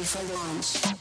for launch.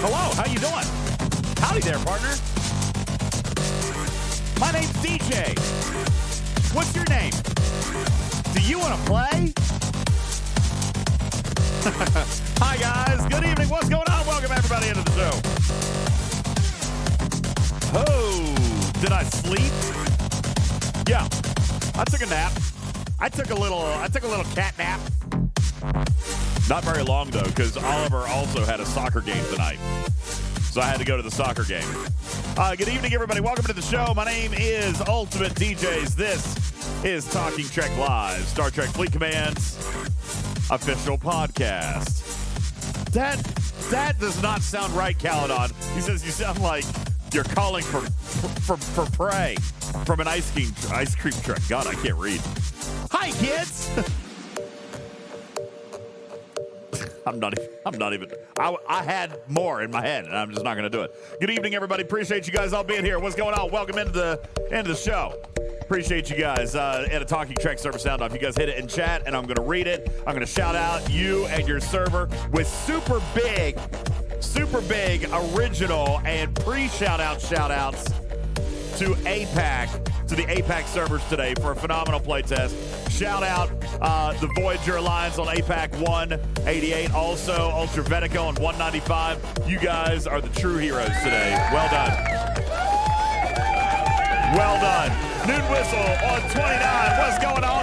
Hello, how you doing? Howdy there, partner. My name's DJ. What's your name? Do you want to play? Hi, guys. Good evening. What's going on? Welcome, everybody, into the show. Oh, did I sleep? Yeah, I took a nap. I took a little cat nap. Not very long, though, because Oliver also had a soccer game tonight. So I had to go to the soccer game. Good evening, everybody. Welcome to the show. My name is Ultimate DJs. This is Talking Trek Live, Star Trek Fleet Command's official podcast. That does not sound right, Caledon. He says you sound like you're calling for prey from an ice cream truck. God, I can't read. Hi, kids. I'm not even. I had more in my head, and I'm just not going to do it. Good evening, everybody. Appreciate you guys all being here. What's going on? Welcome into the show. Appreciate you guys at a Talking Trek server sound off. You guys hit it in chat, and I'm going to read it. I'm going to shout out you and your server with super big, original, and shout-outs to APAC, to the APAC servers today for a phenomenal playtest. Shout out the Voyager Alliance on APAC 188, also Ultra Vetica on 195. You guys are the true heroes today. Well done. Well done. Noon Whistle on 29. What's going on?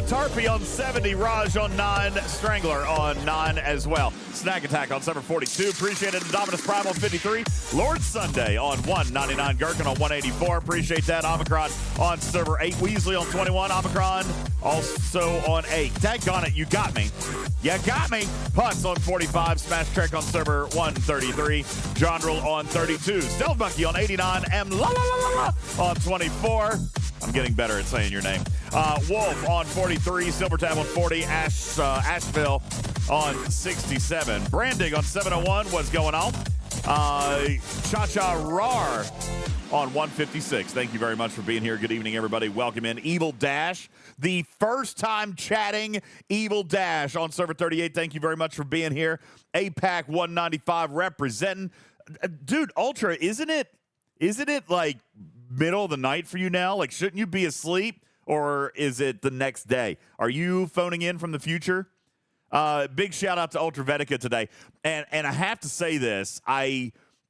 Tarpy on 70. Raj on 9. Strangler on 9 as well. Snack Attack on 742. Appreciate it. Dominus Prime on 53. Lord Sunday on 199. Gherkin on 184. Appreciate that. Omicron on server 8. Weasley on 21. Omicron also on 8. Daggone it, you got me. You got me. Putz on 45. Smash Trek on server 133. Jondrel on 32. Stealth Monkey on 89. M La La La La on 24. I'm getting better at saying your name. Wolf on 43. Silvertab on 40. Asheville on 67. Brandig on 701. What's going on? Cha-Cha Rar on 156. Thank you very much for being here. Good evening, everybody. Welcome in. Evil Dash, the first time chatting Evil Dash on server 38. Thank you very much for being here. APAC 195 representing. Dude, Ultra, isn't it like middle of the night for you now? Like, shouldn't you be asleep, or is it the next day? Are you phoning in from the future? Big shout out to Ultra Vetica today. And I have to say this,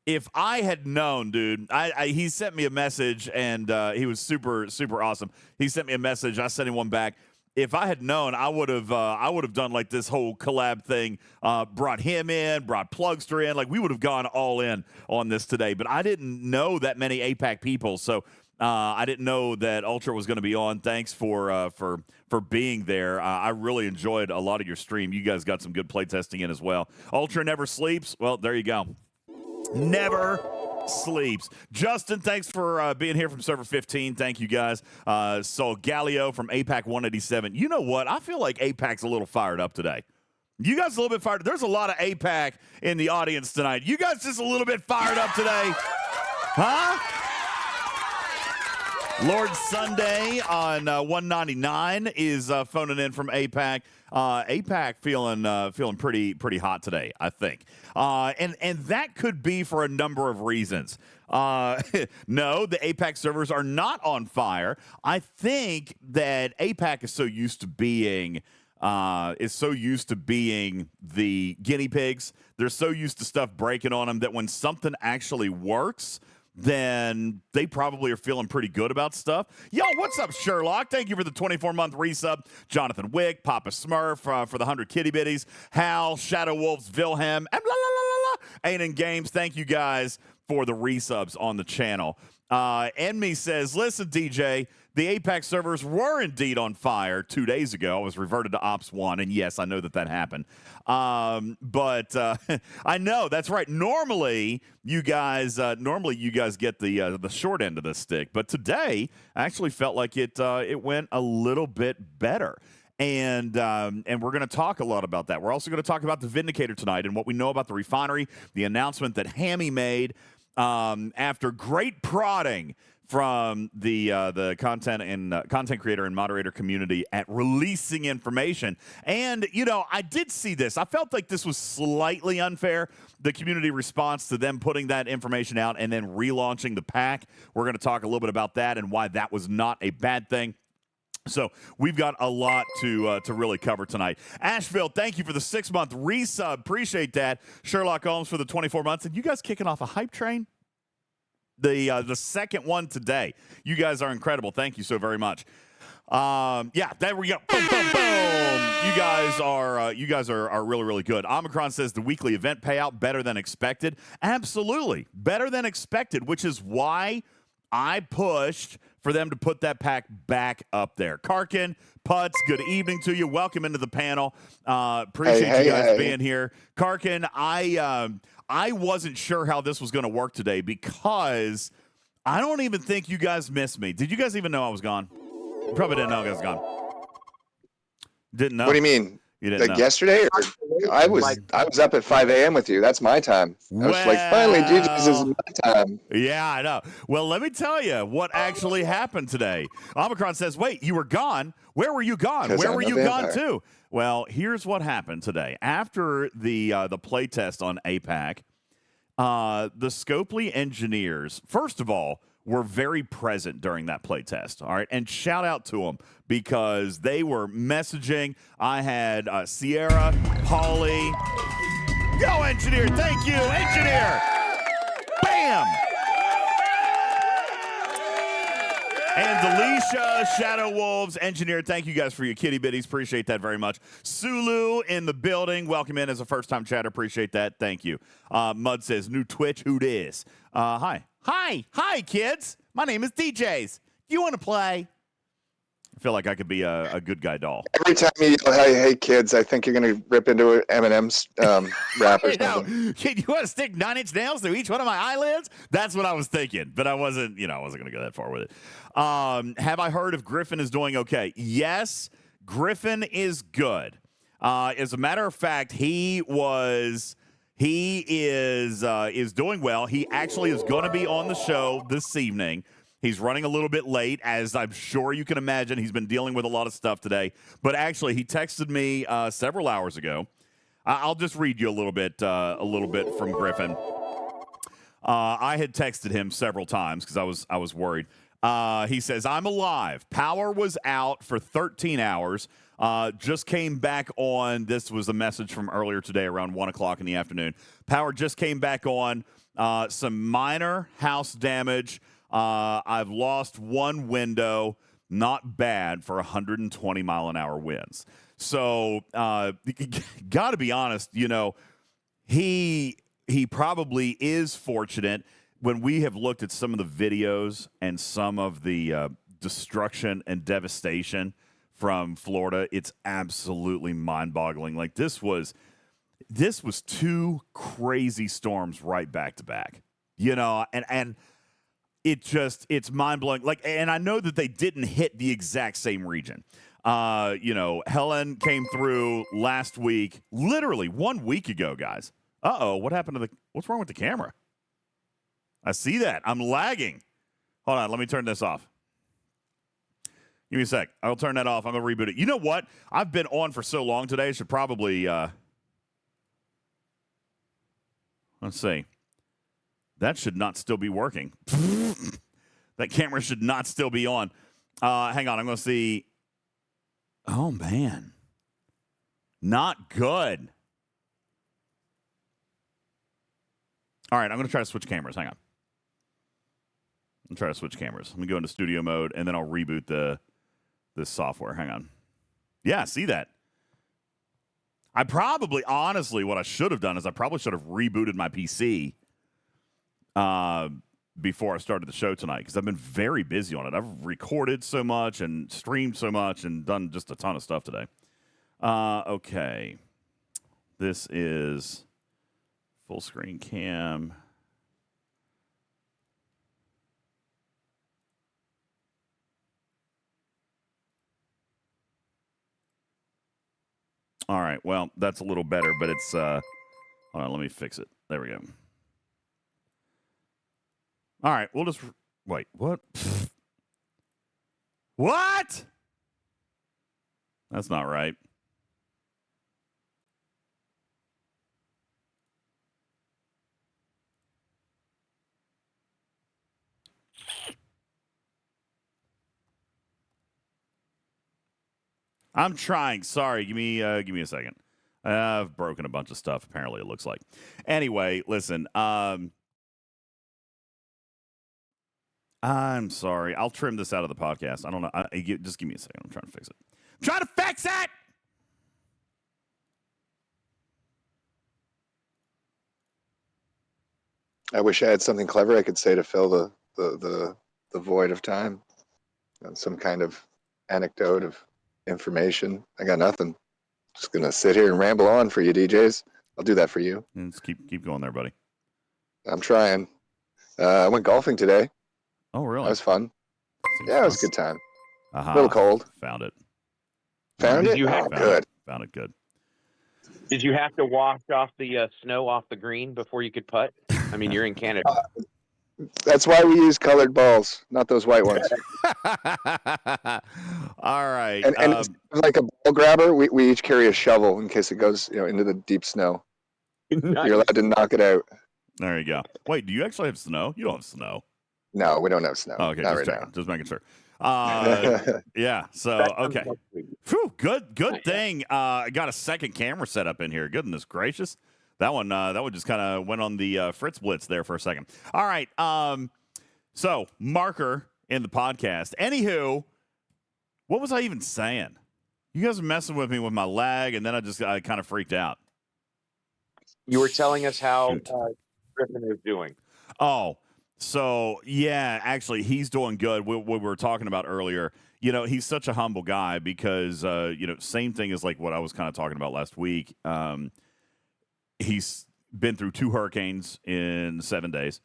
if I had known, dude, he sent me a message, and he was super, super awesome. He sent me a message. I sent him one back. If I had known, I would have done like this whole collab thing, brought him in, brought Plugster in. Like, we would have gone all in on this today. But I didn't know that many APAC people, so I didn't know that Ultra was going to be on. Thanks for being there. I really enjoyed a lot of your stream. You guys got some good playtesting in as well. Ultra never sleeps. Well, there you go. Never sleeps. Justin, thanks for being here from server 15. Thank you, guys. So Galileo from APAC 187. You know what? I feel like APAC's a little fired up today. You guys a little bit fired up. There's a lot of APAC in the audience tonight. You guys just a little bit fired up today? Huh? Lord Sunday on 199 is phoning in from APAC. APAC feeling pretty hot today, I think. And that could be for a number of reasons. No, the APAC servers are not on fire. I think that APAC is so used to being the guinea pigs. They're so used to stuff breaking on them that when something actually works, then they probably are feeling pretty good about stuff. Yo, what's up, Sherlock? Thank you for the 24-month resub. Jonathan Wick, Papa Smurf for the 100 kitty bitties. Hal, Shadow Wolves, Wilhelm, and Ain't in Games. Thank you guys for the resubs on the channel. Enmy says, listen, DJ, the APAC servers were indeed on fire 2 days ago. I was reverted to Ops 1, and yes, I know that happened. But I know, that's right. Normally, you guys get the short end of the stick. But today, I actually felt like it went a little bit better. And we're going to talk a lot about that. We're also going to talk about the Vindicator tonight and what we know about the refinery, the announcement that Hammy made after great prodding from the content and content creator and moderator community at releasing information. And, you know, I did see this. I felt like this was slightly unfair, the community response to them putting that information out and then relaunching the pack. We're going to talk a little bit about that and why that was not a bad thing. So we've got a lot to really cover tonight. Asheville, thank you for the 6-month resub. Appreciate that. Sherlock Holmes for the 24 months. And you guys kicking off a hype train? The second one today. You guys are incredible. Thank you so very much. Yeah, there we go. Boom, boom, boom. You guys are really, really good. Omicron says the weekly event payout better than expected. Absolutely. Better than expected, which is why I pushed for them to put that pack back up there. Karkin, Putz, good evening to you. Welcome into the panel. Appreciate you guys being here. Karkin, I wasn't sure how this was going to work today because I don't even think you guys missed me. Did you guys even know I was gone? You probably didn't know I was gone. Didn't know. What do you mean? You didn't know. Yesterday? I was up at 5 a.m. with you. That's my time. I was like, finally, Jesus, this is my time. Yeah, I know. Well, let me tell you what actually happened today. Omicron says, wait, you were gone? Where were you gone? Where were you gone to? Well, here's what happened today. After the play test on APAC, the Scopely engineers, first of all, were very present during that play test. All right. And shout out to them because they were messaging. I had Sierra, Paulie. Go, engineer. Thank you, engineer. Bam. And Delisha, Shadow Wolves, engineer, thank you guys for your kitty bitties. Appreciate that very much. Sulu in the building. Welcome in as a first-time chatter. Appreciate that. Thank you. Mud says, new Twitch, who dis? Hi. Hi, kids. My name is DJs. Do you want to play? I feel like I could be a good guy doll. Every time you yell, hey, kids, I think you're going to rip into an Eminem's rap or something. Kid, you want to stick 9-inch nails through each one of my eyelids? That's what I was thinking, but I wasn't going to go that far with it. Have I heard if Griffin is doing okay? Yes, Griffin is good. As a matter of fact, he is doing well. He actually is going to be on the show this evening. He's running a little bit late, as I'm sure you can imagine. He's been dealing with a lot of stuff today. But actually, he texted me several hours ago. I'll just read you a little bit from Griffin. I had texted him several times because I was worried. He says, I'm alive. Power was out for 13 hours. Just came back on. This was a message from earlier today around 1 o'clock in the afternoon. Power just came back on. Some minor house damage. I've lost one window. Not bad for 120 mile an hour winds. So, got to be honest, he probably is fortunate. When we have looked at some of the videos and some of the destruction and devastation from Florida, it's absolutely mind-boggling. Like this was two crazy storms right back to back. And it's mind-blowing. Like, and I know that they didn't hit the exact same region. Helen came through last week, literally 1 week ago, guys. Uh-oh, what's wrong with the camera? I see that. I'm lagging. Hold on, let me turn this off. Give me a sec. I'll turn that off. I'm going to reboot it. You know what? I've been on for so long today. I should probably, let's see. That should not still be working. That camera should not still be on. Hang on. I'm going to see. Oh, man. Not good. All right, I'm going to try to switch cameras. Hang on. I'm trying to switch cameras. Let me go into studio mode, and then I'll reboot this software. Hang on. Yeah, see that. Honestly, what I should have done is I probably should have rebooted my PC before I started the show tonight because I've been very busy on it. I've recorded so much and streamed so much and done just a ton of stuff today. Okay. This is full screen cam. All right, well, that's a little better, but it's, hold on, let me fix it. There we go. All right, we'll just Wait, what? What? That's not right. I'm trying. Sorry. Give me a second. I've broken a bunch of stuff, apparently, it looks like. Anyway, listen. I'm sorry. I'll trim this out of the podcast. I don't know. Just give me a second. I'm trying to fix it. I'm trying to fix it! I wish I had something clever I could say to fill the void of time. Some kind of anecdote of information. I got nothing. Just gonna sit here and ramble on for you, DJs. I'll do that for you. Let's keep going there, buddy. I'm trying. I went golfing today. Oh, really? That was fun. Yeah, it was a good time. Uh-huh. A little cold. Found it. Found it? Good. Found it good. Did you have to wash off the snow off the green before you could putt? I mean, you're in Canada. That's why we use colored balls, not those white ones. All right. And like a ball grabber, we each carry a shovel in case it goes into the deep snow. Nice. You're allowed to knock it out. There you go. Wait, do you actually have snow? You don't have snow. No, we don't have snow. Oh, okay, not just right checking. now. Just making sure. Yeah. So okay. Phew, good thing. I got a second camera set up in here. Goodness gracious. That one just kind of went on the Fritz Blitz there for a second. All right. So marker in the podcast. Anywho, what was I even saying? You guys are messing with me with my lag, and then I kind of freaked out. You were telling us how Griffin is doing. Oh, so yeah, actually, he's doing good. What we were talking about earlier, he's such a humble guy because, same thing as like what I was kind of talking about last week. He's been through 2 hurricanes in 7 days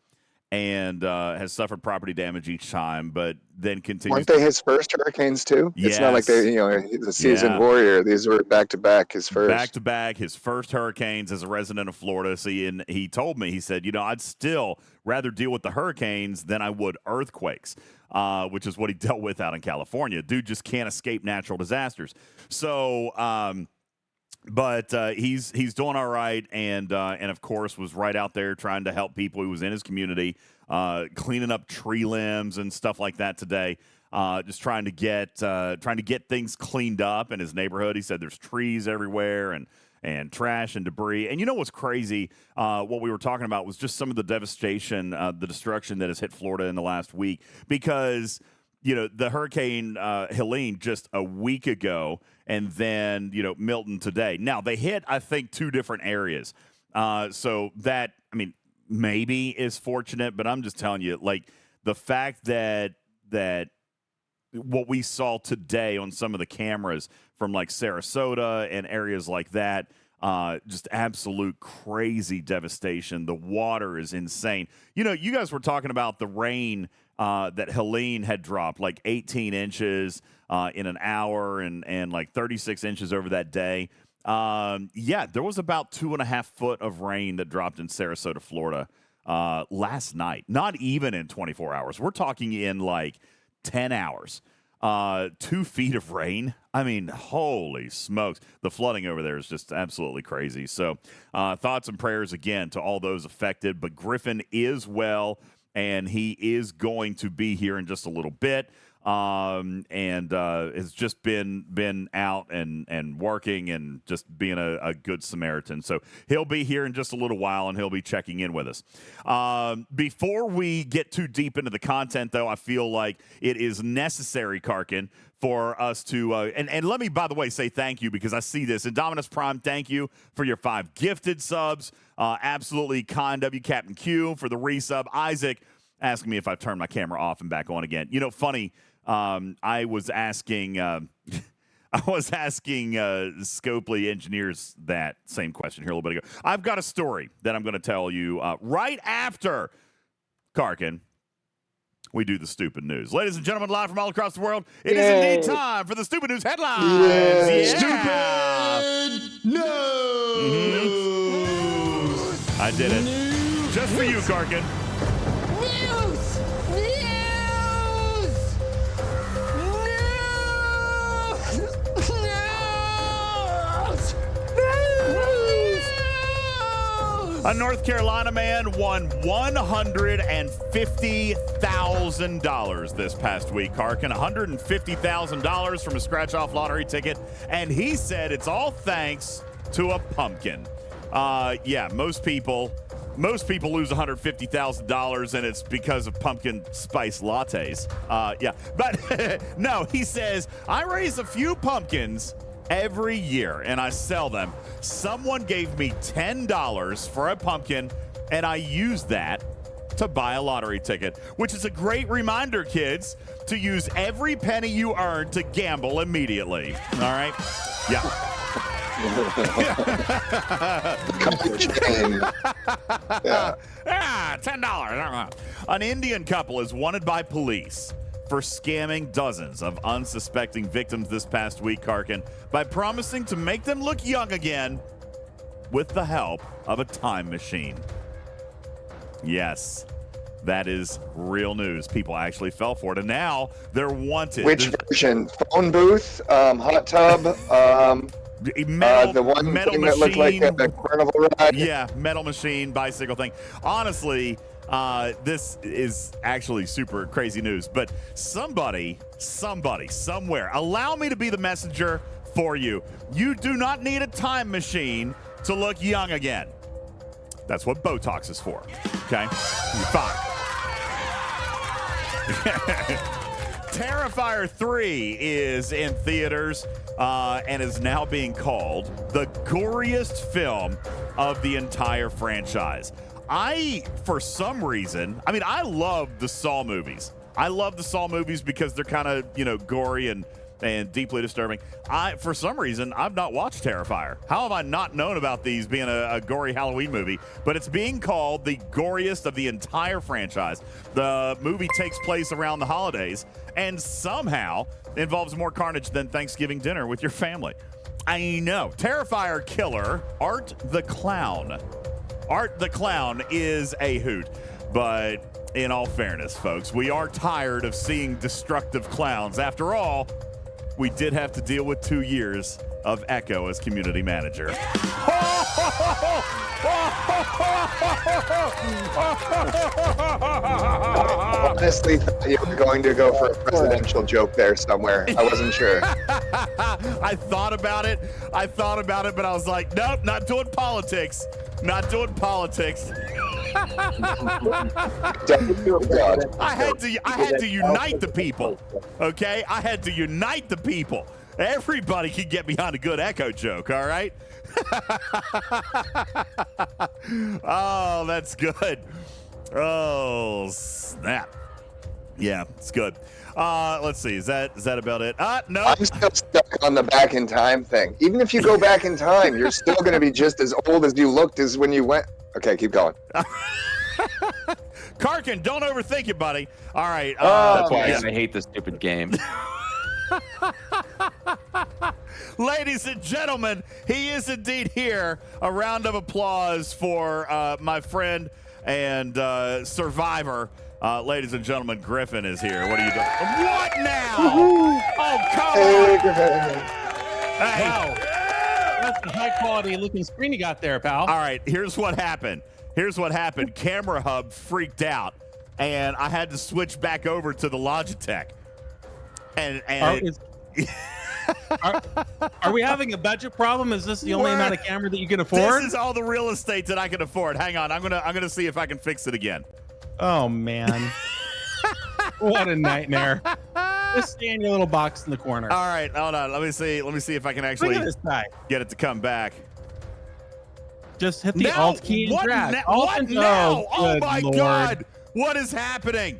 and has suffered property damage each time, but then continues. Weren't they his first hurricanes too? Yes. It's not like he's a seasoned warrior. These were back to back, his first. Back to back, his first hurricanes as a resident of Florida. See, and he told me, he said, I'd still rather deal with the hurricanes than I would earthquakes, which is what he dealt with out in California. Dude just can't escape natural disasters. So, but he's doing all right, and of course was right out there trying to help people. He was in his community, cleaning up tree limbs and stuff like that today. Just trying to get things cleaned up in his neighborhood. He said there's trees everywhere and trash and debris. And you know what's crazy? What we were talking about was just some of the devastation, the destruction that has hit Florida in the last week because. The Hurricane Helene just a week ago, and then, Milton today. Now, they hit, I think, 2 different areas. So that, maybe is fortunate, but I'm just telling you, like, the fact that what we saw today on some of the cameras from, like, Sarasota and areas like that, just absolute crazy devastation. The water is insane. You guys were talking about the rain that Helene had dropped, like 18 inches in an hour and like 36 inches over that day. There was about 2.5 foot of rain that dropped in Sarasota, Florida last night. Not even in 24 hours. We're talking in like 10 hours. 2 feet of rain. Holy smokes. The flooding over there is just absolutely crazy. So thoughts and prayers again to all those affected. But Griffin is well, and he is going to be here in just a little bit. And has just been out and working and just being a good Samaritan. So he'll be here in just a little while, and he'll be checking in with us. Before we get too deep into the content, though, I feel like it is necessary, Karkin, for us to and let me, by the way, say thank you because I see this. Indominus Prime, thank you for your 5 gifted subs. Absolutely kind of you, Captain Q, for the resub. Isaac asking me if I've turned my camera off and back on again. Funny. I was asking Scopely engineers that same question here a little bit ago. I've got a story that I'm going to tell you right after Karkin. We do the stupid news. Ladies and gentlemen, live from all across the world, it is indeed time for the stupid news headlines. Yeah. Stupid news. I did it. Just for you, Karkin. News. A North Carolina man won $150,000 this past week, Harkin. $150,000 from a scratch-off lottery ticket, and he said it's all thanks to a pumpkin. Yeah, most people lose $150,000, and it's because of pumpkin spice lattes. Yeah, but no, he says, I raise a few pumpkins every year, and I sell them. Someone gave me $10 for a pumpkin, and I used that to buy a lottery ticket, which is a great reminder, kids, to use every penny you earn to gamble immediately. All right? Yeah. $10. An Indian couple is wanted by police for scamming dozens of unsuspecting victims this past week, Karkin, by promising to make them look young again with the help of a time machine. Yes, that is real news. People actually fell for it, and now they're wanted. Which version? Phone booth, hot tub, the one metal thing machine that looked like a carnival ride? Yeah, metal machine, bicycle thing. Honestly, this is actually super crazy news, but somebody, somewhere, allow me to be the messenger for you. You do not need a time machine to look young again. That's what Botox is for, okay? Fine. Terrifier 3 is in theaters and is now being called the goriest film of the entire franchise. For some reason, I love the Saw movies. I love the Saw movies because they're kind of, gory and deeply disturbing. For some reason, I've not watched Terrifier. How have I not known about these being a gory Halloween movie? But it's being called the goriest of the entire franchise. The movie takes place around the holidays and somehow involves more carnage than Thanksgiving dinner with your family. I know. Terrifier killer Art the Clown. Art the Clown is a hoot, but in all fairness, folks, we are tired of seeing destructive clowns. After all, we did have to deal with 2 years of Echo as community manager. I honestly thought you were going to go for a presidential joke there somewhere. I wasn't sure. I thought about it, but I was like, nope, not doing politics. Not doing politics. I had to unite the people. Okay? I had to unite the people. Everybody can get behind a good Echo joke, all right? Oh, that's good. Oh, snap. Yeah, it's good. Let's see. Is that about it? No. I'm still stuck on the back in time thing. Even if you go back in time, you're still going to be just as old as you looked as when you went. Okay, keep going. Karkin, don't overthink it, buddy. All right. That's why I hate this stupid game. Ladies and gentlemen, he is indeed here. A round of applause for my friend and survivor. Ladies and gentlemen, Griffin is here. What are you doing? What now? Oh, come on. Hey. Wow. That's a high-quality looking screen you got there, pal. All right, here's what happened. Camera Hub freaked out, and I had to switch back over to the Logitech. Are we having a budget problem? Is this the only amount of camera that you can afford? This is all the real estate that I can afford. Hang on, I'm gonna see if I can fix it again. Oh man, what a nightmare! Just stay in your little box in the corner. All right, hold on. Let me see if I can actually Look at this guy. Get it to come back. Just hit the Alt key and drag. What now? Oh my Lord. God! What is happening?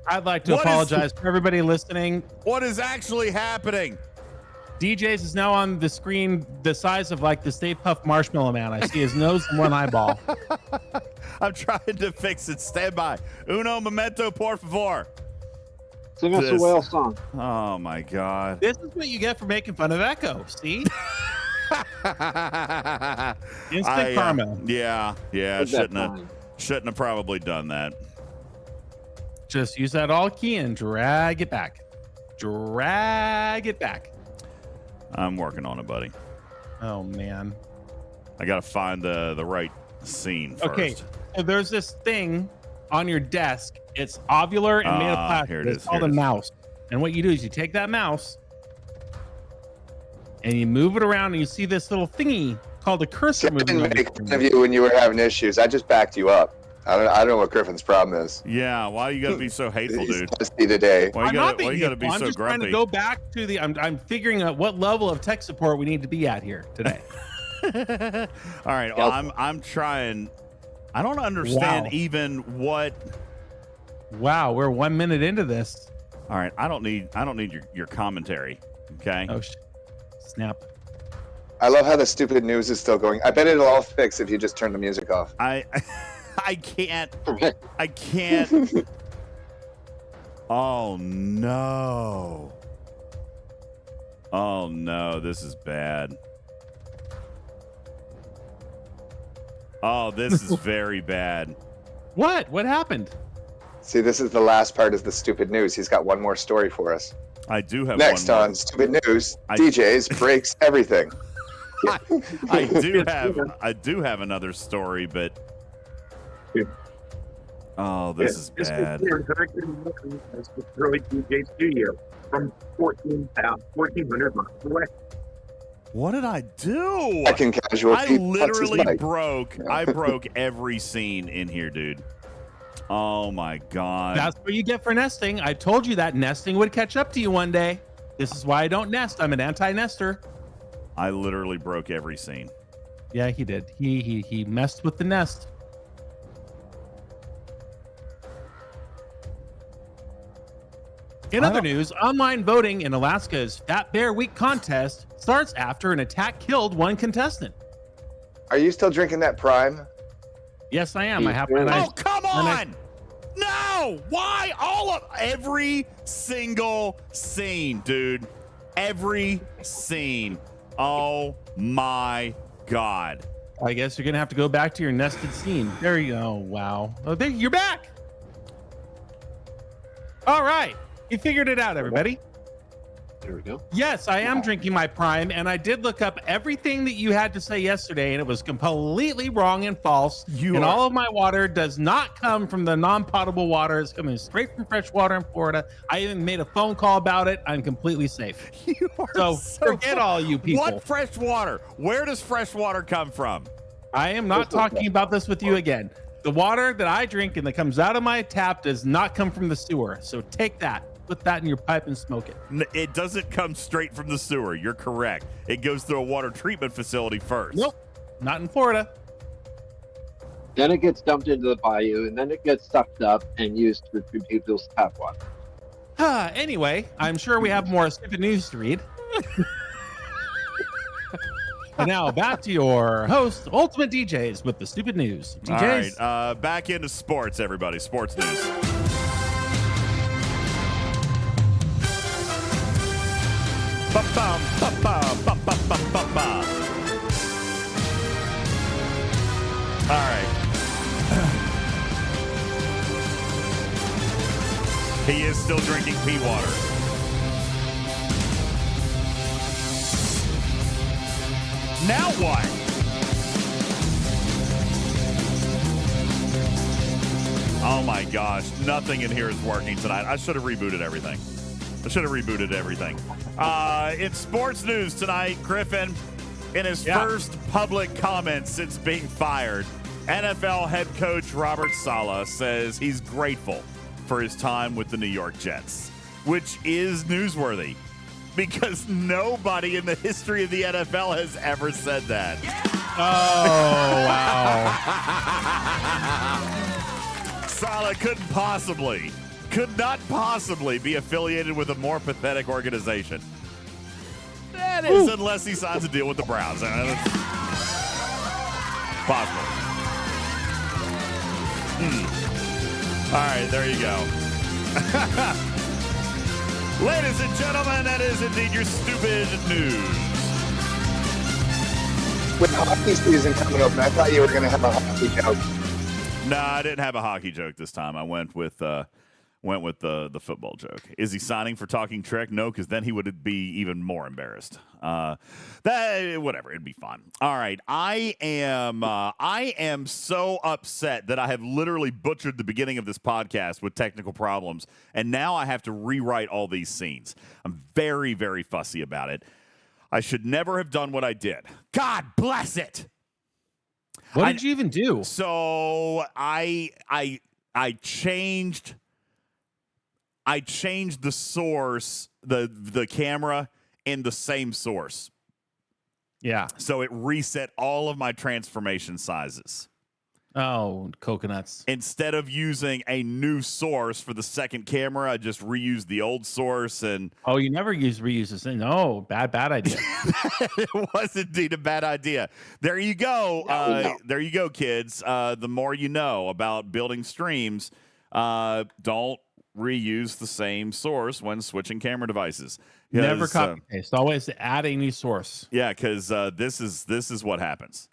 I'd like to apologize for everybody listening. What is actually happening? DJ's is now on the screen the size of like the Stay Puft Marshmallow Man. I see his nose and one eyeball. I'm trying to fix it. Stand by. Uno momento, por favor. Sing us a whale song. Oh my God. This is what you get for making fun of Echo. See? Instant karma. Yeah. Shouldn't have probably done that. Just use that Alt key and drag it back. Drag it back. I'm working on it, buddy. Oh man. I gotta find the right scene first. Okay, so there's this thing on your desk. It's ovular and made of plastic. Here it It's is, called here a it is. mouse. And what you do is you take that mouse and you move it around, and you see this little thingy called a See, cursor I moving. didn't on your make fun screen. of you when you were having issues. I just backed you up. I don't know what Griffin's problem is. Yeah, why you gotta be so hateful, He's dude? testy today. Why you I'm not gotta, why being you gotta be hateful. I'm so just trying grumpy? to go back to the. I'm figuring out what level of tech support we need to be at here today. All right, well, I'm trying. I don't understand Wow. even what. Wow, we're 1 minute into this. All right, I don't need your commentary. Okay. Oh, snap. I love how the stupid news is still going. I bet it'll all fix if you just turn the music off. I can't. I can't. Oh no. Oh no, this is bad. Oh, this is very bad. What? What happened? See, this is the last part of the stupid news. He's got one more story for us. I do have Next one more. on Stupid News, DJs breaks everything. I do have another story, but oh, this is bad. Early DJ studio from 1,400 miles away. What did I do? Second casual. I literally broke every scene in here, dude. Oh my god. That's what you get for nesting. I told you that nesting would catch up to you one day. This is why I don't nest. I'm an anti-nester. I literally broke every scene. Yeah, he did. He messed with the nest. In other news, online voting in Alaska's Fat Bear Week contest starts after an attack killed one contestant. Are you still drinking that Prime? Yes, I am. I have my Oh, come on! No! Why every single scene, dude? Every scene. Oh my god. I guess you're gonna have to go back to your nested scene. There you go. Wow. Oh, there, you're back. All right. You figured it out, everybody. There we go. Yes, I am drinking my Prime, and I did look up everything that you had to say yesterday, and it was completely wrong and false. All of my water does not come from the non-potable water. It's coming straight from fresh water in Florida. I even made a phone call about it. I'm completely safe. You are So forget all you people. What fresh water? Where does fresh water come from? I am not talking about this with you again. The water that I drink and that comes out of my tap does not come from the sewer. So take that. Put that in your pipe and smoke it. It doesn't come straight from the sewer. You're correct. It goes through a water treatment facility first. Nope, not in Florida. Then it gets dumped into the bayou, and then it gets sucked up and used for people's tap water. Anyway, I'm sure we have more stupid news to read. And now back to your host, Ultimate DJs, with the stupid news. DJs. All right, back into sports, everybody. Sports news. Ba-bum, ba-bum, ba-bum, ba-bum. All right. He is still drinking pea water. Now what? Oh my gosh, nothing in here is working tonight. I should have rebooted everything. In sports news tonight, Griffin, in his first public comment since being fired, NFL head coach Robert Saleh says he's grateful for his time with the New York Jets, which is newsworthy because nobody in the history of the NFL has ever said that. Oh, wow. Saleh could not possibly be affiliated with a more pathetic organization. That is, unless he signs a deal with the Browns. That's possible. All right, there you go. Ladies and gentlemen, that is indeed your stupid news. With hockey season coming up, I thought you were going to have a hockey joke. No, I didn't have a hockey joke this time. I went with went with the football joke. Is he signing for Talking Trek? No, because then he would be even more embarrassed. Whatever, it'd be fun. All right, I am so upset that I have literally butchered the beginning of this podcast with technical problems, and now I have to rewrite all these scenes. I'm very, very fussy about it. I should never have done what I did. God bless it. What did you even do? So I changed the source, the camera in the same source. Yeah. So it reset all of my transformation sizes. Oh, coconuts. Instead of using a new source for the second camera, I just reused the old source. And oh, you never reuse this thing. No, bad idea. it was indeed a bad idea. There you go. No. There you go, kids. The more you know about building streams, don't reuse the same source when switching camera devices. Never copy paste. Always add a new source. Yeah, because this is what happens.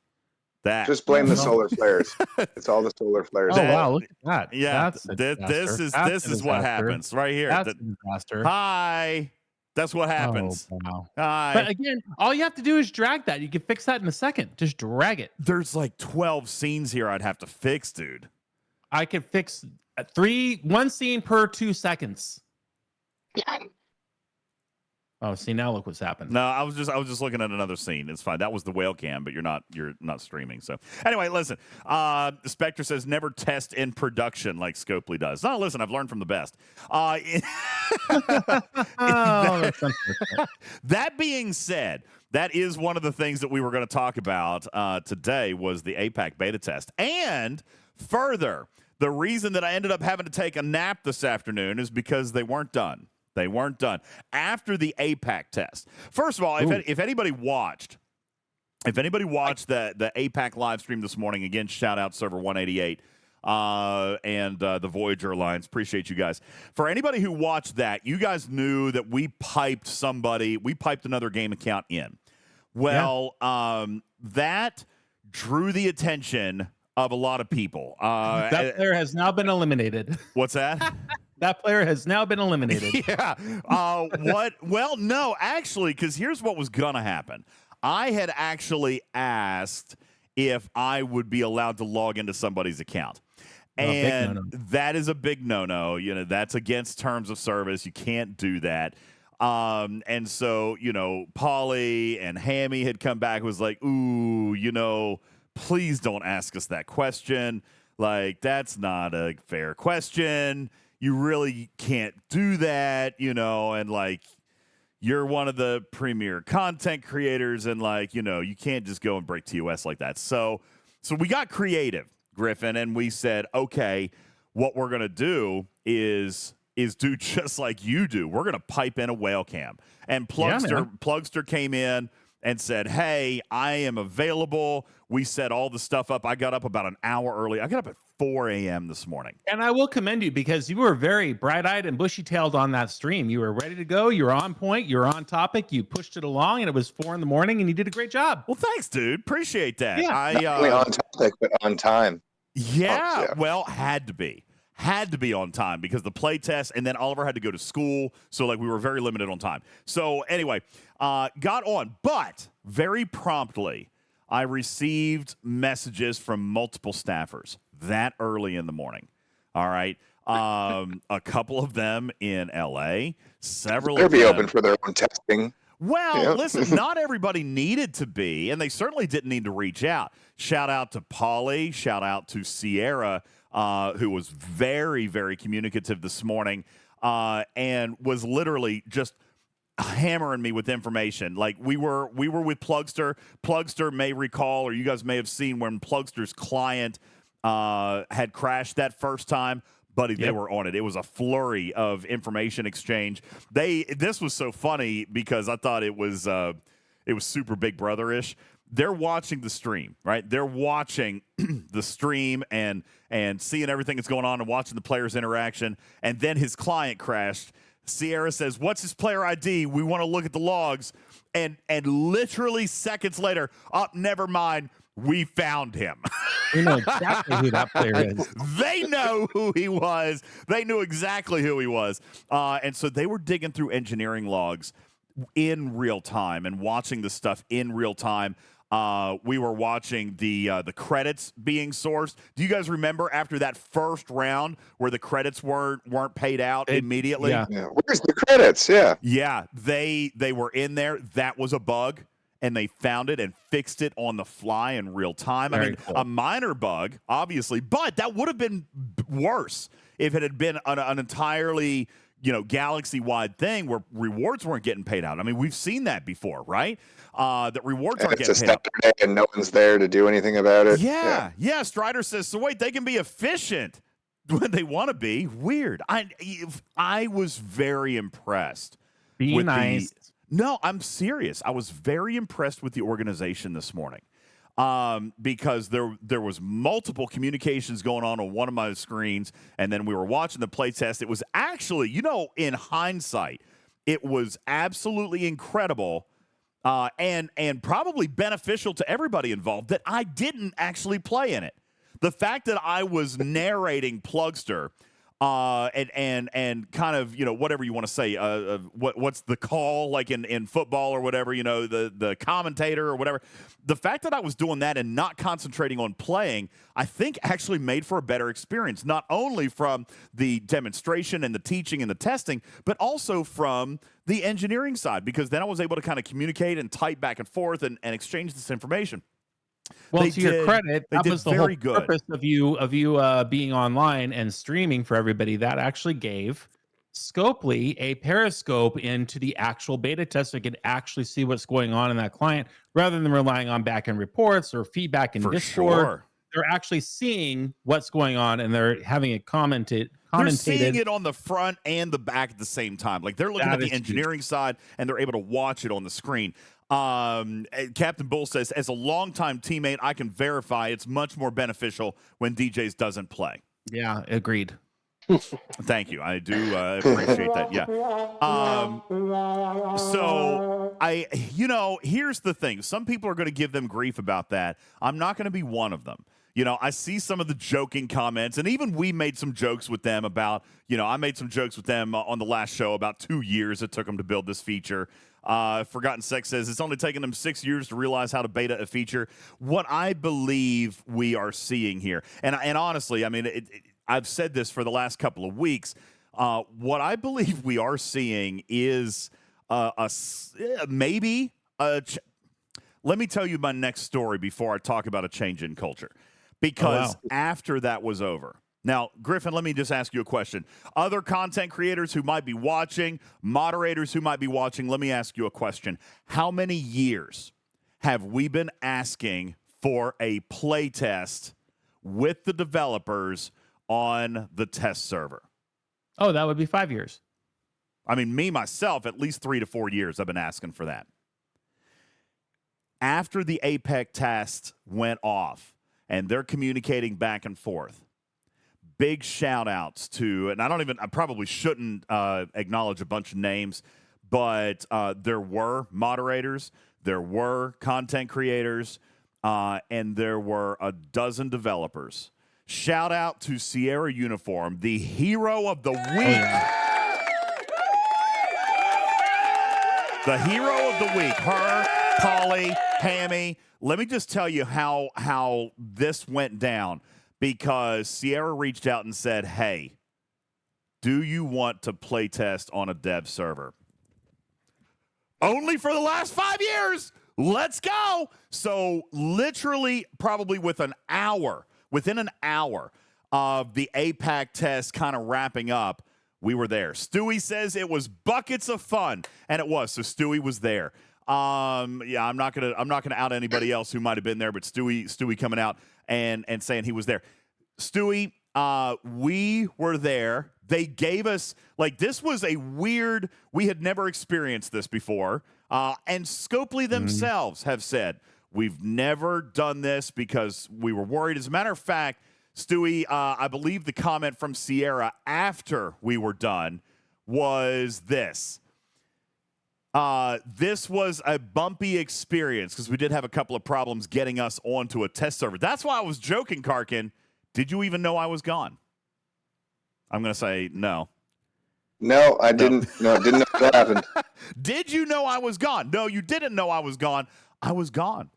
That Just blame the solar flares. It's all the solar flares. Oh wow, look at that. Yeah, That's a this disaster. is what happens right here. That's a disaster. Hi, that's what happens. Oh, wow. Hi. But again, all you have to do is drag that. You can fix that in a second. Just drag it. There's like 12 scenes here I'd have to fix, dude. I could fix one scene per 2 seconds. Oh, see, now look what's happened. No, I was just looking at another scene. It's fine. That was the whale cam, but you're not streaming. So anyway, listen. Spectre says never test in production like Scopely does. No, listen, I've learned from the best. That being said, that is one of the things that we were going to talk about today was the APAC beta test. And further, the reason that I ended up having to take a nap this afternoon is because they weren't done. They weren't done after the APAC test. First of all, if anybody watched the APAC live stream this morning, again, shout out Server 188 and the Voyager Alliance. Appreciate you guys. For anybody who watched that, you guys knew that we piped another game account in. Well, that drew the attention of a lot of people. That player has now been eliminated. What's that? That player has now been eliminated. Yeah. What? Well, no, actually, because here's what was going to happen. I had actually asked if I would be allowed to log into somebody's account. And that is a big no-no. You know, that's against terms of service. You can't do that. And so, you know, Pauly and Hammy had come back and was like, ooh, you know, please don't ask us that question. Like, that's not a fair question. You really can't do that, you know, and like you're one of the premier content creators and like, you know, you can't just go and break TOS like that. So we got creative, Griffin, and we said, okay, what we're going to do is do just like you do. We're going to pipe in a whale cam. And Plugster came in and said, hey, I am available. We set all the stuff up. I got up about an hour early. I got up at 4 a.m. this morning. And I will commend you because you were very bright-eyed and bushy-tailed on that stream. You were ready to go. You were on point. You were on topic. You pushed it along, and it was 4 a.m, and you did a great job. Well, thanks, dude. Appreciate that. Yeah. Not only on topic, but on time. Yeah, well, had to be on time because the play test, and then Oliver had to go to school, so like we were very limited on time. So anyway, got on, but very promptly I received messages from multiple staffers that early in the morning. All right, a couple of them in LA, several. They'll of be them open for their own testing. Well, listen, not everybody needed to be, and they certainly didn't need to reach out. Shout out to Pauly. Shout out to Sierra, who was very, very communicative this morning and was literally just hammering me with information. Like we were with Plugster. Plugster may recall, or you guys may have seen when Plugster's client had crashed that first time. Buddy, they were on it. It was a flurry of information exchange. This was so funny because I thought it was super Big Brother-ish. They're watching the stream, right? They're watching the stream and seeing everything that's going on and watching the players' interaction. And then his client crashed. Sierra says, "What's his player ID? We want to look at the logs." And literally seconds later, never mind, we found him. We know exactly who that player is. They know who he was. They knew exactly who he was. And so they were digging through engineering logs in real time and watching the stuff in real time. We were watching the credits being sourced. Do you guys remember after that first round where the credits weren't paid out immediately? Yeah. Yeah. Where's the credits? Yeah. Yeah, they were in there. That was a bug, and they found it and fixed it on the fly in real time. Very I mean, cool. a minor bug, obviously, but that would have been worse if it had been an entirely galaxy-wide thing where rewards weren't getting paid out. I mean, we've seen that before, right? That rewards aren't It's a getting paid out. Saturday and no one's there to do anything about it. Yeah. Strider says, so wait, they can be efficient when they want to be. Weird. I was very impressed. Be with nice. No, I'm serious. I was very impressed with the organization this morning. Because there was multiple communications going on one of my screens, and then we were watching the playtest. It was actually, in hindsight, it was absolutely incredible and probably beneficial to everybody involved that I didn't actually play in it. The fact that I was narrating Plugster and kind of, whatever you want to say, what's the call like in football or whatever, the commentator or whatever. The fact that I was doing that and not concentrating on playing, I think actually made for a better experience, not only from the demonstration and the teaching and the testing, but also from the engineering side, because then I was able to kind of communicate and type back and forth and exchange this information. Well, They to your did- credit, they that did was the whole very good. purpose of you being online and streaming for everybody. That actually gave Scopely a periscope into the actual beta test so you could actually see what's going on in that client rather than relying on back-end reports or feedback in For Discord. sure. They're actually seeing what's going on and they're having it They're commentated. seeing it on the front and the back at the same time. Like they're looking That at the is huge. engineering side and they're able to watch it on the screen. Captain Bull says, as a longtime teammate, I can verify it's much more beneficial when DJs doesn't play. Yeah, agreed. Thank you. I do appreciate that. Yeah. So here's the thing. Some people are going to give them grief about that. I'm not going to be one of them. I see some of the joking comments, and even we made some jokes with them about, I made some jokes with them on the last show about 2 years it took them to build this feature. Forgotten Sex says it's only taken them 6 years to realize how to beta a feature. What I believe we are seeing here, and honestly, I mean, I've said this for the last couple of weeks. What I believe we are seeing is maybe a. Let me tell you my next story before I talk about a change in culture, because after that was over. Now, Griffin, let me just ask you a question. Other content creators who might be watching, moderators who might be watching, let me ask you a question. How many years have we been asking for a play test with the developers on the test server? Oh, that would be 5 years. I mean, me, myself, at least 3 to 4 years I've been asking for that. After the APEC test went off and they're communicating back and forth, big shout outs to, and I probably shouldn't acknowledge a bunch of names, but there were moderators, there were content creators, and there were a dozen developers. Shout out to Sierra Uniform, the hero of the week. The hero of the week. Her, Polly, Hammy. Let me just tell you how this went down, because Sierra reached out and said, hey, do you want to play test on a dev server? Only for the last 5 years. Let's go. So literally probably within an hour of the APAC test kind of wrapping up, we were there. Stewie says it was buckets of fun, and it was. So Stewie was there. I'm not gonna out anybody else who might have been there, but Stewie coming out and saying he was there. Stewie, we were there. They gave us, like, this was a weird, we had never experienced this before. And Scopely themselves have said, we've never done this because we were worried. As a matter of fact, Stewie, I believe the comment from Sierra after we were done was this. This was a bumpy experience because we did have a couple of problems getting us onto a test server. That's why I was joking, Karkin. Did you even know I was gone? I'm going to say no. No, I didn't. No, didn't know what happened. Did you know I was gone? No, you didn't know I was gone. I was gone.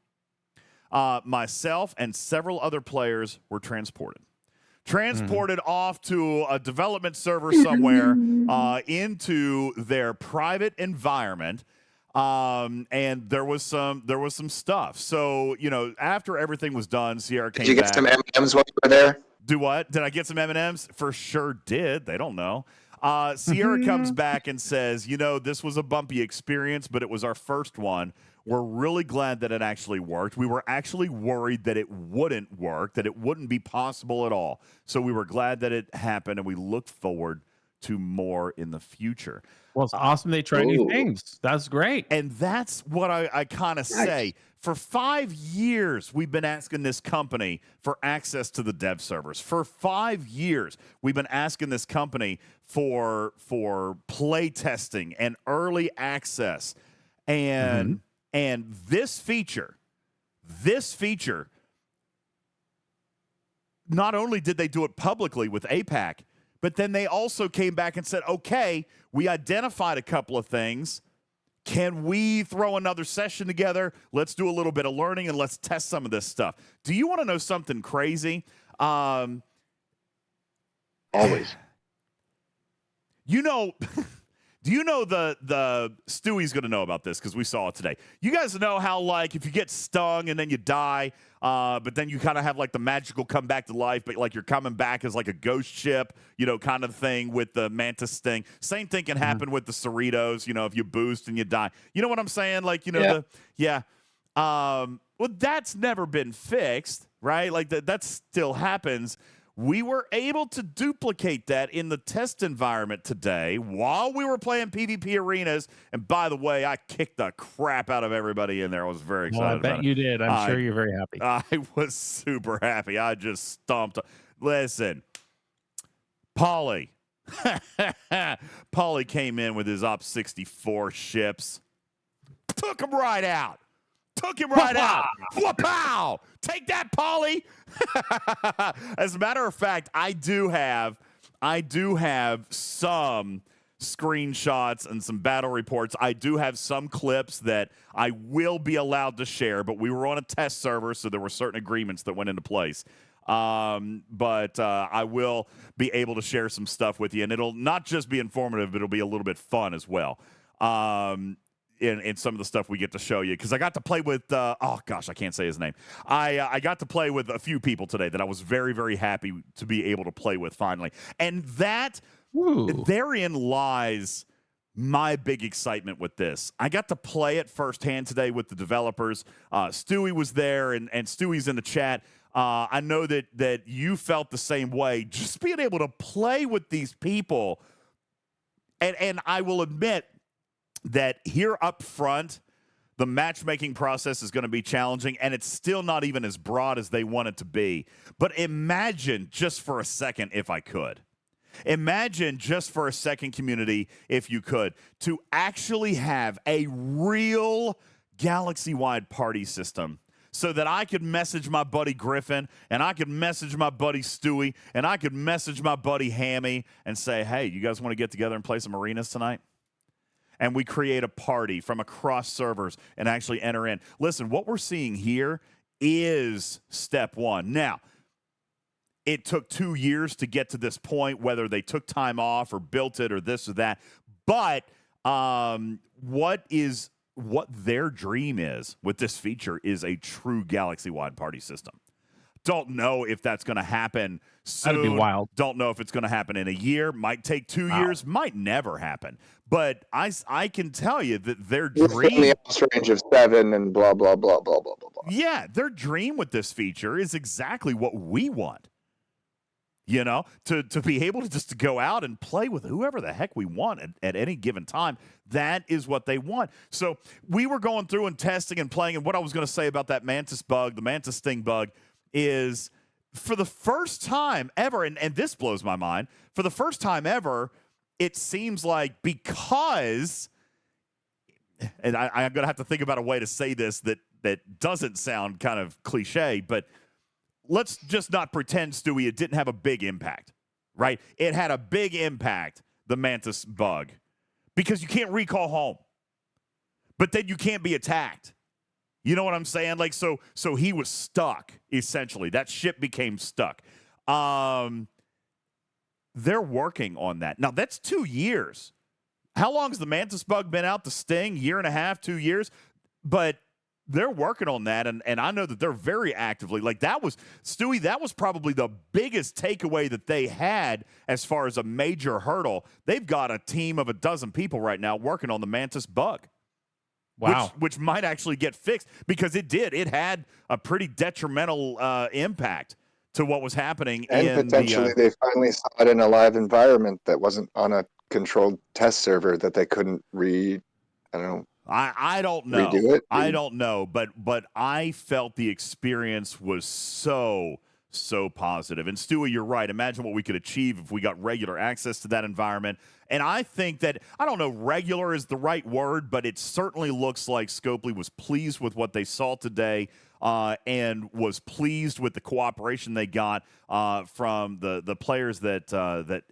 Myself and several other players were transported off to a development server somewhere into their private environment. And there was some stuff. So, after everything was done, Sierra came back. Did you get some M&Ms while you were there? Do what? Did I get some M&Ms? For sure did. They don't know. Sierra comes back and says, this was a bumpy experience, but it was our first one. We're really glad that it actually worked. We were actually worried that it wouldn't work, that it wouldn't be possible at all. So we were glad that it happened, and we look forward to more in the future. Well, it's awesome they try new things. That's great. And that's what I kind of say. For 5 years, we've been asking this company for access to the dev servers. For 5 years, we've been asking this company for play testing and early access. And this feature, not only did they do it publicly with APAC, but then they also came back and said, okay, we identified a couple of things. Can we throw another session together? Let's do a little bit of learning and let's test some of this stuff. Do you want to know something crazy? Always. Do you know the Stewie's going to know about this because we saw it today. You guys know how, if you get stung and then you die, but then you kind of have, the magical come back to life, but, you're coming back as, a ghost ship, kind of thing with the mantis sting. Same thing can happen with the Cerritos, if you boost and you die. You know what I'm saying? Well, that's never been fixed, right? That still happens. We were able to duplicate that in the test environment today while we were playing PvP arenas. And by the way, I kicked the crap out of everybody in there. I was very excited. I bet you did. I'm sure you're very happy. I was super happy. I just stomped. Listen, Paulie. Paulie came in with his Op 64 ships. Took him right out. Wha-pow! Take that, Paulie. As a matter of fact, I do have some screenshots and some battle reports. I do have some clips that I will be allowed to share, but we were on a test server, so there were certain agreements that went into place. But I will be able to share some stuff with you, and it'll not just be informative, but it'll be a little bit fun as well. In some of the stuff we get to show you, because I got to play with I can't say his name. I got to play with a few people today that I was very, very happy to be able to play with finally, and therein lies my big excitement with this. I got to play it firsthand today with the developers. Stewie was there, and Stewie's in the chat. I know that you felt the same way. Just being able to play with these people, and I will admit that here up front, the matchmaking process is going to be challenging, and it's still not even as broad as they want it to be. But imagine just for a second, if I could. Imagine just for a second, community, if you could, to actually have a real galaxy-wide party system so that I could message my buddy Griffin, and I could message my buddy Stewie, and I could message my buddy Hammy and say, hey, you guys want to get together and play some arenas tonight? And we create a party from across servers and actually enter in. Listen, what we're seeing here is step one. Now, it took 2 years to get to this point, whether they took time off or built it or this or that. But what their dream is with this feature is a true galaxy-wide party system. Don't know if that's going to happen soon. That'd be wild. Don't know if it's going to happen in a year. Might take 2 years. Might never happen. But I can tell you that their dream, in the ops range of 7 and blah blah blah blah blah blah blah. Yeah, their dream with this feature is exactly what we want. To be able to just go out and play with whoever the heck we want at any given time. That is what they want. So we were going through and testing and playing. And what I was going to say about that mantis bug, the mantis sting bug, is for the first time ever, and this blows my mind, for the first time ever, it seems like because and I'm going to have to think about a way to say this that doesn't sound kind of cliche, but let's just not pretend, Stewie, it didn't have a big impact, right? It had a big impact, the Mantis bug, because you can't recall home, but then you can't be attacked. You know what I'm saying? Like, so he was stuck, essentially. That ship became stuck. They're working on that. Now, that's 2 years. How long has the Mantis bug been out? The Sting? 1.5 years, 2 years? But they're working on that, and I know that they're very actively. Like, that was, Stewie, that was probably the biggest takeaway that they had as far as a major hurdle. They've got a team of 12 people right now working on the Mantis bug. Wow. Which might actually get fixed, because it did. It had a pretty detrimental impact to what was happening. And potentially they finally saw it in a live environment that wasn't on a controlled test server that they couldn't I don't know. Redo it? I don't know, but I felt the experience was so positive. And Stewie, you're right. Imagine what we could achieve if we got regular access to that environment. And I think that, I don't know, regular is the right word, but it certainly looks like Scopely was pleased with what they saw today, and was pleased with the cooperation they got from the players that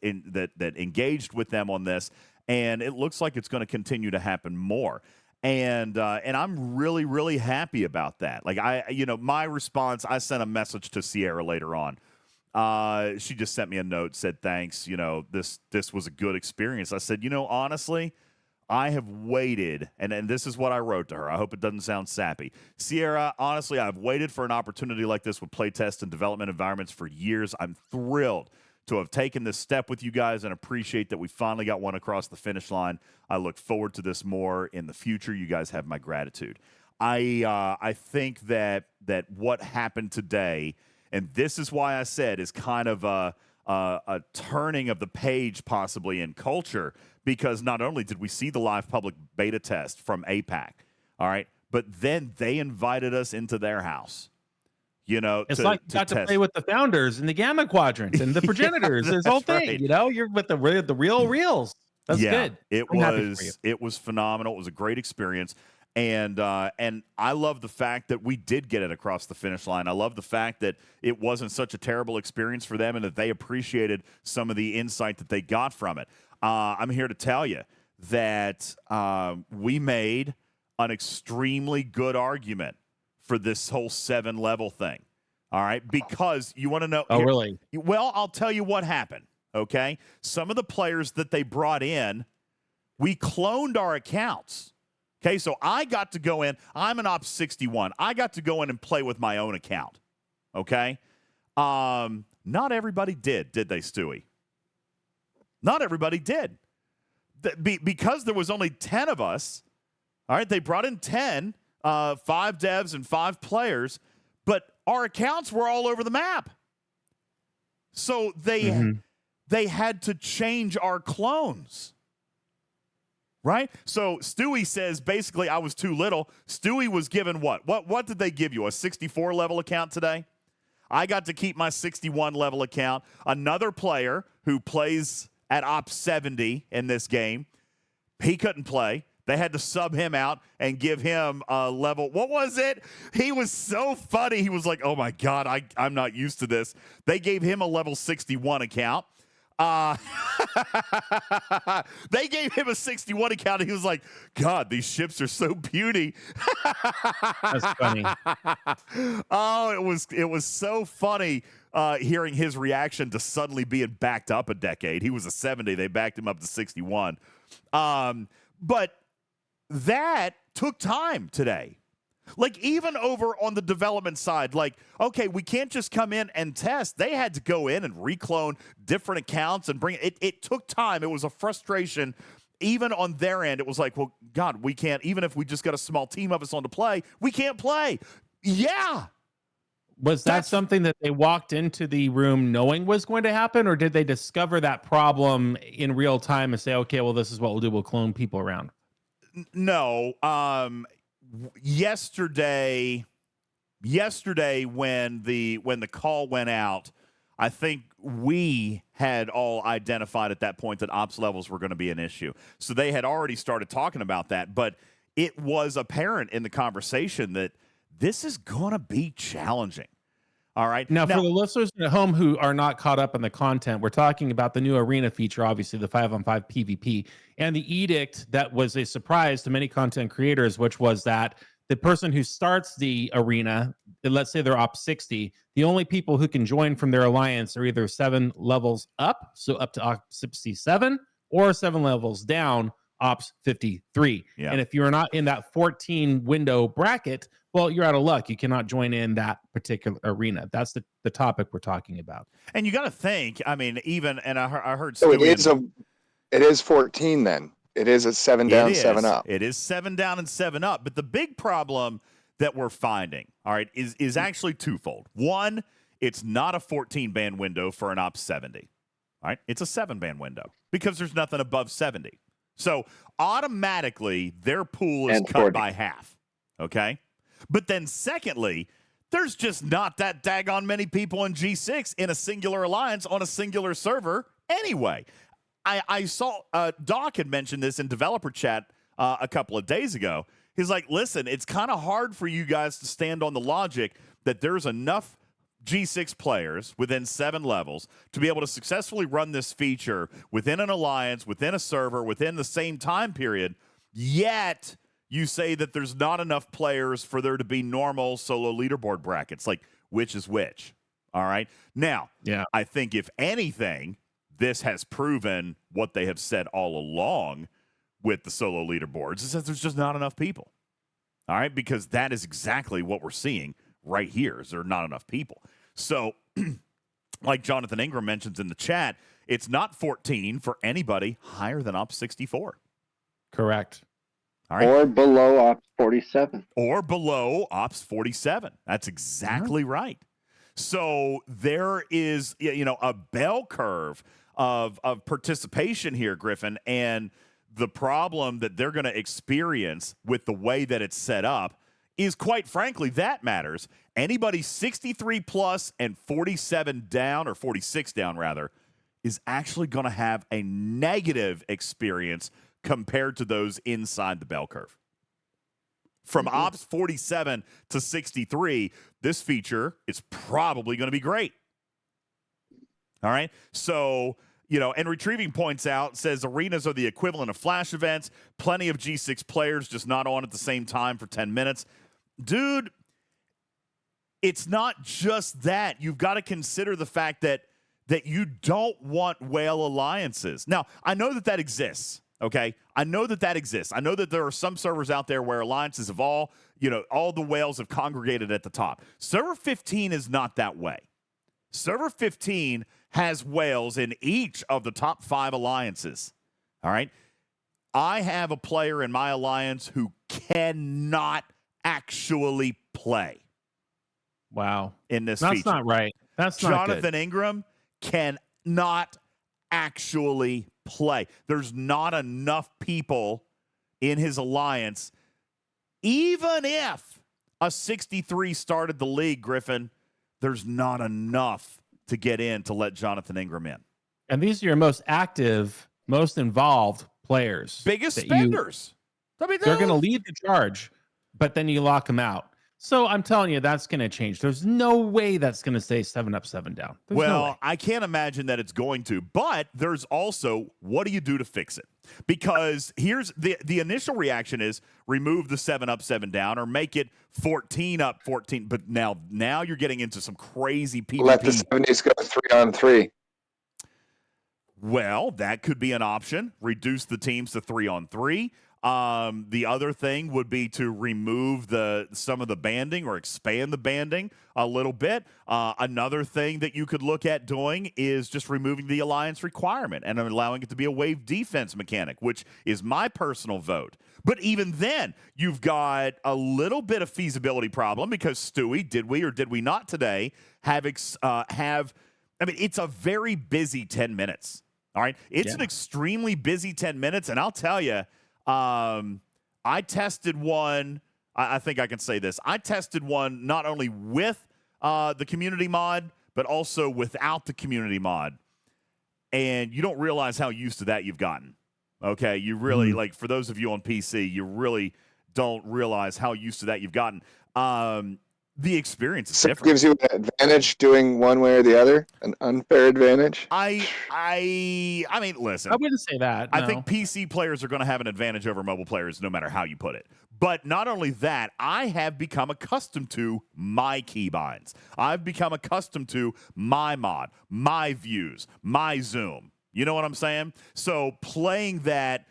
engaged with them on this. And it looks like it's going to continue to happen more. And I'm really, really happy about that. Like, my response, I sent a message to Sierra later on. She just sent me a note, said, thanks, this was a good experience. I said, honestly, I have waited, and this is what I wrote to her. I hope it doesn't sound sappy. Sierra, honestly, I've waited for an opportunity like this with playtest and development environments for years. I'm thrilled to have taken this step with you guys and appreciate that we finally got one across the finish line. I look forward to this more in the future. You guys have my gratitude. I think that what happened today, and this is why I said is kind of a turning of the page possibly in culture, because not only did we see the live public beta test from APAC, all right, but then they invited us into their house. It's like you got to play with the founders and the gamma quadrants and the progenitors. Yeah, this whole thing, right. You're with the real reals. That's good. It was phenomenal. It was a great experience. And I love the fact that we did get it across the finish line. I love the fact that it wasn't such a terrible experience for them, and that they appreciated some of the insight that they got from it. I'm here to tell you that we made an extremely good argument for this whole 7-level thing. All right, because you want to know. Oh, really? Well, I'll tell you what happened. Okay, some of the players that they brought in, we cloned our accounts. Okay, so I got to go in. I'm an Ops 61. I got to go in and play with my own account. Okay, not everybody did they, Stewie? Not everybody did. Because there was only 10 of us. All right, they brought in 10, 5 devs and 5 players, but our accounts were all over the map. So they had to change our clones. Right? So Stewie says, basically, I was too little. Stewie was given what? What did they give you? A 64 level account today? I got to keep my 61 level account. Another player who plays at Ops 70 in this game, he couldn't play. They had to sub him out and give him a level. What was it? He was so funny. He was like, oh, my God, I'm not used to this. They gave him a level 61 account. They gave him a 61 account, and he was like, God, these ships are so puny. That's funny. Oh, it was so funny hearing his reaction to suddenly being backed up a decade. He was a 70. They backed him up to 61. But that took time today. Like, even over on the development side, like, okay, we can't just come in and test. They had to go in and reclone different accounts and bring it. It took time. It was a frustration. Even on their end, it was like, well, God, we can't, even if we just got a small team of us on to play, we can't play. Yeah. Was that something that they walked into the room knowing was going to happen, or did they discover that problem in real time and say, okay, well, this is what we'll do. We'll clone people around? No. Yesterday when the call went out, I think we had all identified at that point that ops levels were going to be an issue. So they had already started talking about that. But it was apparent in the conversation that this is going to be challenging. All right. Now, for the listeners at home who are not caught up in the content, we're talking about the new arena feature, obviously the 5-on-5 PvP, and the edict that was a surprise to many content creators, which was that the person who starts the arena, let's say they're op 60, the only people who can join from their alliance are either 7 levels up, so up to op 67, or 7 levels down, ops 53. Yeah. And if you're not in that 14 window bracket, well, you're out of luck. You cannot join in that particular arena. That's the topic we're talking about. And you got to think, I mean, even, and I heard So Stewie it is 14 then. It is a 7 down, 7 up. It is 7 down and 7 up. But the big problem that we're finding, all right, is actually twofold. One, it's not a 14-band window for an op 70. All right, it's a 7-band window because there's nothing above 70. So automatically their pool is cut 40. by half. Okay. But then secondly, there's just not that daggone many people in G6 in a singular alliance on a singular server anyway. I saw Doc had mentioned this in developer chat a couple of days ago. He's like, listen, it's kind of hard for you guys to stand on the logic that there's enough G6 players within 7 levels to be able to successfully run this feature within an alliance, within a server, within the same time period, yet you say that there's not enough players for there to be normal solo leaderboard brackets. Like, which is which? All right. Now, yeah, I think if anything, this has proven what they have said all along with the solo leaderboards, is that there's just not enough people. All right. Because that is exactly what we're seeing right here, is there are not enough people. So, like Jonathan Ingram mentions in the chat, it's not 14 for anybody higher than op 64. correct. All right. Or below Ops 47. Or below Ops 47. That's exactly right. So there is, a bell curve of participation here, Griffin, and the problem that they're going to experience with the way that it's set up is, quite frankly, that matters. Anybody 63 plus and 47 down, or 46 down rather, is actually going to have a negative experience compared to those inside the bell curve. From Ops 47 to 63, this feature is probably going to be great. All right. So, and Retrieving points out, says arenas are the equivalent of flash events. Plenty of G6 players just not on at the same time for 10 minutes. Dude, it's not just that. You've got to consider the fact that you don't want whale alliances. Now, I know that exists. Okay, I know that exists. I know that there are some servers out there where alliances of all the whales have congregated at the top. Server 15 is not that way. Server 15 has whales in each of the top 5 alliances. All right, I have a player in my alliance who cannot actually play. Wow. In this That's feature. not right. That's not Jonathan good. Ingram cannot actually play. There's not enough people in his alliance. Even if a 63 started the league, Griffin, there's not enough to get in to let Jonathan Ingram in. And these are your most active, most involved players. Biggest spenders. They're going to lead the charge, but then you lock them out. So I'm telling you, that's going to change. There's no way that's going to stay 7 up, 7 down. There's no way. I can't imagine that it's going to. But there's also, what do you do to fix it? Because here's the initial reaction is remove the 7 up, 7 down, or make it 14 up, 14. But now you're getting into some crazy PvP. Let the 70s go 3-on-3. Well, that could be an option. Reduce the teams to 3-on-3. The other thing would be to remove some of the banding or expand the banding a little bit. Another thing that you could look at doing is just removing the alliance requirement and allowing it to be a wave defense mechanic, which is my personal vote. But even then, you've got a little bit of feasibility problem because, Stewie, did we or did we not today have it's a very busy 10 minutes. All right. It's an extremely busy 10 minutes. And I'll tell you, I tested one. I think I can say this. I tested one not only with the community mod, but also without the community mod. And you don't realize how used to that you've gotten. Okay. You really, like, for those of you on PC, you really don't realize how used to that you've gotten. The experience is So it different. gives you an advantage doing one way or the other, an unfair advantage. I mean, listen. I wouldn't say that. I no. think PC players are going to have an advantage over mobile players no matter how you put it. But not only that, I have become accustomed to my keybinds. I've become accustomed to my mod, my views, my zoom. You know what I'm saying? So playing that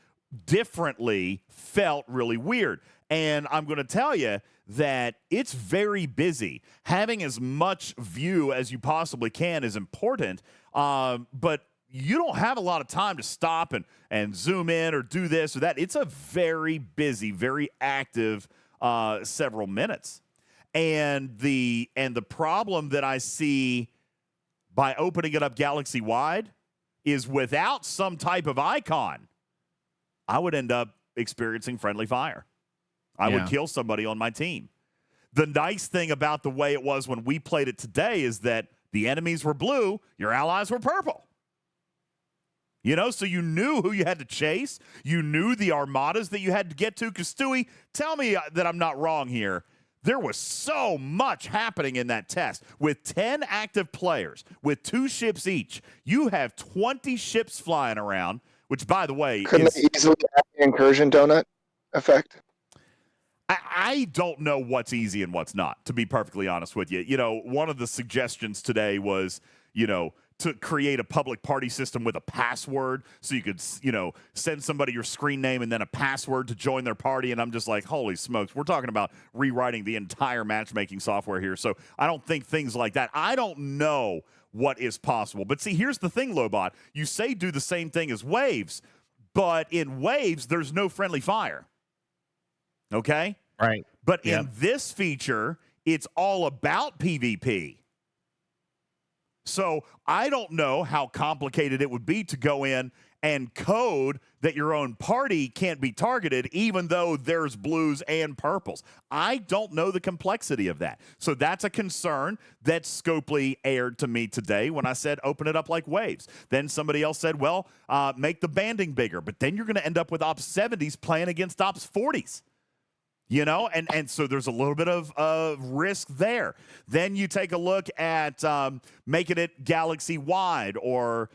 differently felt really weird. And I'm going to tell you that it's very busy. Having as much view as you possibly can is important, but you don't have a lot of time to stop and zoom in or do this or that. It's a very busy, very active several minutes. And the problem that I see by opening it up galaxy-wide is without some type of icon, I would end up experiencing friendly fire. I would kill somebody on my team. The nice thing about the way it was when we played it today is that the enemies were blue, your allies were purple. You know, so you knew who you had to chase. You knew the armadas that you had to get to. Because, Stewie, tell me that I'm not wrong here. There was so much happening in that test. With 10 active players, with 2 ships each, you have 20 ships flying around, which, by the way, Couldn't they easily have the incursion donut effect? I don't know what's easy and what's not, to be perfectly honest with you. You know, one of the suggestions today was, you know, to create a public party system with a password so you could, you know, send somebody your screen name and then a password to join their party. And I'm just like, holy smokes, we're talking about rewriting the entire matchmaking software here. So I don't think things like that. I don't know what is possible. But see, here's the thing, Lobot. You say do the same thing as Waves, but in Waves, there's no friendly fire. Okay? Right. But in this feature, it's all about PvP. So I don't know how complicated it would be to go in and code that your own party can't be targeted, even though there's blues and purples. I don't know the complexity of that. So that's a concern that Scopely aired to me today when I said open it up like Waves. Then somebody else said, well, make the banding bigger. But then you're going to end up with Ops 70s playing against Ops 40s. You know, and so there's a little bit of risk there. Then you take a look at making it galaxy-wide or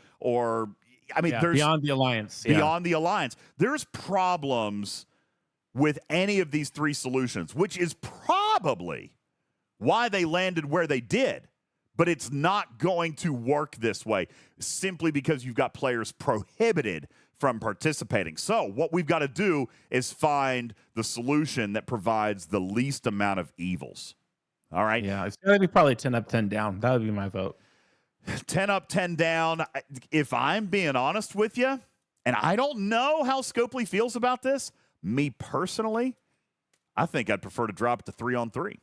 I mean, there's beyond the alliance. Beyond the alliance. There's problems with any of these 3 solutions, which is probably why they landed where they did. But it's not going to work this way simply because you've got players prohibited from participating. So what we've got to do is find the solution that provides the least amount of evils. All right? Yeah, it's going to be probably 10 up, 10 down. That would be my vote. 10 up, 10 down. If I'm being honest with you, and I don't know how Scopely feels about this, me personally, I think I'd prefer to drop it to 3-on-3.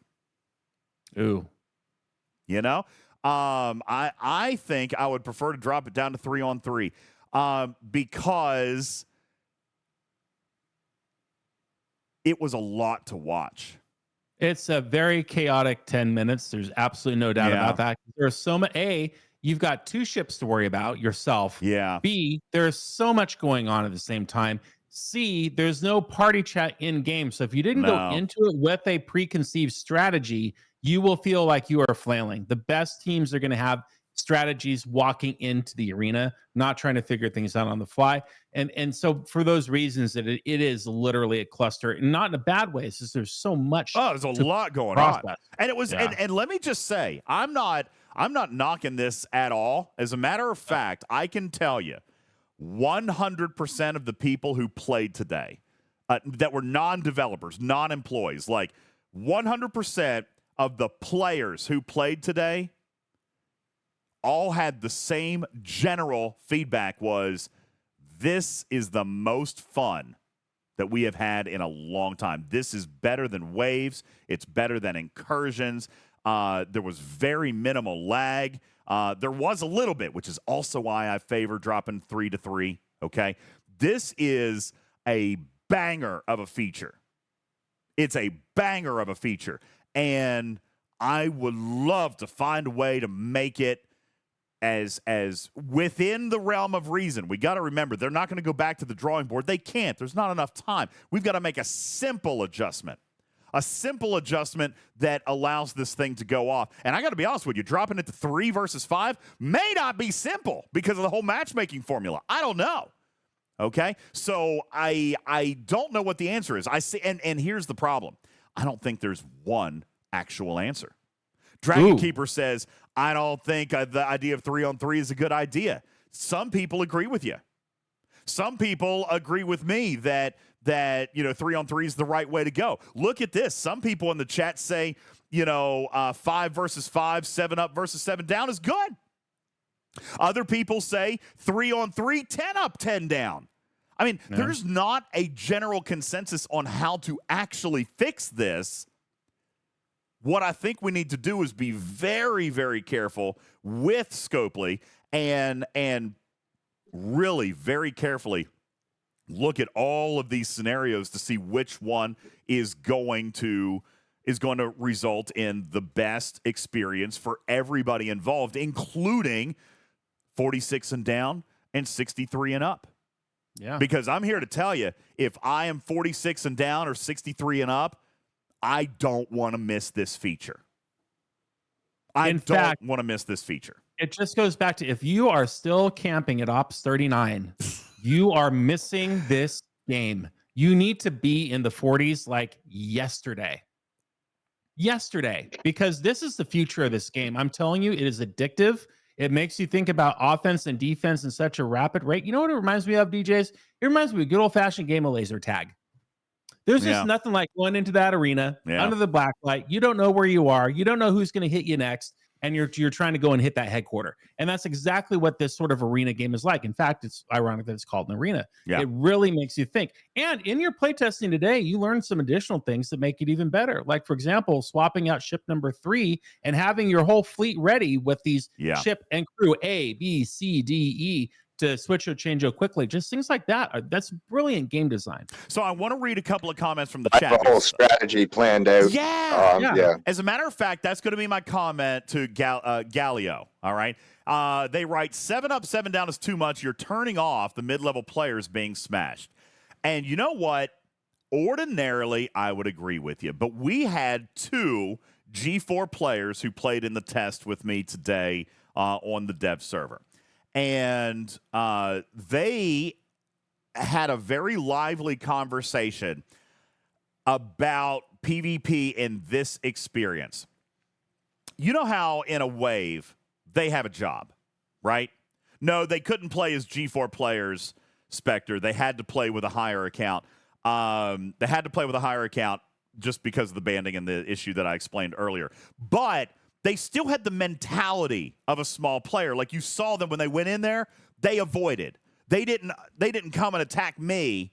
Ooh. You know? I think I would prefer to drop it down to 3-on-3. Because it was a lot to watch. It's a very chaotic 10 minutes. There's absolutely no doubt about that. There's so much. A, you've got 2 ships to worry about yourself. Yeah. B, there's so much going on at the same time. C, there's no party chat in game. So if you didn't go into it with a preconceived strategy, you will feel like you are flailing. The best teams are going to have strategies walking into the arena, not trying to figure things out on the fly. And so for those reasons that it is literally a cluster, and not in a bad way. It's just there's so much. Oh, there's a lot going on. And it was and let me just say, I'm not knocking this at all. As a matter of fact, I can tell you 100% of the people who played today that were non-developers, non-employees, like 100% of the players who played today all had the same general feedback was, this is the most fun that we have had in a long time. This is better than Waves. It's better than Incursions. There was very minimal lag. There was a little bit, which is also why I favor dropping 3-3, okay? This is a banger of a feature. It's a banger of a feature. And I would love to find a way to make it as within the realm of reason. We got to remember they're not going to go back to the drawing board. They can't. There's not enough time. We've got to make a simple adjustment. A simple adjustment that allows this thing to go off. And I got to be honest with you, dropping it to 3 versus 5 may not be simple because of the whole matchmaking formula. I don't know. Okay? So I don't know what the answer is. I see, and here's the problem. I don't think there's one actual answer. Dragon Keeper says, I don't think the idea of 3-on-3 is a good idea. Some people agree with you. Some people agree with me that 3-on-3 is the right way to go. Look at this. Some people in the chat say, 5 versus 5, 7 up versus 7 down is good. Other people say 3-on-3, 10 up, 10 down. I mean, there's not a general consensus on how to actually fix this. What I think we need to do is be very, very careful with Scopely and really very carefully look at all of these scenarios to see which one is going to result in the best experience for everybody involved, including 46 and down and 63 and up. Yeah. Because I'm here to tell you, if I am 46 and down or 63 and up, I don't want to miss this feature. I don't want to miss this feature. It just goes back to, if you are still camping at Ops 39, you are missing this game. You need to be in the 40s like yesterday. Because this is the future of this game. I'm telling you, it is addictive. It makes you think about offense and defense in such a rapid rate. You know what it reminds me of, DJs? It reminds me of a good old-fashioned game of laser tag. There's just nothing like going into that arena under the black light. You don't know where you are. You don't know who's going to hit you next. And you're trying to go and hit that headquarter. And that's exactly what this sort of arena game is like. In fact, it's ironic that it's called an arena. Yeah. It really makes you think. And in your playtesting today, you learned some additional things that make it even better. Like, for example, swapping out ship number 3 and having your whole fleet ready with these ship and crew A, B, C, D, E to switch or change quickly. Just things like that. That's brilliant game design. So I want to read a couple of comments from the I chat. have a whole strategy planned out. Yeah. As a matter of fact, that's going to be my comment to Galileo. All right. They write 7 up, 7 down is too much. You're turning off the mid-level players being smashed. And you know what? Ordinarily, I would agree with you. But we had 2 G4 players who played in the test with me today on the dev server. And they had a very lively conversation about PvP in this experience. You know how in a wave they have a job, right? No, they couldn't play as G4 players, Spectre. They had to play with a higher account. They had to play with a higher account just because of the banding and the issue that I explained earlier. But they still had the mentality of a small player. Like, you saw them when they went in there, they avoided. They didn't come and attack me,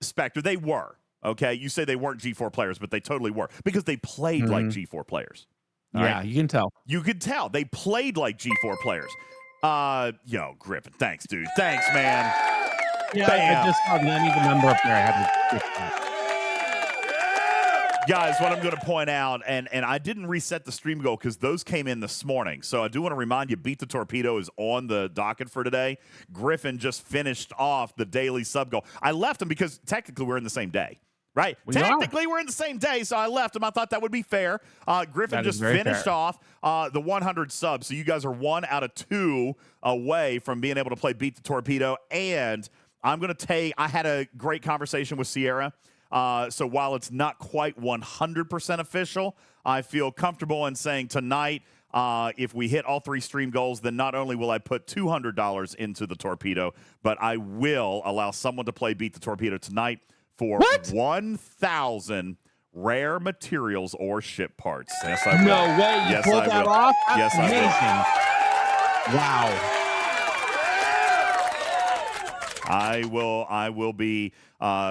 Spectre. They were, okay? You say they weren't G4 players, but they totally were because they played like G4 players. Right? You can tell. You could tell. They played like G4 players. Griffin, thanks, dude. Thanks, man. Yeah, I just saw the uneven number up there. I had to Guys, what I'm going to point out, and I didn't reset the stream goal because those came in this morning. So I do want to remind you, Beat the Torpedo is on the docket for today. Griffin just finished off the daily sub goal. I left him because technically we're in the same day, right? Technically we're in the same day, so I left him. I thought that would be fair. Griffin just finished off the 100 subs. So you guys are 1 out of 2 away from being able to play Beat the Torpedo. And I'm going to I had a great conversation with Sierra. So while it's not quite 100% official, I feel comfortable in saying tonight, if we hit all 3 stream goals, then not only will I put $200 into the Torpedo, but I will allow someone to play Beat the Torpedo tonight for 1,000 rare materials or ship parts. Yes, I will. No way. You pulled that off? That's amazing. Wow. I will be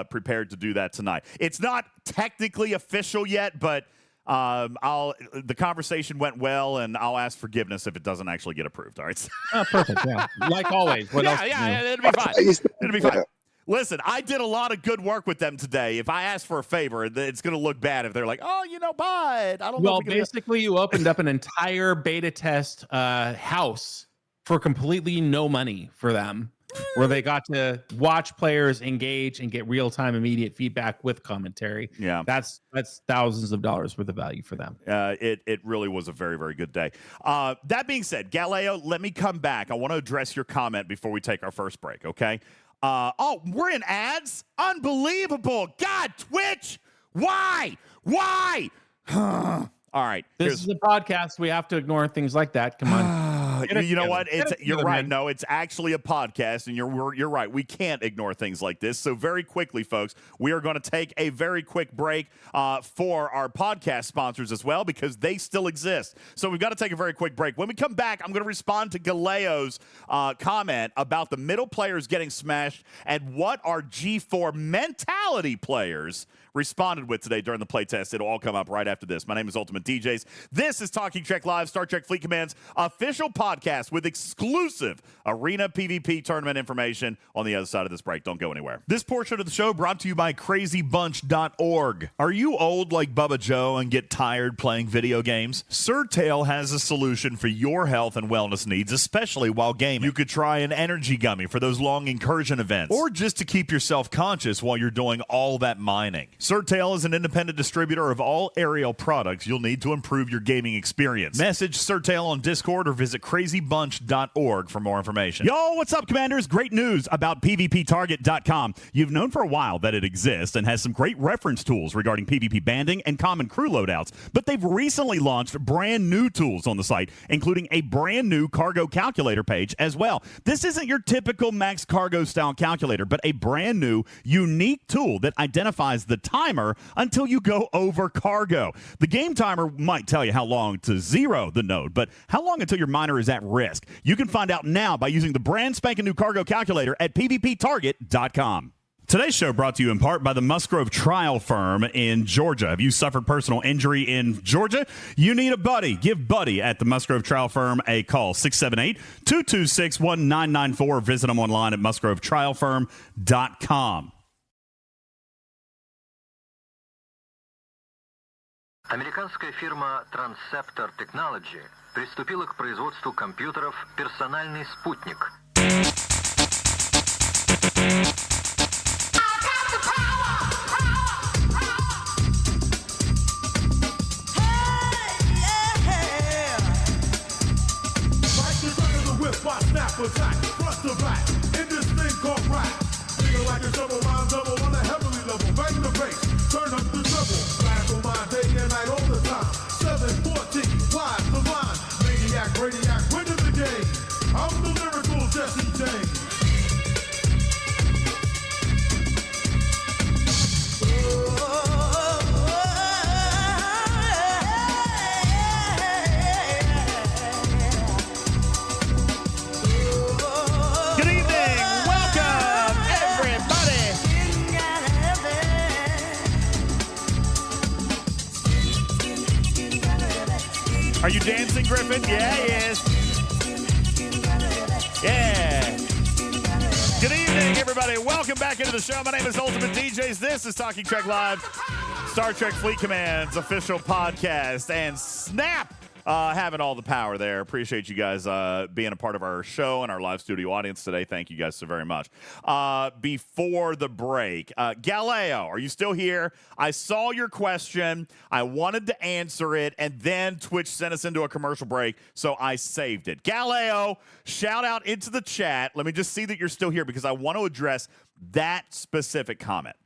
prepared to do that tonight. It's not technically official yet, but the conversation went well, and I'll ask forgiveness if it doesn't actually get approved. All right. Perfect. Yeah. Like always. What else? Yeah, it'll be fine. It'll be fine. Listen, I did a lot of good work with them today. If I ask for a favor, it's going to look bad if they're like, "Oh, bud, I don't know." Well, basically, you opened up an entire beta test house for completely no money for them, where they got to watch players engage and get real-time immediate feedback with commentary. Yeah. That's thousands of dollars worth of value for them. It really was a very, very good day. That being said, Galileo, let me come back. I want to address your comment before we take our first break, okay? We're in ads? Unbelievable. God, Twitch, why? All right. This is a podcast. We have to ignore things like that. Come on. You know what? You're right. No, it's actually a podcast, and you're right. We can't ignore things like this. So very quickly, folks, we are going to take a very quick break for our podcast sponsors as well, because they still exist. So we've got to take a very quick break. When we come back, I'm going to respond to Galeo's comment about the middle players getting smashed and what our G4 mentality players responded with today during the playtest. It'll all come up right after this. My name is Ultimate DJs. This is Talking Trek Live, Star Trek Fleet Command's official podcast with exclusive arena PvP tournament information on the other side of this break. Don't go anywhere. This portion of the show brought to you by crazybunch.org. Are you old like Bubba Joe and get tired playing video games? Surtail has a solution for your health and wellness needs, especially while gaming. You could try an energy gummy for those long incursion events, or just to keep yourself conscious while you're doing all that mining. Surtail is an independent distributor of all aerial products you'll need to improve your gaming experience. Message Surtail on Discord or visit crazybunch.org for more information. Yo, what's up, Commanders? Great news about PvPtarget.com. You've known for a while that it exists and has some great reference tools regarding PvP banding and common crew loadouts, but they've recently launched brand new tools on the site, including a brand new cargo calculator page as well. This isn't your typical max cargo style calculator, but a brand new, unique tool that identifies the timer until you go over cargo. The game timer might tell you how long to zero the node, but how long until your miner is at risk? You can find out now by using the brand spanking new cargo calculator at pvptarget.com. Today's show brought to you in part by the Musgrove Trial Firm in Georgia. Have you suffered personal injury in Georgia? You need a buddy. Give Buddy at the Musgrove Trial Firm a call, 678-226-1994, or visit them online at musgrovetrialfirm.com. Американская фирма Transceptor Technology приступила к производству компьютеров «Персональный спутник». Are you dancing, Griffin? Yeah, he is. Yeah. Good evening, everybody. Welcome back into the show. My name is Ultimate DJs. This is Talking Trek Live, Star Trek Fleet Command's official podcast. And snap! Having all the power there. Appreciate you guys being a part of our show and our live studio audience today. Thank you guys so very much. Before the break, Galileo, are you still here? I saw your question. I wanted to answer it, and then Twitch sent us into a commercial break, so I saved it. Galileo, shout out into the chat. Let me just see that you're still here because I want to address that specific comment.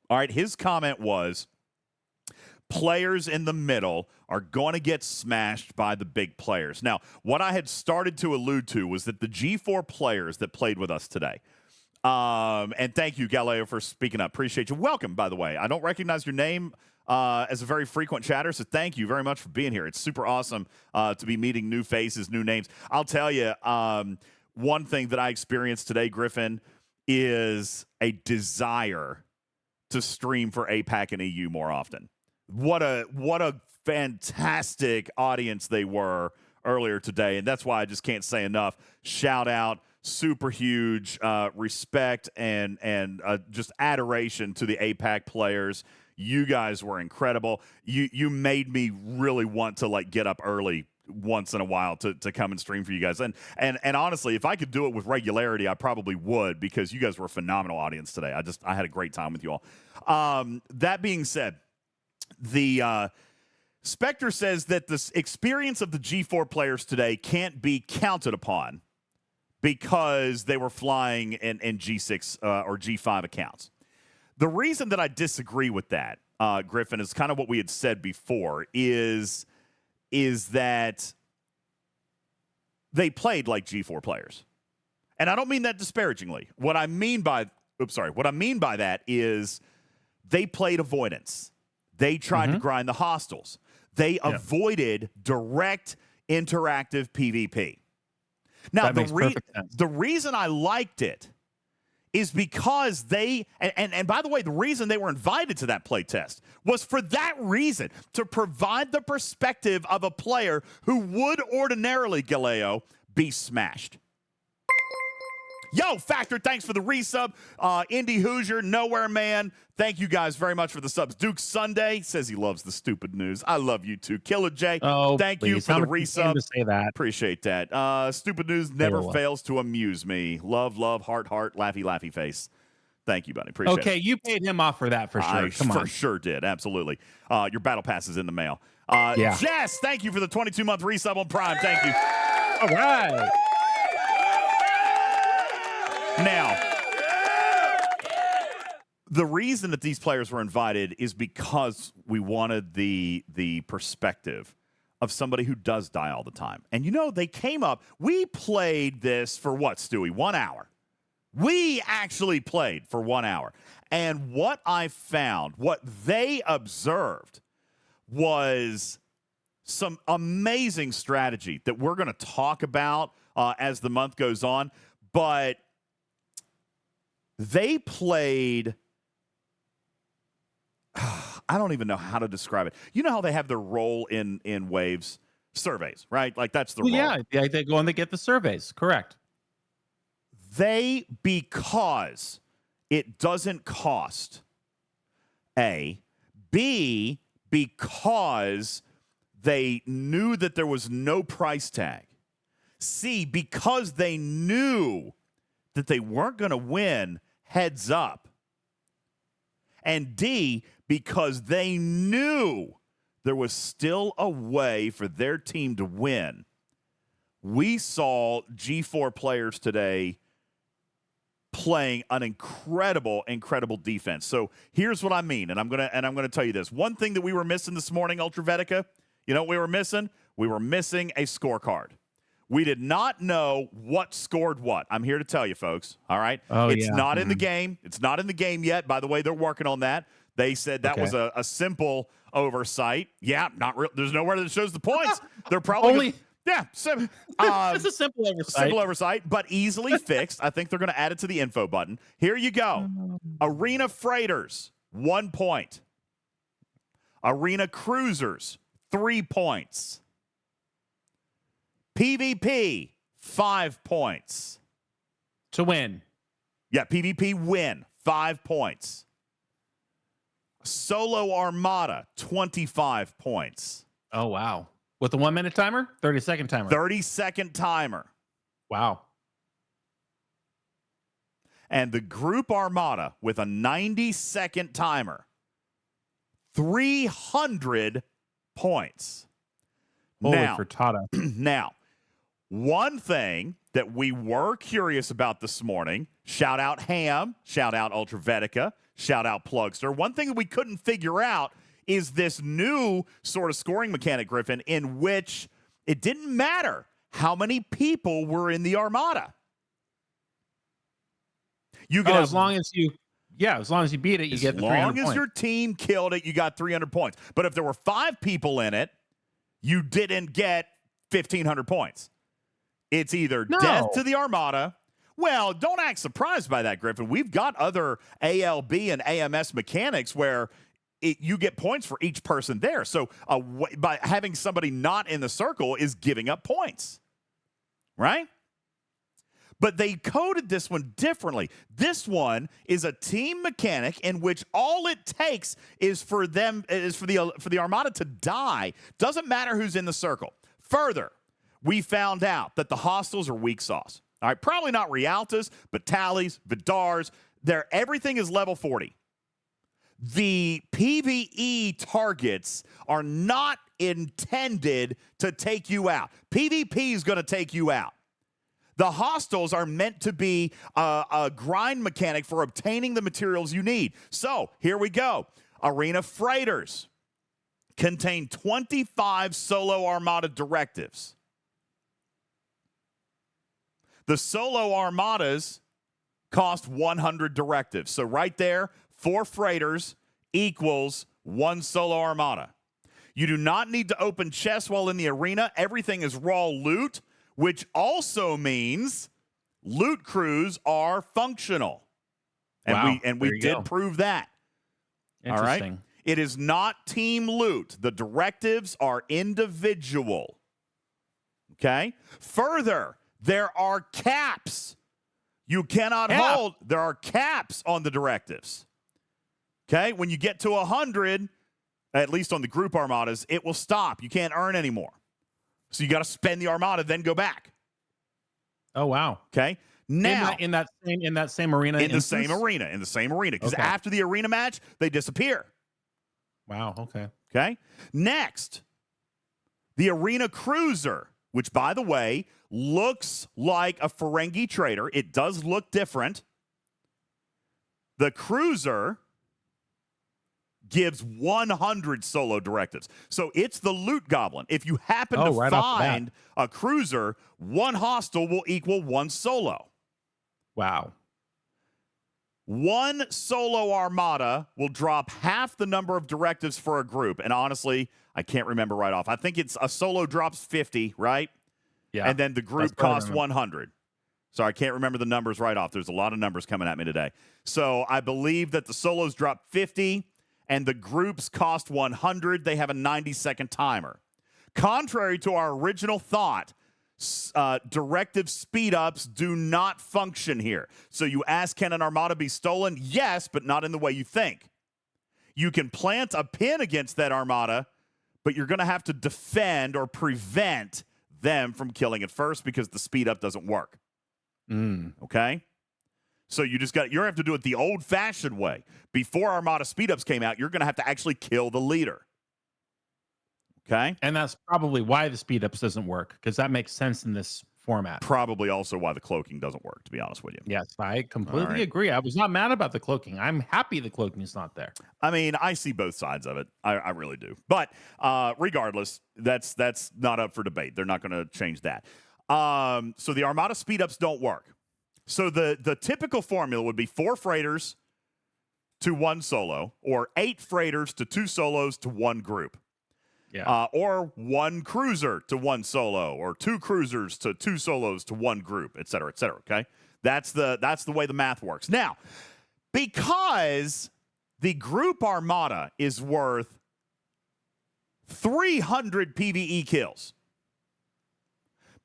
All right, his comment was, players in the middle are going to get smashed by the big players. Now, what I had started to allude to was that the G4 players that played with us today, and thank you, Galileo, for speaking up. Appreciate you. Welcome, by the way. I don't recognize your name as a very frequent chatter, so thank you very much for being here. It's super awesome to be meeting new faces, new names. I'll tell you, one thing that I experienced today, Griffin, is a desire to stream for APAC and EU more often. What a fantastic audience they were earlier today, and that's why I just can't say enough. Shout out, super huge respect and just adoration to the APAC players. You guys were incredible. You made me really want to get up early once in a while to come and stream for you guys. And honestly, if I could do it with regularity, I probably would, because you guys were a phenomenal audience today. I had a great time with you all. That being said, the Spectre says that the experience of the G4 players today can't be counted upon because they were flying in G6 or G5 accounts. The reason that I disagree with that, Griffin, is kind of what we had said before, is that they played like G4 players. And I don't mean that disparagingly. What I mean by that is they played avoidance. They tried to grind the hostiles. They avoided direct interactive PvP. Now, the reason I liked it is because they, and by the way, the reason they were invited to that play test was for that reason, to provide the perspective of a player who would ordinarily, Galeo, be smashed. Yo, Factor, thanks for the resub. Indy Hoosier, Nowhere Man, thank you guys very much for the subs. Duke Sunday says he loves the stupid news. I love you too. Killer J, thank you for the resub. To say that. Appreciate that. Stupid news never fails to amuse me. Love, heart, laughy, laughy face. Thank you, buddy. Appreciate it. Okay, you paid him off for that for sure. Come on. For sure did. Absolutely. Your battle pass is in the mail. Yeah. Jess, thank you for the 22-month resub on Prime. Thank you. All right. Now, the reason that these players were invited is because we wanted the perspective of somebody who does die all the time. And, they came up. We played this for what, Stewie? 1 hour. We actually played for 1 hour. And what I found, what they observed, was some amazing strategy that we're going to talk about as the month goes on. But they played, I don't even know how to describe it. You know how they have their role in waves surveys, right? Like that's the role. Yeah, they go and they get the surveys. Correct. Because it doesn't cost, A, B, because they knew that there was no price tag, C, because they knew that they weren't going to win heads up, and D, because they knew there was still a way for their team to win. We saw G4 players today playing an incredible defense. So here's what I mean, and I'm gonna tell you this. One thing that we were missing this morning, Ultravetica, you know what we were missing? We were missing a scorecard. We did not know what scored what. I'm here to tell you, folks. All right? It's not in the game. It's not in the game yet. By the way, they're working on that. They said that was a simple oversight. Yeah, not real. There's nowhere that shows the points. They're probably it's a simple oversight. Simple oversight, but easily fixed. I think they're going to add it to the info button. Here you go. Arena Freighters, 1 point. Arena Cruisers, 3 points. PvP, 5 points. To win. Yeah, PvP win, 5 points. Solo Armada, 25 points. Oh, wow. With the 1 minute timer? 30-second timer. 30-second timer. Wow. And the Group Armada with a 90-second timer, 300 points. Holy Now, frittata. Now, one thing that we were curious about this morning, shout out Ham, shout out Ultravetica, shout out Plugster. One thing that we couldn't figure out is this new sort of scoring mechanic, Griffin, in which it didn't matter how many people were in the Armada. You could as long as you beat it, you get the 300 points. As long as your team killed it, you got 300 points. But if there were 5 people in it, you didn't get 1,500 points. It's either death to the Armada. Well, don't act surprised by that, Griffin. We've got other ALB and AMS mechanics where you get points for each person there. So by having somebody not in the circle is giving up points, right? But they coded this one differently. This one is a team mechanic in which all it takes is for the Armada to die. Doesn't matter who's in the circle. Further, we found out that the hostiles are weak sauce. All right, probably not Rialtas, but Tallies, Vidars, everything is level 40. The PvE targets are not intended to take you out. PvP is going to take you out. The hostiles are meant to be a grind mechanic for obtaining the materials you need. So here we go. Arena freighters contain 25 solo armada directives. The solo armadas cost 100 directives. So right there, 4 freighters equals 1 solo armada. You do not need to open chests while in the arena. Everything is raw loot, which also means loot crews are functional. And we did prove that. All right? It is not team loot. The directives are individual. Okay? Further, there are caps. You cannot hold. There are caps on the directives. Okay? When you get to 100, at least on the group armadas, it will stop. You can't earn anymore. So you got to spend the armada, then go back. Oh, wow. Okay? Now, in that same arena. In the same arena. Because after the arena match, they disappear. Wow. Okay. Okay? Next, the arena cruiser, which, by the way, looks like a Ferengi trader. It does look different. The cruiser gives 100 solo directives. So it's the loot goblin. If you happen to find a cruiser, 1 hostile will equal 1 solo. Wow. 1 solo armada will drop half the number of directives for a group. And honestly, I can't remember right off. I think it's a solo drops 50, right? Yeah. And then the group costs 100. So I can't remember the numbers right off. There's a lot of numbers coming at me today. So I believe that the solos drop 50 and the groups cost 100. They have a 90-second timer. Contrary to our original thought, directive speed-ups do not function here. So you ask, can an armada be stolen? Yes, but not in the way you think. You can plant a pin against that armada, but you're going to have to defend or prevent them from killing it first because the speed-up doesn't work. Okay? So you're going to have to do it the old-fashioned way. Before Armada speed-ups came out, you're going to have to actually kill the leader. Okay? And that's probably why the speed-ups doesn't work, because that makes sense in this format. Probably also why the cloaking doesn't work, to be honest with you. Yes, I completely agree. I was not mad about the cloaking. I'm happy the cloaking is not there. I mean, I see both sides of it. I really do. But regardless, that's not up for debate. They're not going to change that. So the Armada speed-ups don't work. So the typical formula would be 4 freighters to 1 solo, or 8 freighters to 2 solos to 1 group. Yeah. Or 1 cruiser to 1 solo, or 2 cruisers to 2 solos to 1 group, et cetera, okay? That's the way the math works. Now, because the group armada is worth 300 PvE kills,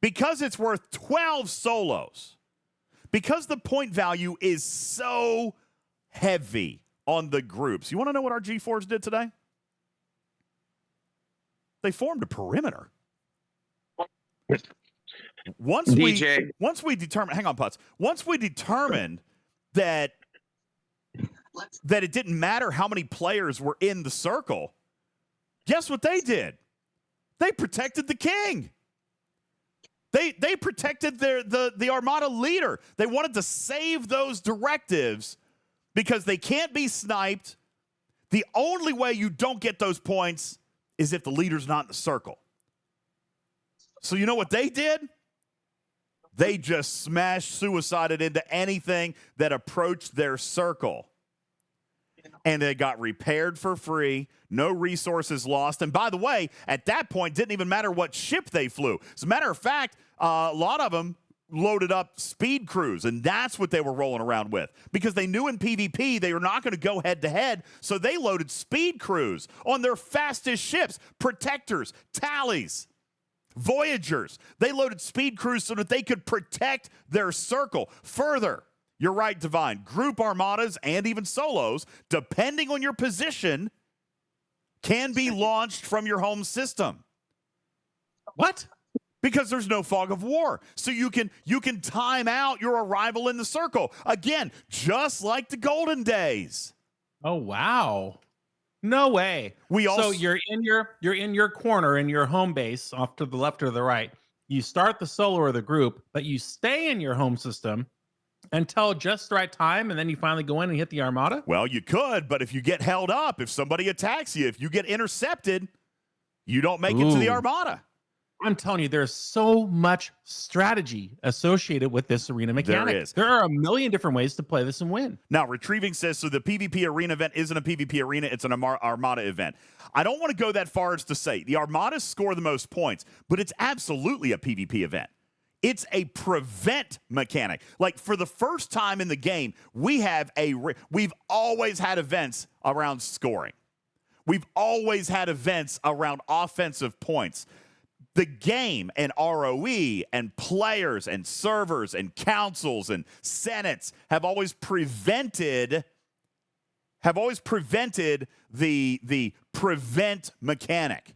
because it's worth 12 solos, because the point value is so heavy on the groups. You want to know what our G4s did today? They formed a perimeter. Once we determined, hang on, Putz. Once we determined that it didn't matter how many players were in the circle, guess what they did? They protected the king. They protected the Armada leader. They wanted to save those directives because they can't be sniped. The only way you don't get those points is if the leader's not in the circle. So you know what they did? They just smashed, suicided into anything that approached their circle. And they got repaired for free, no resources lost. And by the way, at that point, didn't even matter what ship they flew. As a matter of fact, a lot of them loaded up speed crews, and that's what they were rolling around with. Because they knew in PvP they were not going to go head-to-head, so they loaded speed crews on their fastest ships, Protectors, Tallies, Voyagers. They loaded speed crews so that they could protect their circle. Further, you're right, Divine, group armadas and even solos, depending on your position, can be launched from your home system. What? Because there's no fog of war. So you can time out your arrival in the circle. Again, just like the golden days. Oh, wow. No way. So you're in your corner in your home base off to the left or the right. You start the solo or the group, but you stay in your home system until just the right time, and then you finally go in and hit the armada? Well, you could, but if you get held up, if somebody attacks you, if you get intercepted, you don't make it to the armada. I'm telling you, there's so much strategy associated with this arena mechanic. There is. There are a million different ways to play this and win. Now, Retrieving says, so the PvP arena event isn't a PvP arena, it's an Armada event. I don't want to go that far as to say the Armadas score the most points, but it's absolutely a PvP event. It's a prevent mechanic. Like, for the first time in the game, we've always had events around scoring. We've always had events around offensive points. The game and ROE and players and servers and councils and senates have always prevented the prevent mechanic.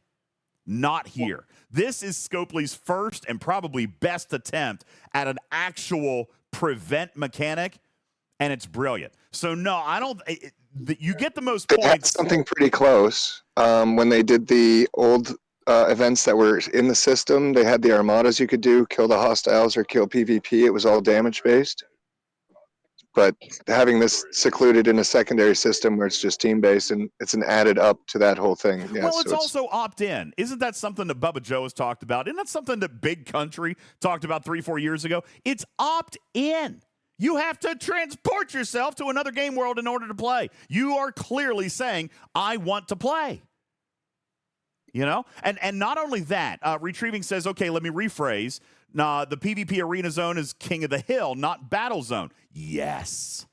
Not here. This is Scopely's first and probably best attempt at an actual prevent mechanic, and it's brilliant. So no, I don't. You get the most They had points. something pretty close when they did the old events that were in the system. They had the armadas you could do, kill the hostiles or kill PvP. It was all damage based. But having this secluded in a secondary system where it's just team based, and it's an added up to that whole thing. Yeah, Well, it's also opt-in. Isn't that something that Bubba Joe has talked about? Isn't that something that Big Country talked about 3-4 years ago? It's opt-in. You have to transport yourself to another game world in order to play. You are clearly saying, I want to play. You know? And not only that, Retrieving says, okay, let me rephrase. The PvP arena zone is King of the Hill, not Battle Zone. Yes.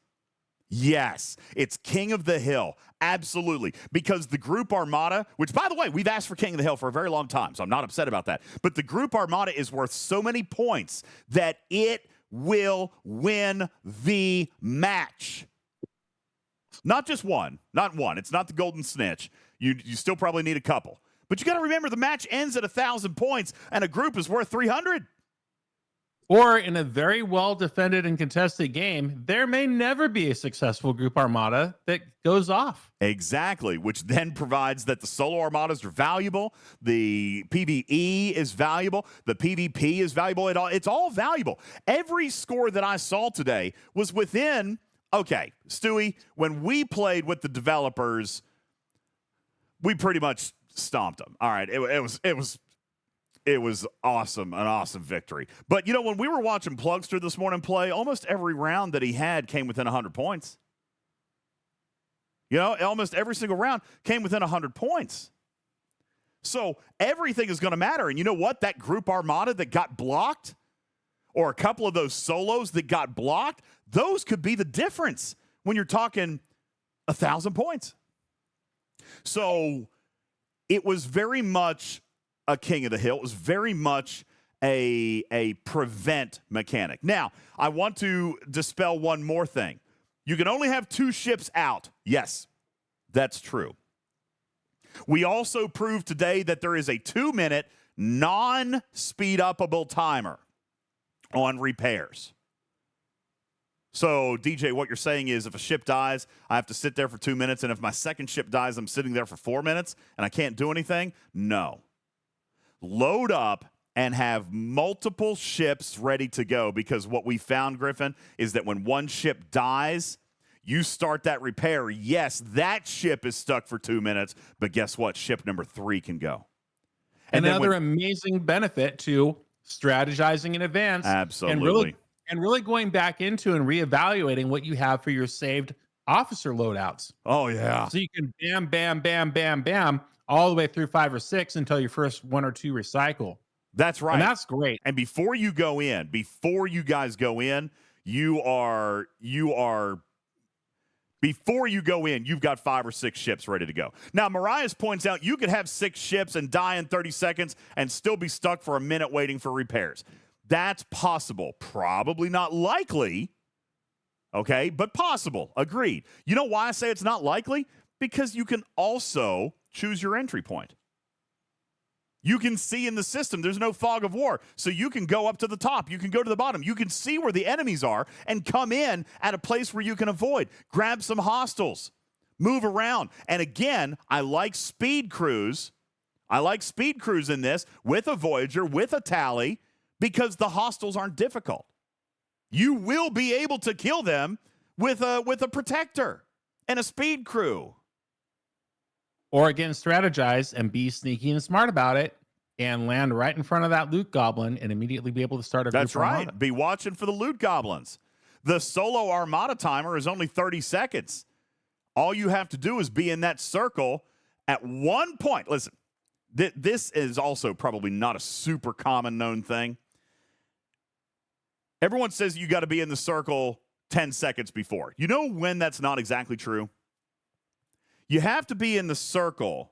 Yes. It's King of the Hill. Absolutely. Because the group Armada, which, by the way, we've asked for King of the Hill for a very long time, so I'm not upset about that. But the group Armada is worth so many points that it will win the match. Not just one. Not one. It's not the Golden Snitch. You still probably need a couple. But you got to remember, the match ends at 1,000 points, and a group is worth 300. Or in a very well-defended and contested game, there may never be a successful group armada that goes off. Exactly, which then provides that the solo armadas are valuable, the PvE is valuable, the PvP is valuable. It's all valuable. Every score that I saw today was within, okay, Stewie, when we played with the developers, we pretty much stomped them. All right, it was awesome, an awesome victory. But, you know, when we were watching Plugster this morning play, almost every round that he had came within 100 points. You know, almost every single round came within 100 points. So everything is going to matter. And you know what? That group Armada that got blocked, or a couple of those solos that got blocked, those could be the difference when you're talking 1,000 points. So it was very much a King of the Hill. It was very much a prevent mechanic. Now, I want to dispel one more thing. You can only have 2 ships out. Yes, that's true. We also proved today that there is a 2-minute non-speed-upable timer on repairs. So, DJ, what you're saying is if a ship dies, I have to sit there for 2 minutes, and if my second ship dies, I'm sitting there for 4 minutes, and I can't do anything? No. Load up and have multiple ships ready to go, because what we found, Griffin, is that when one ship dies, you start that repair. Yes, that ship is stuck for 2 minutes, but guess what? Ship number 3 can go. And another amazing benefit to strategizing in advance. Absolutely. And really going back into and reevaluating what you have for your saved officer loadouts. Oh, yeah. So you can bam, bam, bam, bam, bam, all the way through 5 or 6 until your first 1 or 2 recycle. That's right. And that's great. And before you guys go in, before you go in, you've got 5 or 6 ships ready to go. Now, Marias points out you could have 6 ships and die in 30 seconds and still be stuck for a minute waiting for repairs. That's possible. Probably not likely. Okay, but possible. Agreed. You know why I say it's not likely? Because you can also choose your entry point. You can see in the system. There's no fog of war. So you can go up to the top. You can go to the bottom. You can see where the enemies are and come in at a place where you can avoid. Grab some hostiles. Move around. And again, I like speed crews. I like speed crews in this with a Voyager, with a tally, because the hostiles aren't difficult. You will be able to kill them with a protector and a speed crew. Or again, strategize and be sneaky and smart about it and land right in front of that loot goblin and immediately be able to start a That's group right. armada. Be watching for the loot goblins. The solo armada timer is only 30 seconds. All you have to do is be in that circle at one point. Listen, this is also probably not a super common known thing. Everyone says you got to be in the circle 10 seconds before. You know when that's not exactly true? You have to be in the circle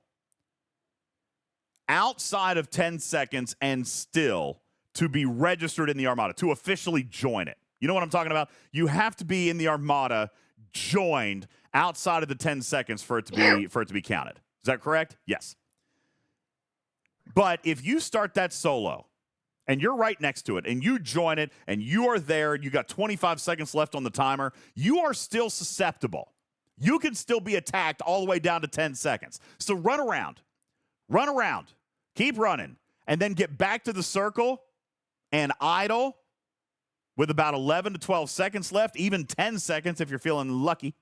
outside of 10 seconds and still to be registered in the armada, to officially join it. You know what I'm talking about? You have to be in the armada joined outside of the 10 seconds for it to be counted. Is that correct? Yes. But if you start that solo and you're right next to it and you join it and you are there, you got 25 seconds left on the timer, you are still susceptible. You can still be attacked all the way down to 10 seconds. So run around, keep running, and then get back to the circle and idle with about 11 to 12 seconds left, even 10 seconds if you're feeling lucky.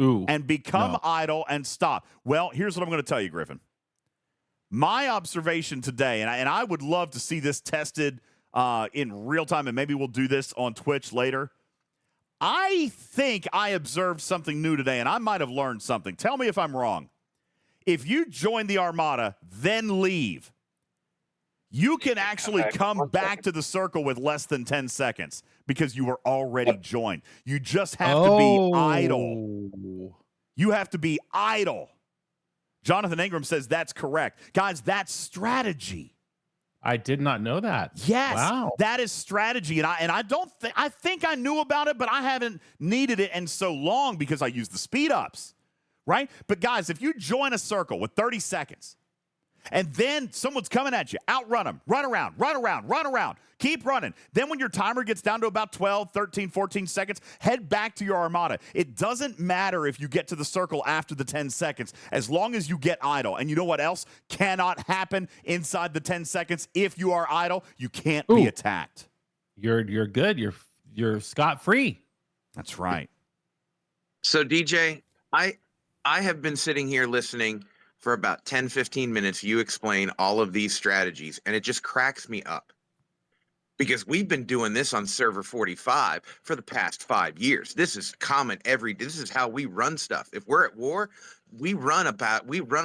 Ooh, and become idle and stop. Well, here's what I'm going to tell you, Griffin. My observation today, and I would love to see this tested in real time, and maybe we'll do this on Twitch later. I think I observed something new today, and I might have learned something. Tell me if I'm wrong. If you join the armada, then leave, you can actually come back to the circle with less than 10 seconds because you were already joined. You just have to be idle. You have to be idle. Jonathan Ingram says that's correct. Guys, that's strategy. I did not know that. Yes, wow. That is strategy, and I don't think I think I knew about it, but I haven't needed it in so long because I use the speed ups, right? But guys, if you join a circle with 30 seconds, and then someone's coming at you, outrun them, run around, keep running. Then when your timer gets down to about 12, 13, 14 seconds, head back to your armada. It doesn't matter if you get to the circle after the 10 seconds, as long as you get idle. And you know what else cannot happen inside the 10 seconds? If you are idle, you can't be attacked. You're good. You're scot-free. That's right. So DJ, I have been sitting here listening for about 10, 15 minutes. You explain all of these strategies, and it just cracks me up. Because we've been doing this on server 45 for the past 5 years. This is common this is how we run stuff. If we're at war, we run a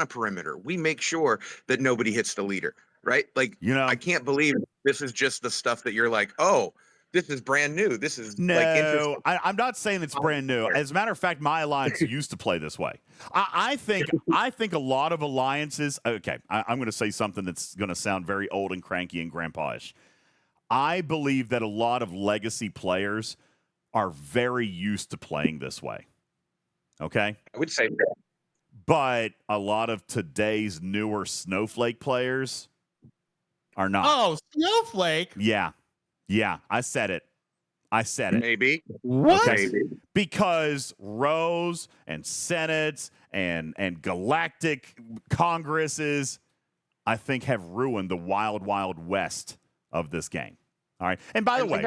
perimeter. We make sure that nobody hits the leader, right? Like, I can't believe this is just the stuff that you're like, oh, this is brand new. This is no. I'm not saying it's brand new. As a matter of fact, my alliance used to play this way. I think a lot of alliances. Okay, I'm going to say something that's going to sound very old and cranky and grandpa-ish. I believe that a lot of legacy players are very used to playing this way. Okay, I would say that. But a lot of today's newer Snowflake players are not. Oh, Snowflake. Yeah, I said it. Maybe. What? Okay. Because rows and senates and galactic congresses, I think, have ruined the wild, wild west of this game. All right. And by the way,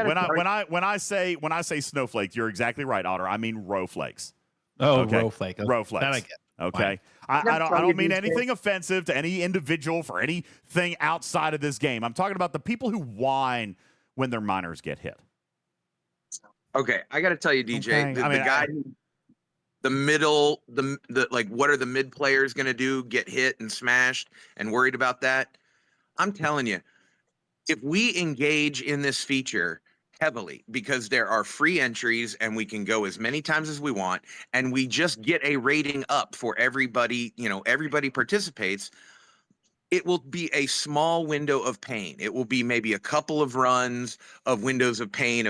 when I say snowflake, you're exactly right, Otter. I mean row flakes. Oh, okay. row flake. Row flakes. That I get. Okay. I don't mean anything offensive to any individual for anything outside of this game. I'm talking about the people who whine when their miners get hit. Okay, I got to tell you, DJ, Okay. the middle, like, what are the mid players going to do? Get hit and smashed and worried about that? I'm telling you, if we engage in this feature heavily, because there are free entries and we can go as many times as we want, and we just get a rating up for everybody, everybody participates, it will be a small window of pain. It will be maybe a couple of runs of windows of pain,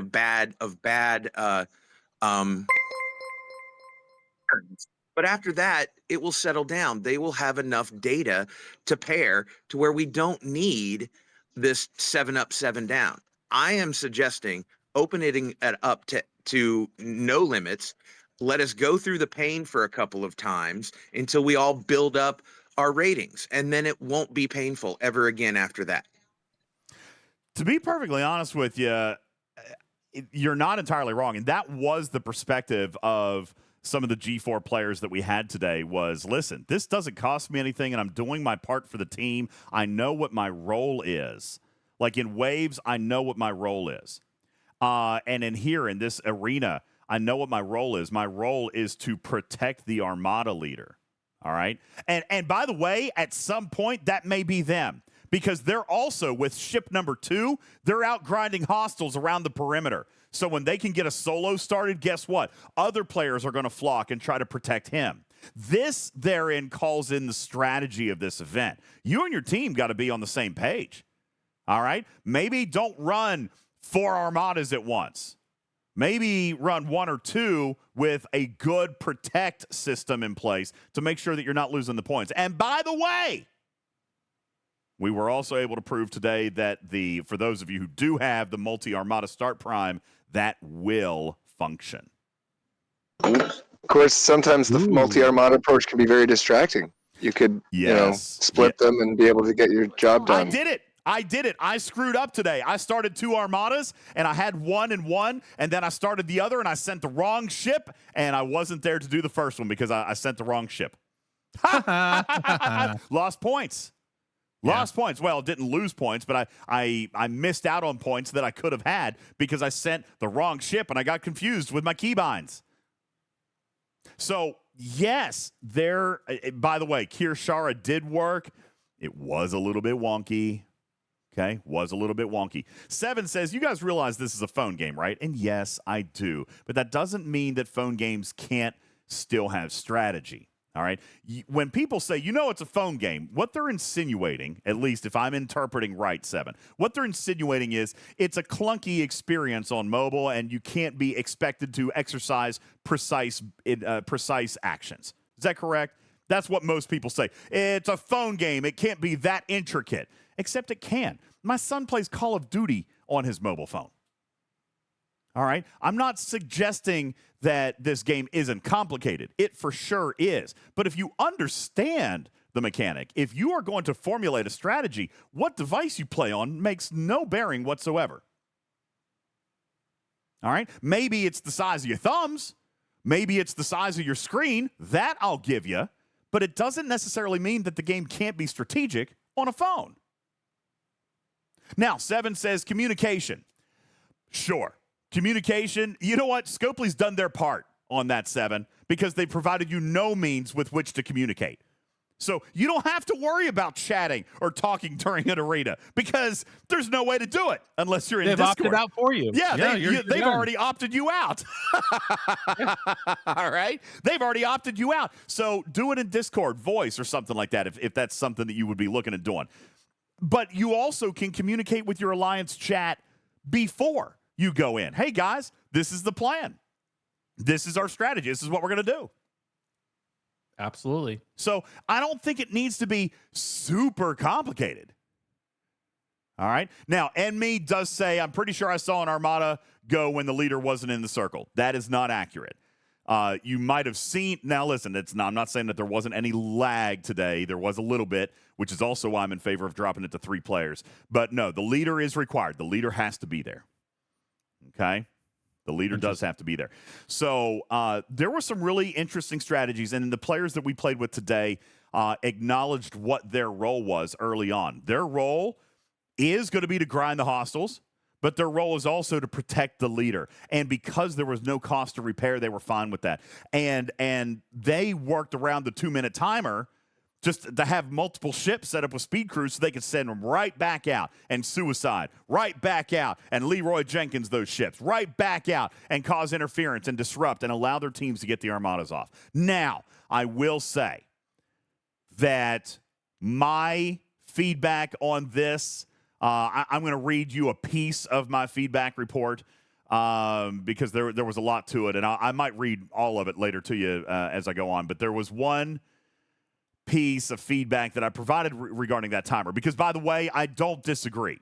But after that, it will settle down. They will have enough data to pair to where we don't need this 7 up, 7 down. I am suggesting opening it up to no limits. Let us go through the pain for a couple of times until we all build up our ratings, and then it won't be painful ever again after that. To be perfectly honest with you, you're not entirely wrong. And that was the perspective of some of the G4 players that we had today was, listen, this doesn't cost me anything, and I'm doing my part for the team. I know what my role is. Like in Waves, I know what my role is. And in here, in this arena, I know what my role is. My role is to protect the Armada leader. All right? And by the way, at some point, that may be them. Because they're also, with ship number 2, they're out grinding hostiles around the perimeter. So when they can get a solo started, guess what? Other players are going to flock and try to protect him. This, therein, calls in the strategy of this event. You and your team got to be on the same page. All right? Maybe don't run 4 armadas at once. Maybe run 1 or 2 with a good protect system in place to make sure that you're not losing the points. And by the way, we were also able to prove today that for those of you who do have the multi-armada start prime, that will function. Of course, sometimes the multi-armada approach can be very distracting. You could, split them and be able to get your job done. I did it. I screwed up today. I started 2 armadas, and I had 1 and 1, and then I started the other, and I sent the wrong ship, and I wasn't there to do the first one because I sent the wrong ship. Lost points. Lost points. Well, didn't lose points, but I missed out on points that I could have had because I sent the wrong ship, and I got confused with my keybinds. So, yes, by the way, Kirshara did work. It was a little bit wonky. Okay, was a little bit wonky. 7 says, you guys realize this is a phone game, right? And yes, I do. But that doesn't mean that phone games can't still have strategy. All right. When people say, it's a phone game, what they're insinuating, at least if I'm interpreting right, 7, what they're insinuating is it's a clunky experience on mobile and you can't be expected to exercise precise actions. Is that correct? That's what most people say. It's a phone game. It can't be that intricate, except it can. My son plays Call of Duty on his mobile phone. All right. I'm not suggesting that this game isn't complicated. It for sure is. But if you understand the mechanic, if you are going to formulate a strategy, what device you play on makes no bearing whatsoever. All right. Maybe it's the size of your thumbs. Maybe it's the size of your screen. That I'll give you. But it doesn't necessarily mean that the game can't be strategic on a phone. Now, 7 says communication. Sure. Communication, you know what? Scopely's done their part on that, 7, because they provided you no means with which to communicate. So you don't have to worry about chatting or talking during an arena because there's no way to do it unless you're in Discord. They've opted out for you. Yeah, they've already opted you out. All right? They've already opted you out. So do it in Discord, voice, or something like that if that's something that you would be looking at doing. But you also can communicate with your Alliance chat before you go in. Hey, guys, this is the plan. This is our strategy. This is what we're going to do. Absolutely. So I don't think it needs to be super complicated. All right. Now, Enme does say, I'm pretty sure I saw an Armada go when the leader wasn't in the circle. That is not accurate. You might have seen. Now, listen, I'm not saying that there wasn't any lag today. There was a little bit, which is also why I'm in favor of dropping it to 3 players. But no, the leader is required. The leader has to be there. Okay? The leader does have to be there. So there were some really interesting strategies, and the players that we played with today acknowledged what their role was early on. Their role is going to be to grind the hostiles, but their role is also to protect the leader. And because there was no cost to repair, they were fine with that. And they worked around the 2-minute timer just to have multiple ships set up with speed crews so they could send them right back out and suicide, right back out and Leroy Jenkins those ships, right back out and cause interference and disrupt and allow their teams to get the armadas off. Now, I will say that my feedback on this, I'm going to read you a piece of my feedback report. because there was a lot to it, and I might read all of it later to you as I go on. But there was one piece of feedback that I provided regarding that timer, because, by the way, I don't disagree.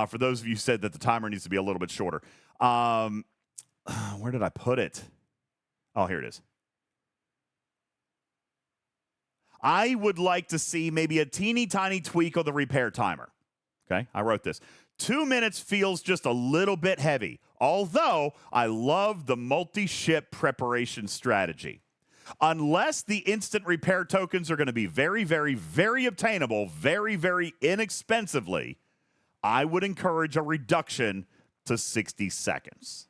For those of you who said that the timer needs to be a little bit shorter. Where did I put it? Oh, here it is. I would like to see maybe a teeny tiny tweak on the repair timer. Okay, I wrote this. 2 minutes feels just a little bit heavy, although I love the multi-ship preparation strategy. Unless the instant repair tokens are going to be very, very, very obtainable, very, very inexpensively, I would encourage a reduction to 60 seconds.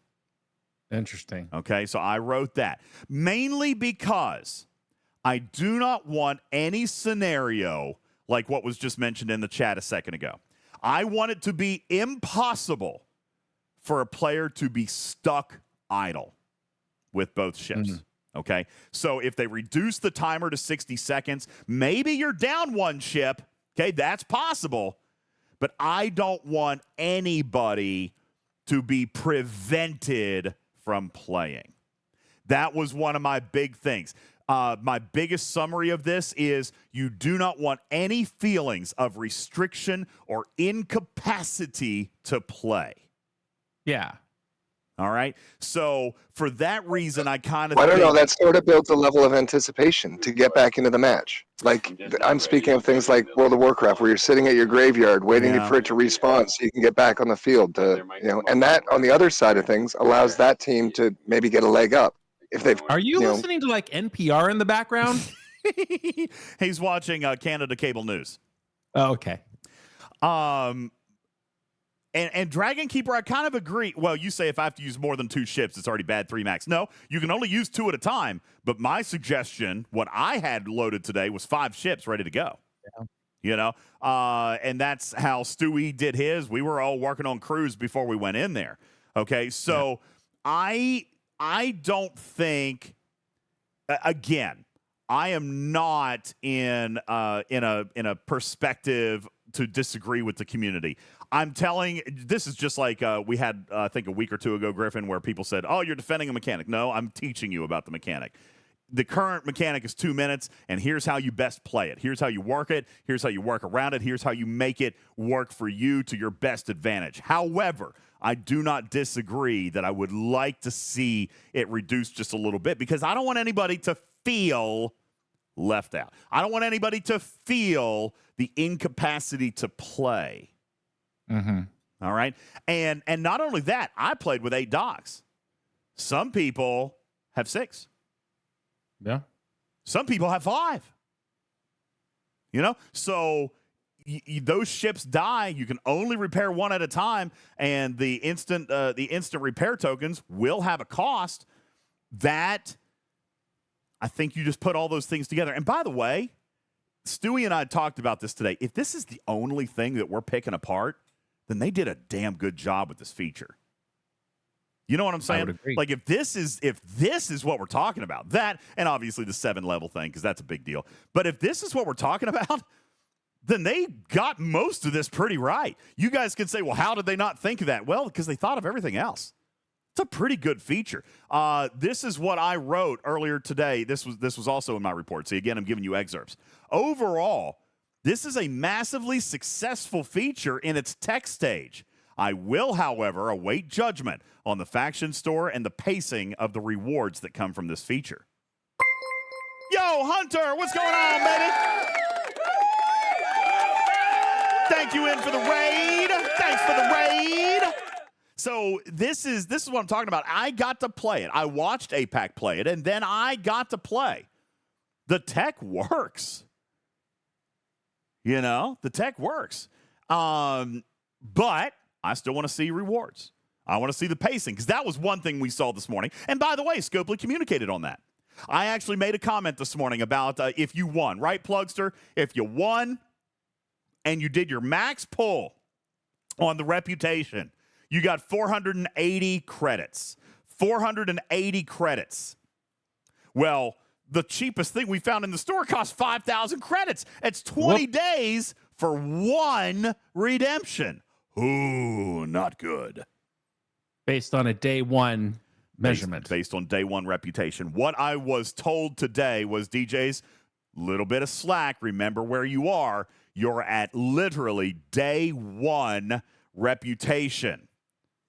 Interesting. Okay, so I wrote that. Mainly because I do not want any scenario like what was just mentioned in the chat a second ago. I want it to be impossible for a player to be stuck idle with both ships. Okay, so if they reduce the timer to 60 seconds, maybe you're down one ship. Okay, that's possible. But I don't want anybody to be prevented from playing. That was one of my big things. My biggest summary of this is you do not want any feelings of restriction or incapacity to play. Yeah. All right. So for that reason, I kind of I don't know. That sort of builds a level of anticipation to get back into the match. Like, I'm speaking of things like World of Warcraft, where you're sitting at your graveyard waiting for it to respawn so you can get back on the field. And that, on the other side of things, allows that team to maybe get a leg up. If they've, Are you listening to like NPR in the background? He's watching Canada Cable News. Oh, okay. And Dragon Keeper, I kind of agree. Well, you say if I have to use more than 2 ships, it's already bad 3 max. No, you can only use 2 at a time. But my suggestion, what I had loaded today, was 5 ships ready to go. Yeah. You know, and that's how Stewie did his. We were all working on crews before we went in there. Okay, so I don't think. Again, I am not in a perspective to disagree with the community. I'm telling, this is just like we had, I think, a week or two ago, Griffin, where people said, oh, you're defending a mechanic. No, I'm teaching you about the mechanic. The current mechanic is 2 minutes, and here's how you best play it. Here's how you work it. Here's how you work around it. Here's how you make it work for you to your best advantage. However, I do not disagree that I would like to see it reduced just a little bit, because I don't want anybody to feel left out. I don't want anybody to feel the incapacity to play. All right. And not only that, I played with 8 docks. Some people have 6. Yeah. Some people have 5. You know, so those ships die. You can only repair 1 at a time, and the instant repair tokens will have a cost. That, I think you just put all those things together. And by the way, Stewie and I talked about this today. If this is the only thing that we're picking apart, then they did a damn good job with this feature. You know what I'm saying? Like, if this is what we're talking about, that, and obviously the 7 level thing, because that's a big deal. But if this is what we're talking about, then they got most of this pretty right. You guys can say, well, how did they not think of that? Well, because they thought of everything else. It's a pretty good feature. This is what I wrote earlier today. This was also in my report. See, again, I'm giving you excerpts. Overall, this is a massively successful feature in its tech stage. I will, however, await judgment on the faction store and the pacing of the rewards that come from this feature. Yo, Hunter, what's going on, baby? Thank you in for the raid. Thanks for the raid. So this is what I'm talking about. I got to play it. I watched APAC play it, and then I got to play. The tech works. You know, the tech works. But I still want to see rewards. I want to see the pacing, because that was one thing we saw this morning. And by the way, Scopely communicated on that. I actually made a comment this morning about if you won, right, Plugster? If you won and you did your max pull on the reputation, you got 480 credits. 480 credits. Well, the cheapest thing we found in the store cost 5,000 credits. It's 20 days for 1 redemption. Ooh, not good. Based on a day one measurement. Based on day one reputation. What I was told today was, DJ's little bit of slack. Remember where you are. You're at literally day one reputation.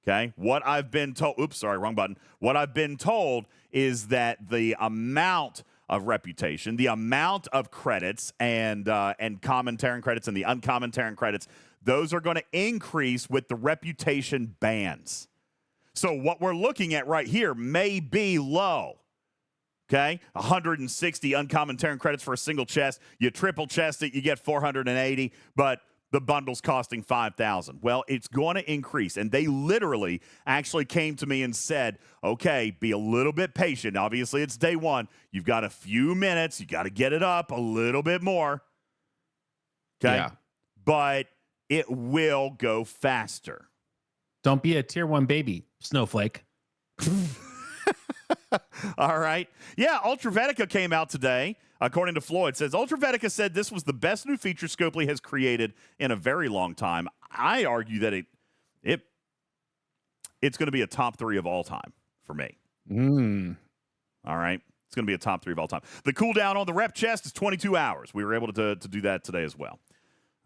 Okay? What I've been told, oops, sorry, wrong button. What I've been told is that the amount of reputation, the amount of credits and common Terran credits and the uncommon Terran credits, those are going to increase with the reputation bans. So what we're looking at right here may be low. Okay? 160 uncommon Terran credits for a single chest. You triple chest it, you get 480, but the bundle's costing 5,000. Well, it's going to increase. And they literally actually came to me and said, okay, be a little bit patient. Obviously, it's day one. You've got a few minutes. You got to get it up a little bit more. Okay? Yeah. But it will go faster. Don't be a tier 1 baby, Snowflake. All right. Yeah, Ultravetica came out today. According to Floyd, says Ultravetica said this was the best new feature Scopely has created in a very long time. I argue that it's going to be a top 3 of all time for me. All right. It's going to be a top 3 of all time. The cooldown on the rep chest is 22 hours. We were able to do that today as well.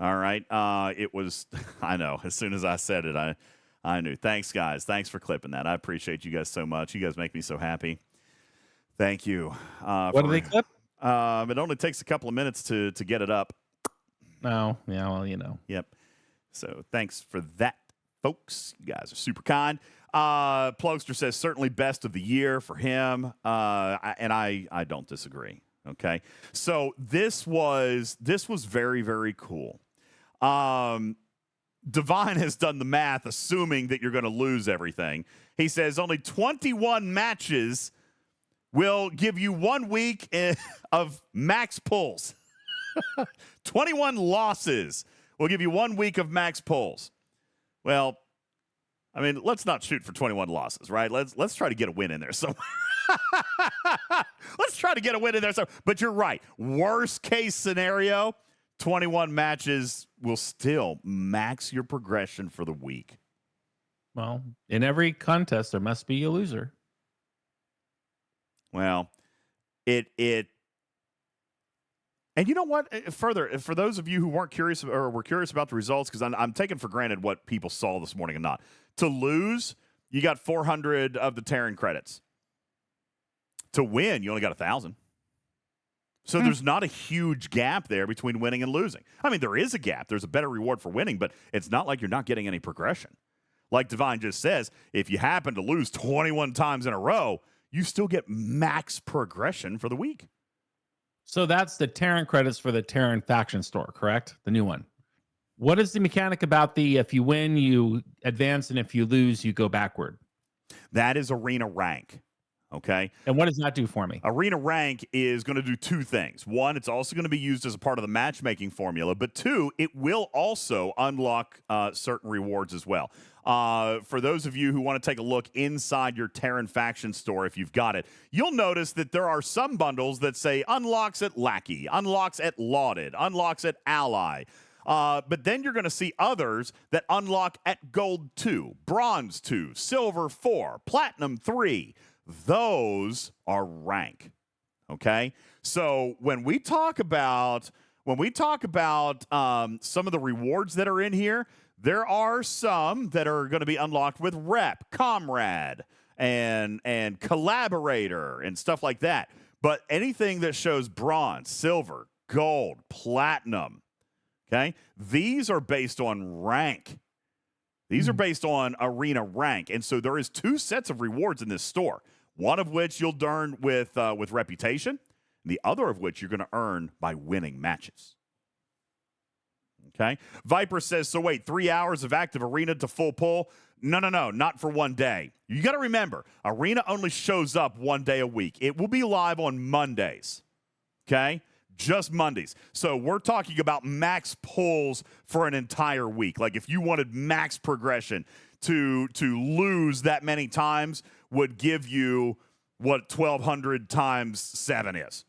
All right. It was, I know, as soon as I said it, I knew. Thanks, guys. Thanks for clipping that. I appreciate you guys so much. You guys make me so happy. Thank you. What do they clip? It only takes a couple of minutes to get it up. Oh, yeah, well, you know. Yep. So thanks for that, folks. You guys are super kind. Plugster says certainly best of the year for him. I don't disagree. Okay. So this was very, very cool. Divine has done the math, assuming that you're going to lose everything. He says only 21 matches will give you 1 week of max pulls. 21 losses will give you 1 week of max pulls. Well, I mean, let's not shoot for 21 losses, right? Let's try to get a win in there somewhere. Let's try to get a win in there somewhere. But you're right. Worst case scenario, 21 matches will still max your progression for the week. Well, in every contest, there must be a loser. Well, and you know what? Further, for those of you who weren't curious or were curious about the results, because I'm taking for granted what people saw this morning and not. To lose, you got 400 of the Terran credits. To win, you only got 1,000. So there's not a huge gap there between winning and losing. I mean, there is a gap. There's a better reward for winning, but it's not like you're not getting any progression. Like Divine just says, if you happen to lose 21 times in a row, you still get max progression for the week. So that's the Terran credits for the Terran faction store, correct? The new one. What is the mechanic about the if you win, you advance, and if you lose, you go backward? That is arena rank. Okay. And what does that do for me? Arena rank is going to do 2 things. 1, it's also going to be used as a part of the matchmaking formula. But 2, it will also unlock certain rewards as well. For those of you who want to take a look inside your Terran faction store, if you've got it, you'll notice that there are some bundles that say unlocks at Lackey, unlocks at Lauded, unlocks at Ally. But then you're going to see others that unlock at Gold 2, Bronze 2, Silver 4, Platinum 3. Those are rank. Okay? So when we talk about some of the rewards that are in here, there are some that are going to be unlocked with Rep, Comrade, and Collaborator and stuff like that. But anything that shows Bronze, Silver, Gold, Platinum, okay? These are based on rank. These are based on arena rank. And so there is 2 sets of rewards in this store. One of which you'll earn with reputation, and the other of which you're going to earn by winning matches. Okay? Viper says, so wait, 3 hours of active arena to full pull? No, not for 1 day. You got to remember, arena only shows up 1 day a week. It will be live on Mondays. Okay? Just Mondays. So we're talking about max pulls for an entire week. Like if you wanted max progression to lose that many times would give you what 1,200 times 7 is.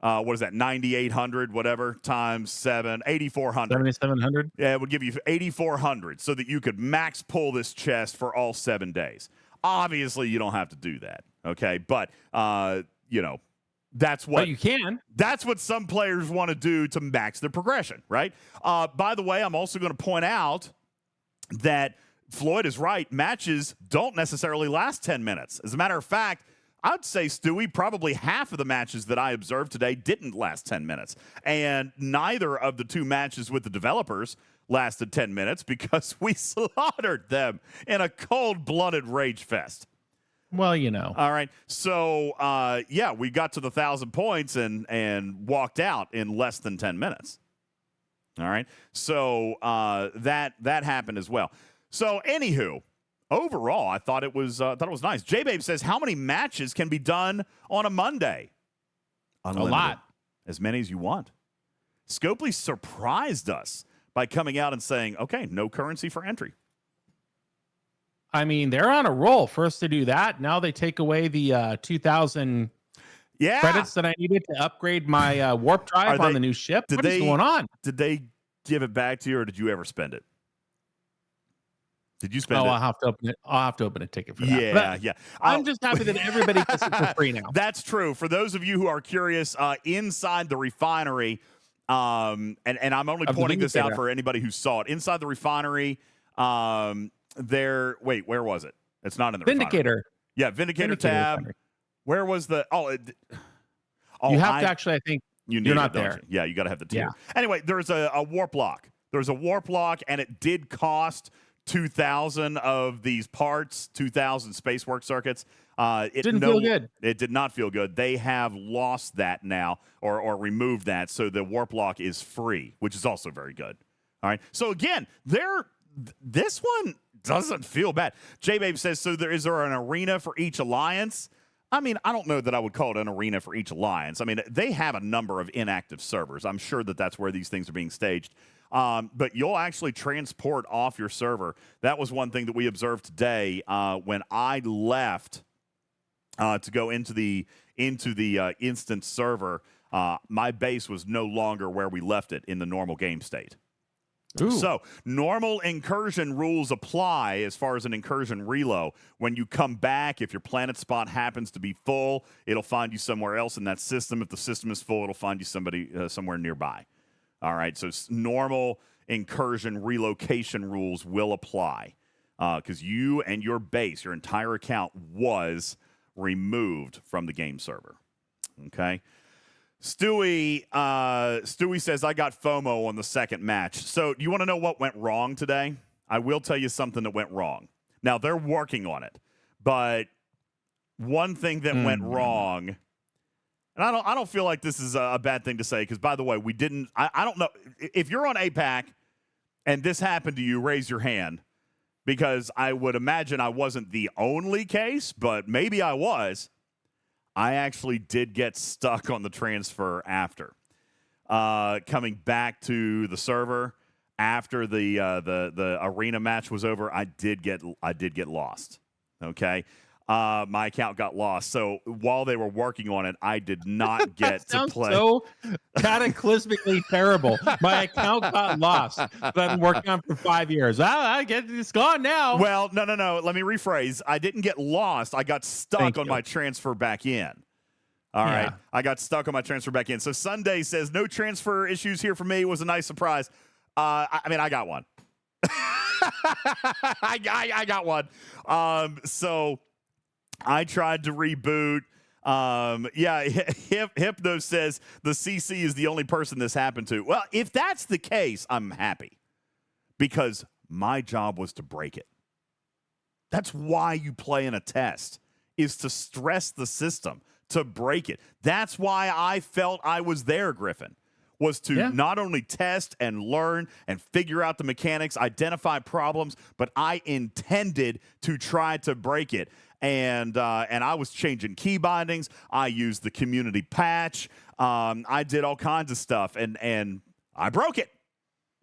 what is that, 9,800, whatever, times 8,400. 7,700? Yeah, it would give you 8,400 so that you could max pull this chest for all 7 days. Obviously, you don't have to do that, okay? But, that's what... But you can. That's what some players want to do to max their progression, right? By the way, I'm also going to point out that Floyd is right. Matches don't necessarily last 10 minutes. As a matter of fact, I'd say, Stewie, probably half of the matches that I observed today didn't last 10 minutes. And neither of the 2 matches with the developers lasted 10 minutes because we slaughtered them in a cold-blooded rage fest. Well, All right. So, we got to the 1,000 points and walked out in less than 10 minutes. All right. So that happened as well. So, anywho, overall, I thought it was nice. J-Babe says, how many matches can be done on a Monday? Unlimited. A lot. As many as you want. Scopely surprised us by coming out and saying, okay, no currency for entry. I mean, they're on a roll. First to do that. Now they take away the 2,000 credits that I needed to upgrade my warp drive on the new ship. What is going on? Did they give it back to you, or did you ever spend it? Did you spend it? I'll have to open a ticket for that. Yeah. I'm just happy that everybody gets it for free now. That's true. For those of you who are curious, inside the refinery, and I'm only pointing this out for anybody who saw it. Inside the refinery, where was it? It's not in the Vindicator. Refinery. Yeah, Vindicator tab. Refinery. Where was the? You have to actually. I think you're not there. Yeah, you got to have the tier. Yeah. Anyway, there's a warp lock. There's a warp lock, and it did cost 2,000 of these parts, 2,000 space work circuits. It didn't feel good. It did not feel good. They have lost that now, or removed that, so the warp lock is free, which is also very good. All right. So again, this one doesn't feel bad. J-Babe says, so is there an arena for each alliance? I mean, I don't know that I would call it an arena for each alliance. I mean, they have a number of inactive servers. I'm sure that's where these things are being staged. But you'll actually transport off your server. That was one thing that we observed today when I left to go into the instant server. My base was no longer where we left it in the normal game state. Ooh. So normal incursion rules apply as far as an incursion reload. When you come back, if your planet spot happens to be full, it'll find you somewhere else in that system. If the system is full, it'll find you somewhere nearby. All right, so normal incursion relocation rules will apply because you and your base, your entire account, was removed from the game server. Okay. Stewie says, I got FOMO on the second match. So do you want to know what went wrong today? I will tell you something that went wrong. Now, they're working on it. But one thing that went wrong, and I don't feel like this is a bad thing to say, because, by the way, I don't know. If you're on APAC and this happened to you, raise your hand, because I would imagine I wasn't the only case, but maybe I was. I actually did get stuck on the transfer after coming back to the server after the arena match was over. I did get lost. Okay, my account got lost. So while they were working on it, I did not get to play. So cataclysmically terrible. My account got lost. But I've been working on it for 5 years. I get it's gone now. Well, no. Let me rephrase. I didn't get lost. I got stuck on my transfer back in. All right. I got stuck on my transfer back in. So Sunday says, no transfer issues here for me. It was a nice surprise. I got one. I got one. So I tried to reboot. Hypno says the CC is the only person this happened to. Well, if that's the case, I'm happy because my job was to break it. That's why you play in a test, is to stress the system, to break it. That's why I felt I was there, Griffin, was to not only test and learn and figure out the mechanics, identify problems, but I intended to try to break it. And I was changing key bindings. I used the community patch. I did all kinds of stuff, and I broke it.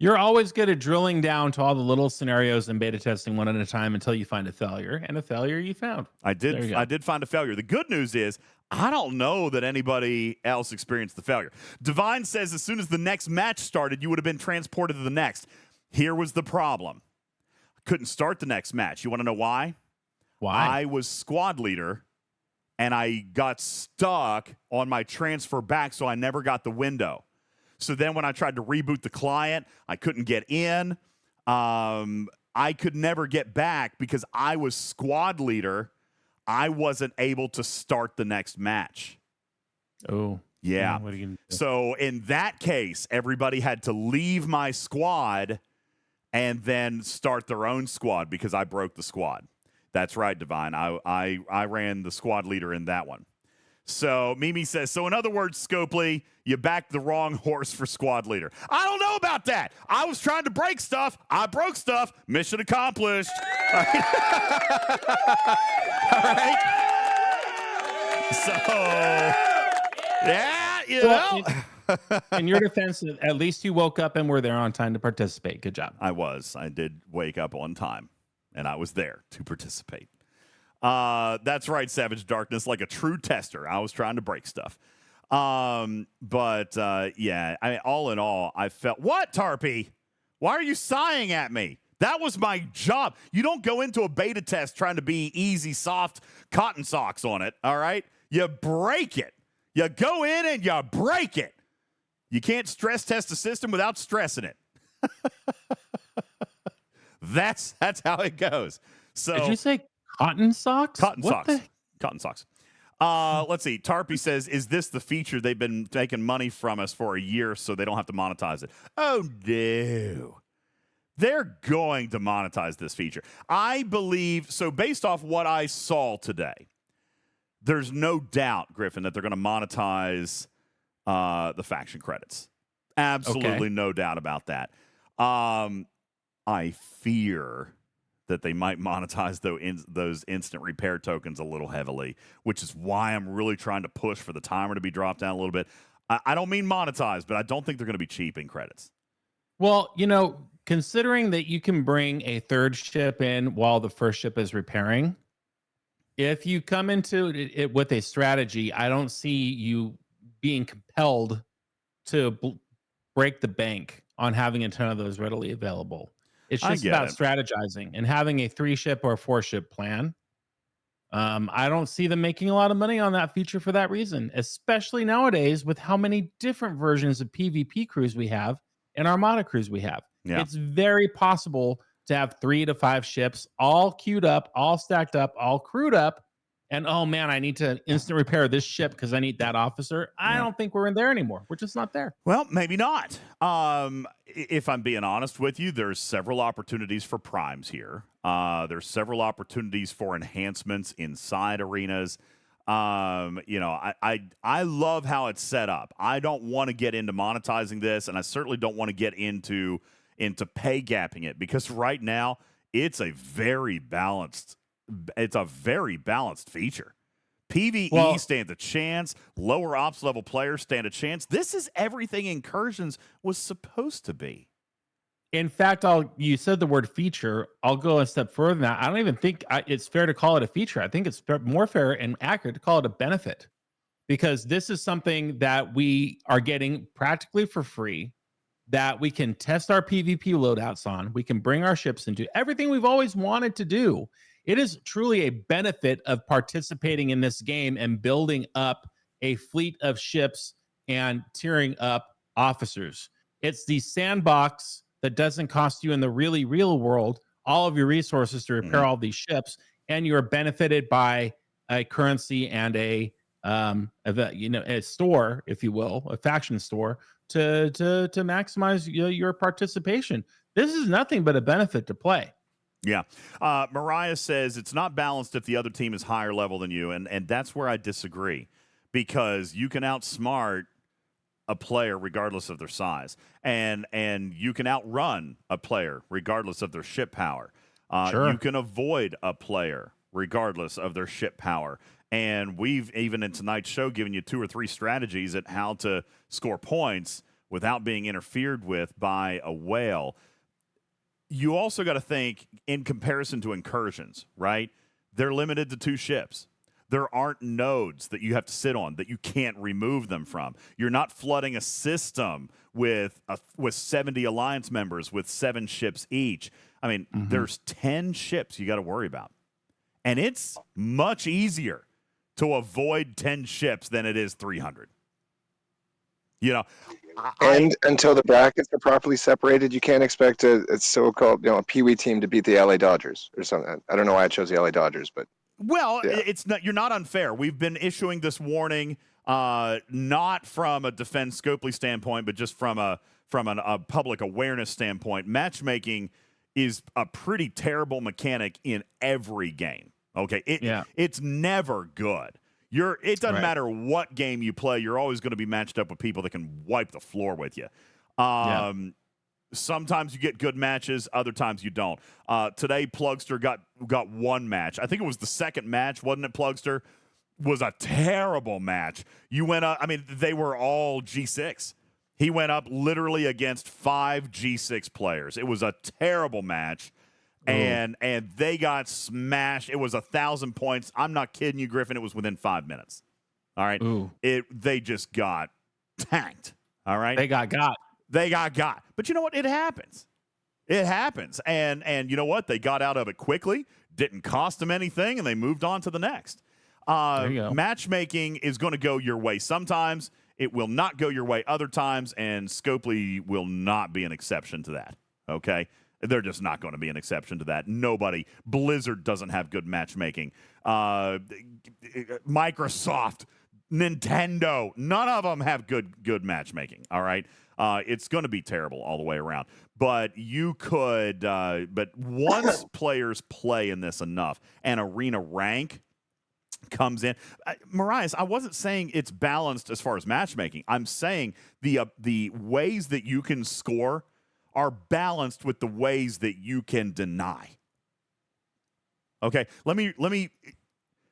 You're always good at drilling down to all the little scenarios and beta testing one at a time until you find a failure, and a failure you found. I There you did. go. I did find a failure. The good news is I don't know that anybody else experienced the failure. Divine says as soon as the next match started, you would have been transported to the next. Here was the problem. I couldn't start the next match. You want to know why? Why? I was squad leader, and I got stuck on my transfer back, so I never got the window. So then when I tried to reboot the client, I couldn't get in. I could never get back because I was squad leader. I wasn't able to start the next match. Oh. Yeah. What are you gonna do? So in that case, everybody had to leave my squad and then start their own squad because I broke the squad. That's right, Divine. I ran the squad leader in that one. So Mimi says, so in other words, Scopely, you backed the wrong horse for squad leader. I don't know about that. I was trying to break stuff. I broke stuff. Mission accomplished. All right. So, yeah, you know. In your defense, at least you woke up and were there on time to participate. Good job. I was. I did wake up on time, and I was there to participate. That's right, Savage Darkness, like a true tester. I was trying to break stuff. But yeah, I mean, all in all, I felt, what, Tarpy? Why are you sighing at me? That was my job. You don't go into a beta test trying to be easy, soft cotton socks on it, all right? You break it. You go in and you break it. You can't stress test the system without stressing it. That's how it goes. So Did you say cotton socks? Cotton What socks. Cotton socks. Let's see. Tarpy says, is this the feature they've been taking money from us for a year so they don't have to monetize it? Oh, no. They're going to monetize this feature. I believe, so based off what I saw today, there's no doubt, Griffin, that they're going to monetize the faction credits. Absolutely no doubt about that. I fear that they might monetize those instant repair tokens a little heavily, which is why I'm really trying to push for the timer to be dropped down a little bit. I don't mean monetize, but I don't think they're going to be cheap in credits. Well, you know, considering that you can bring a third ship in while the first ship is repairing, if you come into it with a strategy, I don't see you being compelled to break the bank on having a ton of those readily available. It's just about strategizing and having a 3-ship or a 4-ship plan. I don't see them making a lot of money on that feature for that reason, especially nowadays with how many different versions of PvP crews we have and Armada crews we have. Yeah. It's very possible to have 3 to 5 ships all queued up, all stacked up, all crewed up. And, oh, man, I need to instant repair this ship because I need that officer. I don't think we're in there anymore. We're just not there. Well, maybe not. If I'm being honest with you, there's several opportunities for primes here. There's several opportunities for enhancements inside arenas. You know, I love how it's set up. I don't want to get into monetizing this, and I certainly don't want to get into pay gapping it, because right now it's a very balanced feature. PvE stands a chance. Lower ops level players stand a chance. This is everything Incursions was supposed to be. In fact, you said the word feature. I'll go a step further than that. I don't even think it's fair to call it a feature. I think it's more fair and accurate to call it a benefit, because this is something that we are getting practically for free, that we can test our PvP loadouts on. We can bring our ships into everything we've always wanted to do. It is truly a benefit of participating in this game and building up a fleet of ships and tiering up officers. It's the sandbox that doesn't cost you in the really real world all of your resources to repair all these ships, and you're benefited by a currency and a store, if you will, a faction store to maximize your participation. This is nothing but a benefit to play. Yeah. Mariah says it's not balanced if the other team is higher level than you, and that's where I disagree, because you can outsmart a player regardless of their size, and you can outrun a player regardless of their ship power. You can avoid a player regardless of their ship power. And we've even in tonight's show given you 2 or 3 strategies at how to score points without being interfered with by a whale. You also got to think in comparison to incursions, right? They're limited to 2 ships. There aren't nodes that you have to sit on that you can't remove them from. You're not flooding a system with 70 alliance members with 7 ships each. I mean, there's 10 ships you got to worry about. And it's much easier to avoid 10 ships than it is 300. You know, And until the brackets are properly separated, you can't expect a so-called, a Pee-wee team to beat the LA Dodgers or something. I don't know why I chose the LA Dodgers, but well, yeah. it's not. You're not unfair. We've been issuing this warning, not from a Defend Scopely standpoint, but just from a public awareness standpoint. Matchmaking is a pretty terrible mechanic in every game. Okay, it's never good. It doesn't matter what game you play, you're always going to be matched up with people that can wipe the floor with you. Sometimes you get good matches, other times you don't. Today, Plugster got 1 match. I think it was the second match, wasn't it, Plugster? Was a terrible match. You went up, I mean, they were all G6. He went up literally against 5 G6 players. It was a terrible match. And they got smashed. It was 1,000 points. I'm not kidding you, Griffin. It was within 5 minutes. All right. They just got tanked. All right. They got. But you know what? It happens. It happens. And you know what? They got out of it quickly. Didn't cost them anything, and they moved on to the next. There you go. Matchmaking is going to go your way. Sometimes it will not go your way other times, and Scopely will not be an exception to that. Okay. They're just not going to be an exception to that. Blizzard doesn't have good matchmaking. Microsoft, Nintendo, none of them have good matchmaking. All right, it's going to be terrible all the way around. But you could, but once players play in this enough, and arena rank comes in, Marias, I wasn't saying it's balanced as far as matchmaking. I'm saying the ways that you can score are balanced with the ways that you can deny. Okay, let me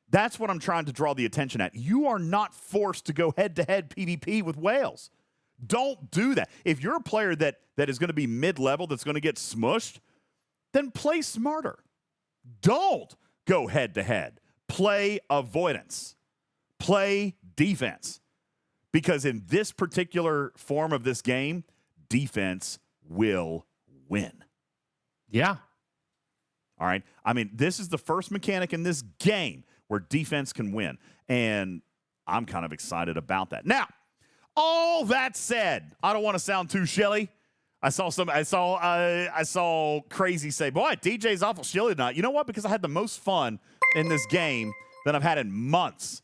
that's what I'm trying to draw the attention at. You are not forced to go head-to-head PvP with whales. Don't do that. If you're a player that is going to be mid-level, that's going to get smushed, then play smarter. Don't go head-to-head. Play avoidance. Play defense. Because in this particular form of this game, defense will win. Yeah. All right. I mean, this is the first mechanic in this game where defense can win. And I'm kind of excited about that. Now, all that said, I don't want to sound too shilly. I saw Crazy say, boy, DJ's awful shilly tonight. You know what? Because I had the most fun in this game that I've had in months.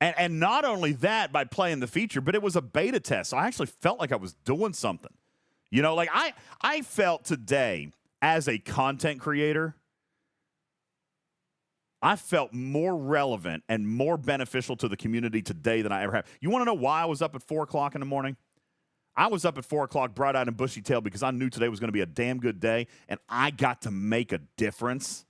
And not only that by playing the feature, but it was a beta test. So I actually felt like I was doing something. You know, like I felt today as a content creator, I felt more relevant and more beneficial to the community today than I ever have. You want to know why I was up at 4 o'clock in the morning? I was up at 4 o'clock, bright-eyed and bushy-tailed, because I knew today was going to be a damn good day, and I got to make a difference.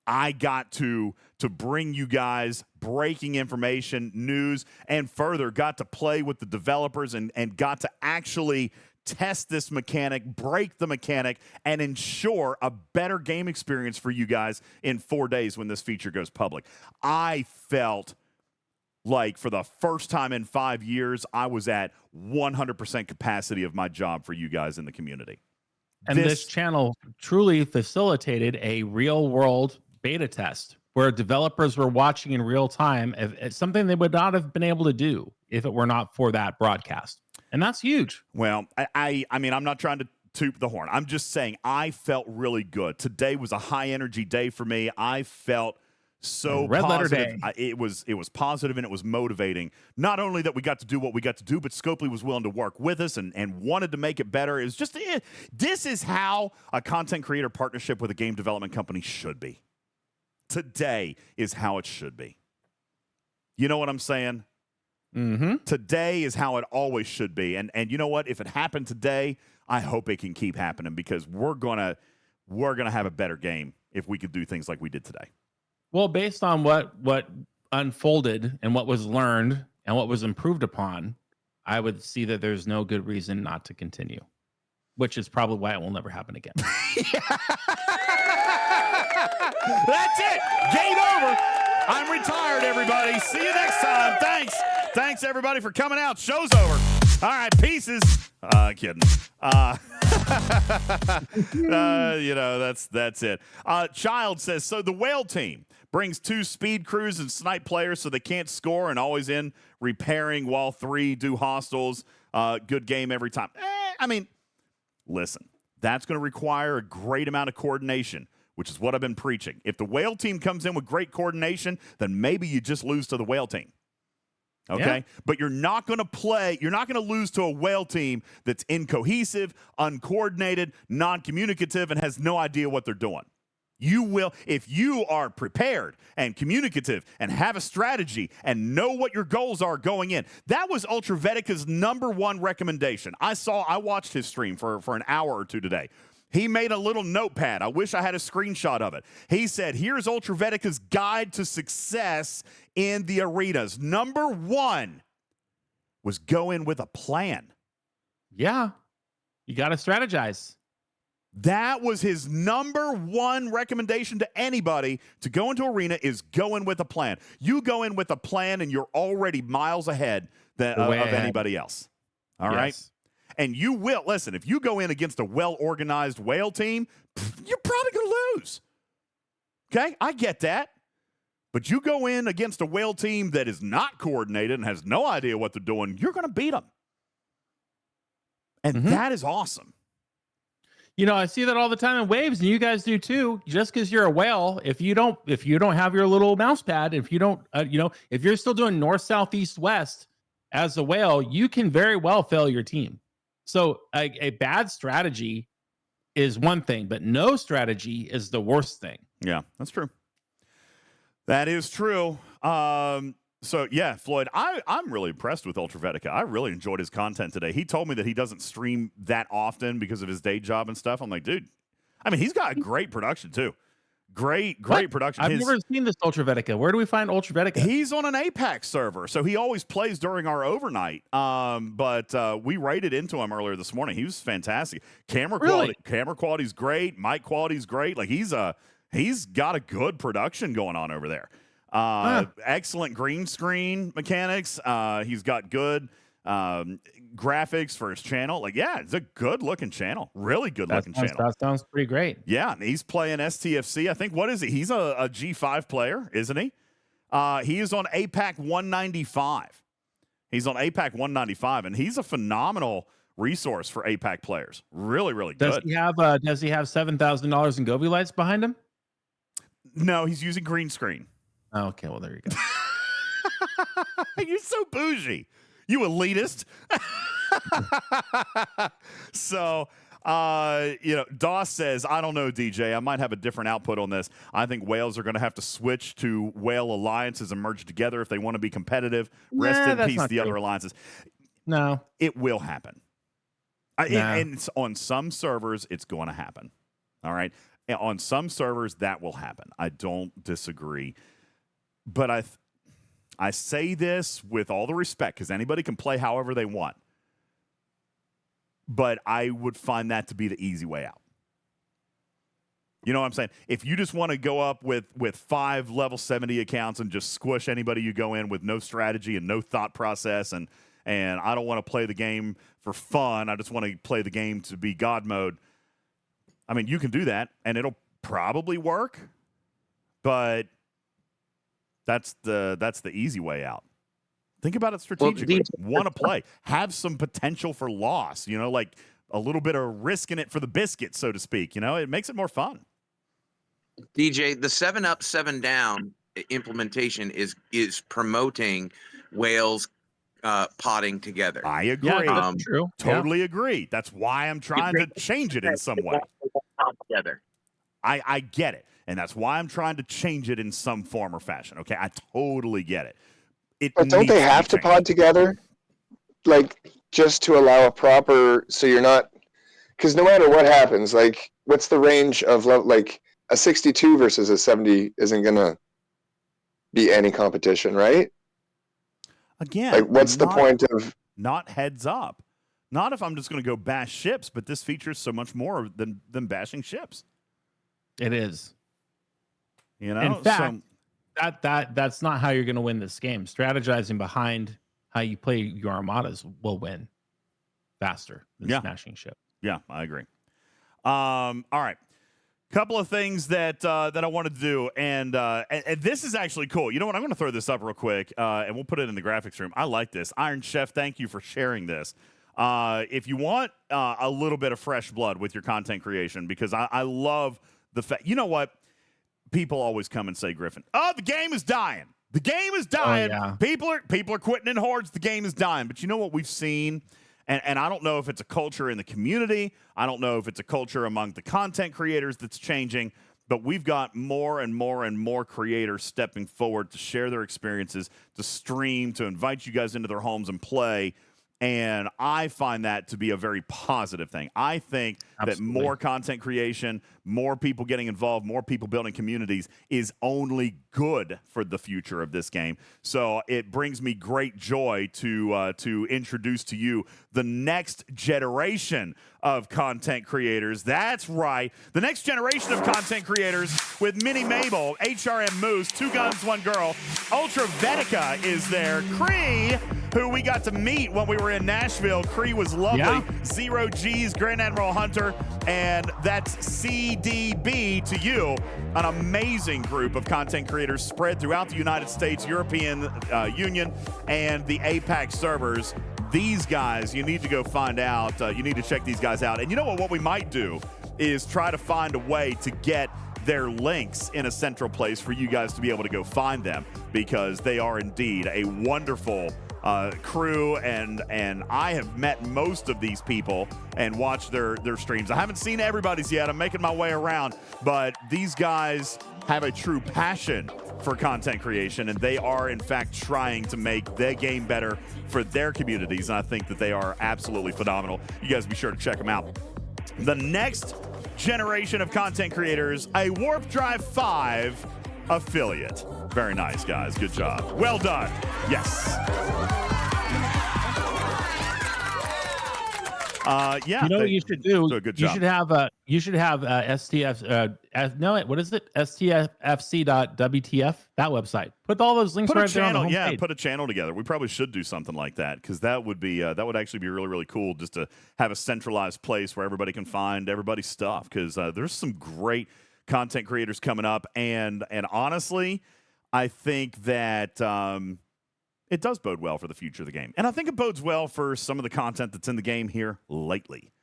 I got to bring you guys breaking information, news, and further got to play with the developers and got to actually test this mechanic, break the mechanic, and ensure a better game experience for you guys in 4 days when this feature goes public. I felt like for the first time in 5 years, I was at 100% capacity of my job for you guys in the community. And this channel truly facilitated a real-world beta test where developers were watching in real time. It's something they would not have been able to do if it were not for that broadcast. And that's huge. Well, I mean, I'm not trying to toot the horn. I'm just saying I felt really good. Today was a high-energy day for me. I felt so Red positive. Letter Day. It was positive and it was motivating. Not only that we got to do what we got to do, but Scopely was willing to work with us and wanted to make it better. It was just, this is how a content creator partnership with a game development company should be. Today is how it should be. You know what I'm saying? Mm-hmm. Today is how it always should be. And you know what? If it happened today, I hope it can keep happening, because we're gonna have a better game if we could do things like we did today. Well, based on what unfolded and what was learned and what was improved upon, I would see that there's no good reason not to continue, which is probably why it will never happen again. That's it. Game over. I'm retired, everybody. See you next time. Thanks. Thanks, everybody, for coming out. Show's over. All right, pieces. Kidding. That's it. Child says, so the whale team brings 2 speed crews and snipe players so they can't score and always in repairing while 3 do hostiles. Good game every time. Listen, that's going to require a great amount of coordination, which is what I've been preaching. If the whale team comes in with great coordination, then maybe you just lose to the whale team. Okay? Yeah. But you're not going to lose to a whale team that's incohesive, uncoordinated, non-communicative, and has no idea what they're doing. You will, if you are prepared and communicative and have a strategy and know what your goals are going in. That was Ultravetica's #1 recommendation. I watched his stream for an hour or 2 today. He made a little notepad. I wish I had a screenshot of it. He said, here's Ultravetica's guide to success in the arenas. #1 was go in with a plan. Yeah. You got to strategize. That was his #1 recommendation to anybody to go into arena is go in with a plan. You go in with a plan and you're already miles ahead of anybody else. All right? And you will, listen, if you go in against a well-organized whale team, you're probably going to lose. Okay? I get that. But you go in against a whale team that is not coordinated and has no idea what they're doing, you're going to beat them. And that is awesome. You know, I see that all the time in waves, and you guys do too. Just because you're a whale, if you don't have your little mouse pad, if you don't, if you're still doing north, south, east, west as a whale, you can very well fail your team. So a bad strategy is one thing, but no strategy is the worst thing. Yeah, that's true. That is true. So, yeah, Floyd, I'm really impressed with Ultravetica. I really enjoyed his content today. He told me that he doesn't stream that often because of his day job and stuff. I'm like, dude, he's got great production, too. Great production. I've never seen this Ultravetica. Where do we find Ultravetica? He's on an Apex server, so he always plays during our overnight. But we raided into him earlier this morning. He was fantastic. Camera quality's great. Mic quality's great. Like he's got a good production going on over there. Excellent green screen mechanics. He's got good graphics for his channel. Like, yeah, it's a good looking channel. Really good looking channel. That sounds pretty great. Yeah, and he's playing STFC. I think, what is he? He's a G5 player, isn't he? He is on APAC 195. He's on APAC 195, and he's a phenomenal resource for APAC players. Really, really good. Does he have $7,000 in Gobi lights behind him? No, he's using green screen. Oh, okay, well, there you go. You're so bougie. You elitist. So, Doss says, I don't know, DJ. I might have a different output on this. I think whales are going to have to switch to whale alliances and merge together if they want to be competitive. Rest in peace, the other alliances. No. It will happen. And it's on some servers, it's going to happen. All right? On some servers, that will happen. I don't disagree. But I say this with all the respect because anybody can play however they want. But I would find that to be the easy way out. You know what I'm saying? If you just want to go up with 5 level 70 accounts and just squish anybody you go in with no strategy and no thought process and I don't want to play the game for fun, I just want to play the game to be God mode. I mean, you can do that and it'll probably work, but that's the easy way out. Think about it strategically. Want to play. Have some potential for loss, like a little bit of risk in it for the biscuit, so to speak. It makes it more fun. DJ, the 7 up, 7 down implementation is promoting whales potting together. I agree. Yeah, that's true. Totally agree. That's why I'm trying to change it in some way. Together. I get it. And that's why I'm trying to change it in some form or fashion. Okay, I totally get it. But don't they have to pod together? Like, just to allow a proper, so you're not, because no matter what happens, like, what's the range of, like, a 62 versus a 70 isn't going to be any competition, right? Again, like, what's the point of not heads up. Not if I'm just going to go bash ships, but this features so much more than bashing ships. It is. You know, in fact, that's not how you're going to win this game. Strategizing behind how you play your armadas will win faster than smashing ships. Yeah, I agree. All right. Couple of things that I wanted to do, and this is actually cool. You know what? I'm going to throw this up real quick, and we'll put it in the graphics room. I like this. Iron Chef, thank you for sharing this. If you want a little bit of fresh blood with your content creation, because I love the fact, you know what? People always come and say, Griffin, oh, the game is dying. The game is dying. Oh, yeah. People are quitting in hordes. The game is dying. But you know what we've seen? And I don't know if it's a culture in the community. I don't know if it's a culture among the content creators that's changing. But we've got more and more and more creators stepping forward to share their experiences, to stream, to invite you guys into their homes and play. And I find that to be a very positive thing. I think that more content creation, more people getting involved, more people building communities is only good for the future of this game. So it brings me great joy to introduce to you the next generation of content creators. That's right. The next generation of content creators with Mini Mabel, HRM Moose, Two Guns, One Girl, Ultra Vetica is there, Cree, who we got to meet when we were in Nashville. Cree was lovely. Yeah. Zero G's, Grand Admiral Hunter, and that's CDB to you. An amazing group of content creators spread throughout the United States, European Union, and the APAC servers. These guys, you need to go find out. You need to check these guys out. And you know what? What we might do is try to find a way to get their links in a central place for you guys to be able to go find them, because they are indeed a wonderful crew, and I have met most of these people and watched their streams. I haven't seen everybody's yet. I'm making my way around, but these guys have a true passion for content creation, and they are in fact trying to make their game better for their communities, and I think that they are absolutely phenomenal. You guys be sure to check them out. The next generation of content creators, a Warp Drive 5 affiliate. Very nice, guys. Good job. Well done. Yes. Yeah. You know what you should do? So good job. You should have STF. What is it? STFC.WTF. That website. Put all those links right there on the homepage. Yeah, put a channel together. We probably should do something like that, because that would be that would actually be really, really cool, just to have a centralized place where everybody can find everybody's stuff, because there's some great content creators coming up, and honestly, I think that it does bode well for the future of the game. And I think it bodes well for some of the content that's in the game here lately.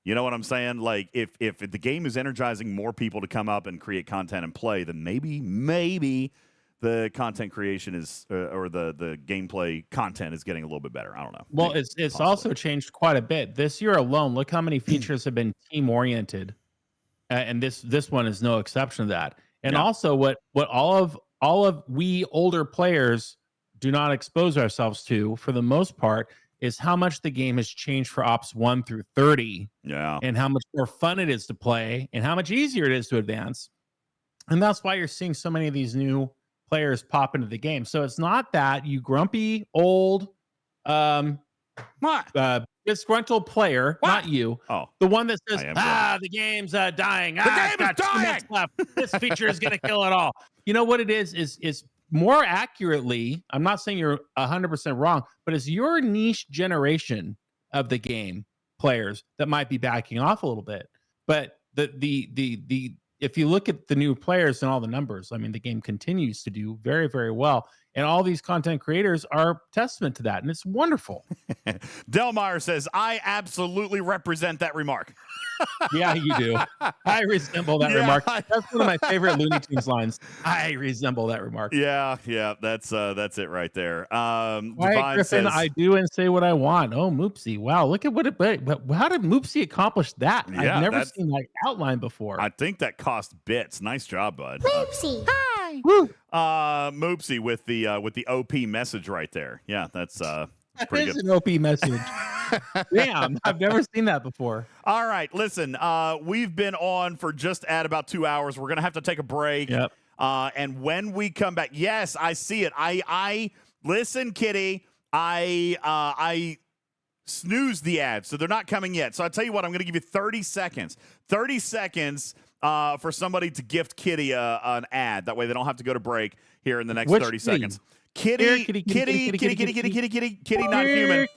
You know what I'm saying? Like, if the game is energizing more people to come up and create content and play, then maybe the content creation is, or the gameplay content is getting a little bit better. I don't know. Well, it's also changed quite a bit. This year alone, look how many features have been team-oriented. And this one is no exception to that. And also what all of we older players do not expose ourselves to, for the most part, is how much the game has changed for Ops 1 through 30. Yeah. And how much more fun it is to play, and how much easier it is to advance. And that's why you're seeing so many of these new players pop into the game. So it's not that you grumpy old disgruntled player, not you. Oh, the one that says, the game's dying. The game is dying. Left. This feature is going to kill it all. You know what it is more accurately, I'm not saying you're 100% wrong, but it's your niche generation of the game players that might be backing off a little bit. But the if you look at the new players and all the numbers, I mean, the game continues to do very, very well. And all these content creators are testament to that. And it's wonderful. Delmeyer says, I absolutely represent that remark. Yeah, you do. I resemble that remark. That's one of my favorite Looney Tunes lines. I resemble that remark. Yeah, that's it right there. Quiet Divine Griffin, says, I do and say what I want. Oh, Moopsy. Wow, look at how did Moopsy accomplish that? Yeah, I've never seen that outline before. I think that cost bits. Nice job, bud. Moopsy, hi. Woo. Moopsy with the OP message right there. Yeah, that's pretty good. That is an OP message. Damn, I've never seen that before. All right, listen, we've been on for just at about 2 hours. We're gonna have to take a break. Yep. And when we come back, yes, I see it. I listen, Kitty. I snooze the ads, so they're not coming yet. So I tell you what, I'm going to give you 30 seconds. 30 seconds for somebody to gift Kitty an ad. That way they don't have to go to break here in the next 30 seconds. Kitty, not human.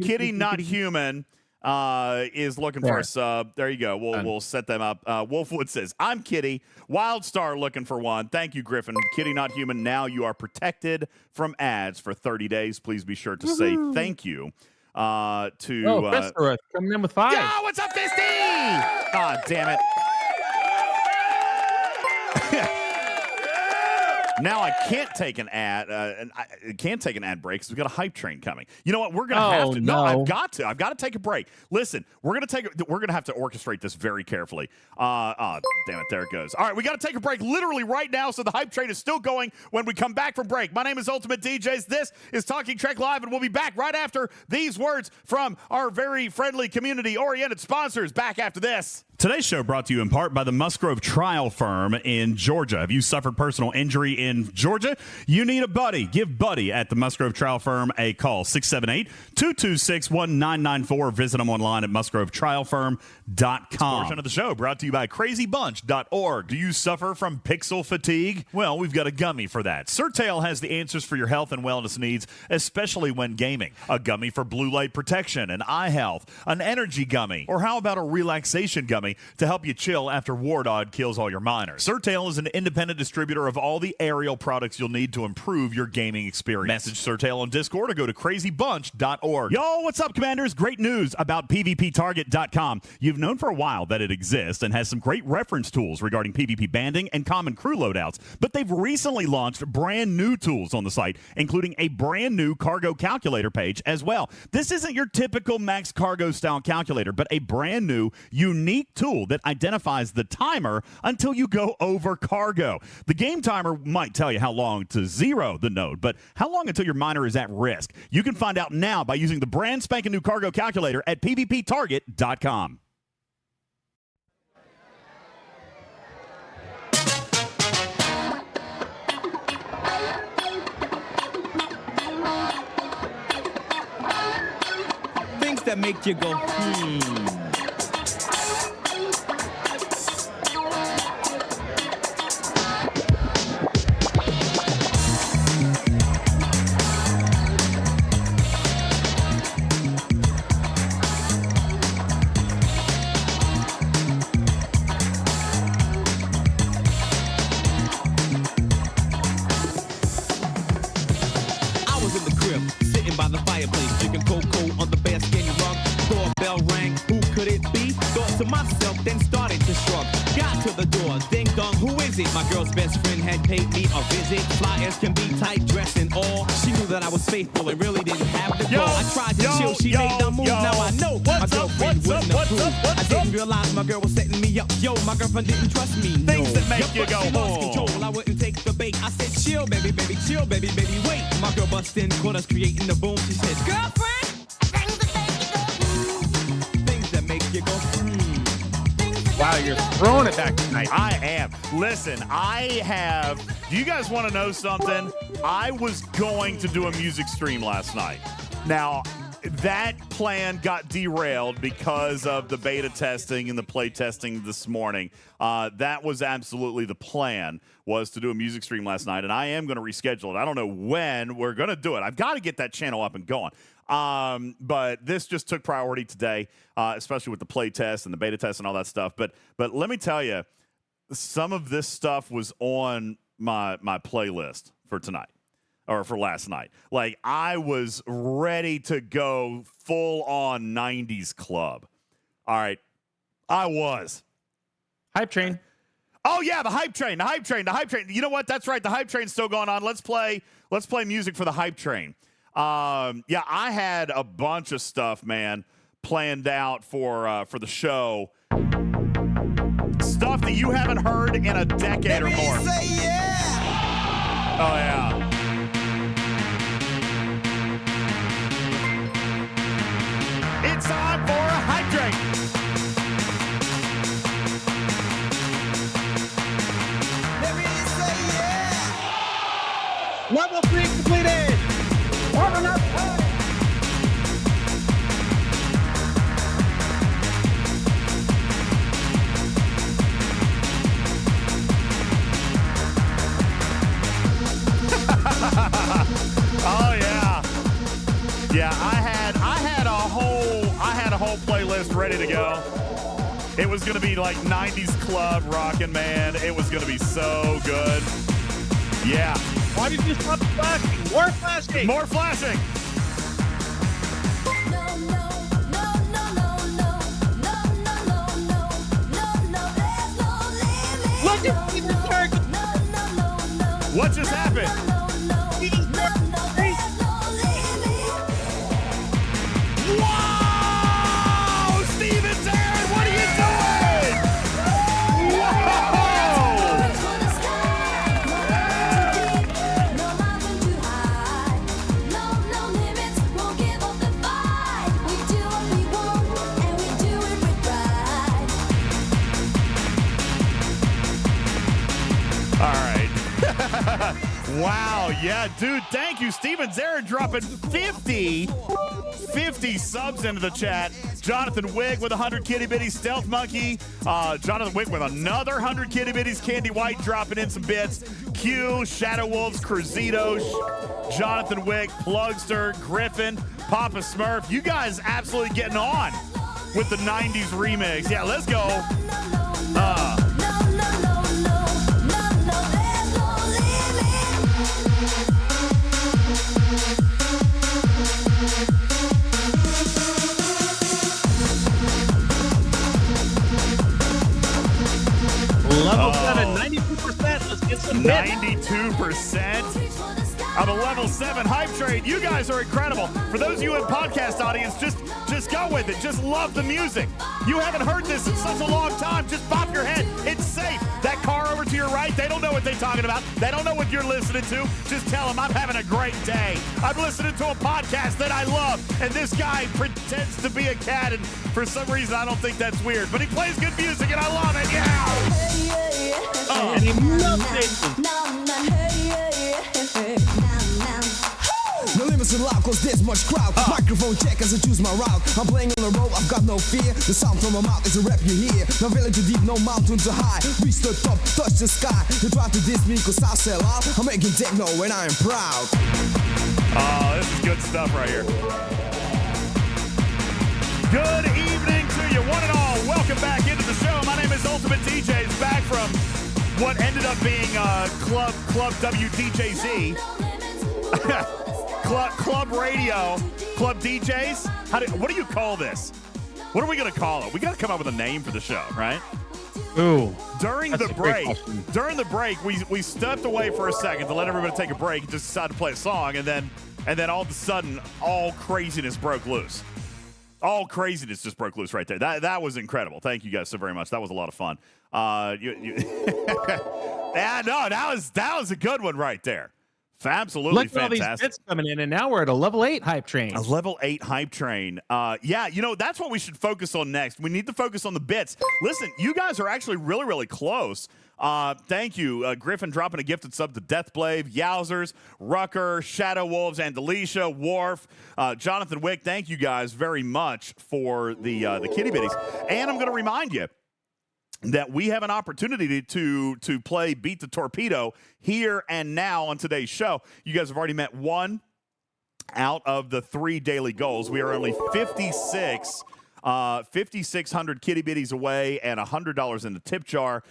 Kitty, not human. Is looking for a sub. There you go. We'll set them up. Wolfwood says, I'm Kitty. Wildstar looking for one. Thank you, Griffin. Kitty, not human. Now you are protected from ads for 30 days. Please be sure to say thank you to Christopher coming in with 5. Yo, what's up, Fisty? Ah, damn it. Now I can't take an ad. I can't take an ad break because we've got a hype train coming. You know what? We're gonna have to. No, I've got to. I've got to take a break. Listen, we're gonna have to orchestrate this very carefully. Damn it! There it goes. All right, we got to take a break literally right now. So the hype train is still going when we come back from break. My name is Ultimate DJs. This is Talking Trek Live, and we'll be back right after these words from our very friendly, community-oriented sponsors. Back after this. Today's show brought to you in part by the Musgrove Trial Firm in Georgia. Have you suffered personal injury in Georgia? You need a buddy. Give Buddy at the Musgrove Trial Firm a call, 678-226-1994. Visit them online at musgrovetrialfirm.com. This portion of the show brought to you by crazybunch.org. Do you suffer from pixel fatigue? Well, we've got a gummy for that. Surtail has the answers for your health and wellness needs, especially when gaming. A gummy for blue light protection and eye health, an energy gummy, or how about a relaxation gummy to help you chill after Wardod kills all your miners. Surtail is an independent distributor of all the aerial products you'll need to improve your gaming experience. Message Surtail on Discord or go to crazybunch.org. Yo, what's up, Commanders? Great news about PvPtarget.com. You've known for a while that it exists and has some great reference tools regarding PvP banding and common crew loadouts, but they've recently launched brand new tools on the site, including a brand new cargo calculator page as well. This isn't your typical max cargo style calculator, but a brand new, unique tool that identifies the timer until you go over cargo. The game timer might tell you how long to zero the node, but how long until your miner is at risk? You can find out now by using the brand spanking new cargo calculator at PvPtarget.com. Things that make you go, by the fireplace, drinking cocoa on the bearskin rug. Doorbell rang, who could it be? Thought to myself, then started to shrug. Got to the door, ding dong, who is it? My girl's best friend had paid me a visit. Flyers can be tight, dressed and all. She knew that I was faithful and really didn't have to go. I tried to chill, she made the move. Now I know my girlfriend wouldn't approve. I didn't realize my girl was setting me up. Yo, my girlfriend didn't trust me. Things that make you go home. Control. I wouldn't take the bait. I said, chill, baby, baby, chill, baby, baby, wait. My girl bust in, caught us creating the boom. She said, girlfriend, things that make you go, Wow, you're throwing it back tonight. I am. Listen, do you guys want to know something? I was going to do a music stream last night. Now, that plan got derailed because of the beta testing and the play testing this morning. That was absolutely the plan, was to do a music stream last night, and I am going to reschedule it. I don't know when we're going to do it. I've got to get that channel up and going. But this just took priority today, especially with the play test and the beta test and all that stuff. But let me tell you, some of this stuff was on my playlist for tonight. Or for last night. Like, I was ready to go full on 90s club. All right. I was. Hype train. Oh, yeah, the hype train. You know what? That's right. The hype train's still going on. Let's play music for the hype train. Yeah, I had a bunch of stuff, man, planned out for the show. Stuff that you haven't heard in a decade or more. Say yeah. Oh, yeah. It's time for a hype train. Level 3 completed. Warming up. Yeah, I had a whole playlist ready to go. It was gonna be like 90s club rockin', man. It was gonna be so good. Yeah. Why did you stop flashing? More flashing. More flashing. Look at Steven Zerg. What just happened? Wow! Steven Zerg, what are you doing? All right. Wow. Yeah, dude. Thank you. Steven Zerg dropping 50 subs into the chat. Jonathan Wigg with 100 kitty bitties. Stealth Monkey. Jonathan Wigg with another 100 kitty bitties. Candy White dropping in some bits. Q, Shadow Wolves, Cruzito, Jonathan Wigg, Plugster, Griffin, Papa Smurf. You guys absolutely getting on with the 90s remix. Yeah, let's go. Level 7, 92%. Let's get some 92% of a level 7 hype train. You guys are incredible. For those of you in podcast audience, just go with it. Just love the music. You haven't heard this in such a long time. Just bop your head. It's safe. That car over to your right, they don't know what they're talking about. They don't know what you're listening to. Just tell them I'm having a great day. I'm listening to a podcast that I love, and this guy pretends to be a cat, and for some reason I don't think that's weird. But he plays good music, and I love it. Yeah. And he loves it. No limits allowed cause there's much crowd. Microphone check as I choose my route. I'm playing on the road, I've got no fear. The sound from my mouth is a rap you hear. No valley too deep, no mountain too high. Reach the top, touch the sky. You try to diss me cause I sell out. I'm making techno when I am proud. Oh, this is good stuff right here. Good evening to you, one and all. Welcome back into the show. My name is Ultimate DJ. It's back from what ended up being Club WDJZ. Club Radio, Club DJs. What do you call this? What are we going to call it? We got to come up with a name for the show, right? Ooh. During the break, we stepped away for a second to let everybody take a break and just decided to play a song, and then all of a sudden, all craziness broke loose. All craziness just broke loose right there. That was incredible. Thank you guys so very much. That was a lot of fun. Yeah, no, that was a good one right there. Absolutely fantastic. Look at all these bits coming in, and now we're at a level 8 hype train. A level 8 hype train. Yeah, that's what we should focus on next. We need to focus on the bits. Listen, you guys are actually really, really close. Thank you. Griffin dropping a gifted sub to Deathblade, Yowzers, Rucker, Shadow Wolves, Andalisha, Worf, Jonathan Wick. Thank you guys very much for the kitty bitties. And I'm going to remind you that we have an opportunity to play Beat the Torpedo here and now on today's show. You guys have already met one out of the 3 daily goals. We are only 5,600 kitty bitties away and $100 in the tip jar.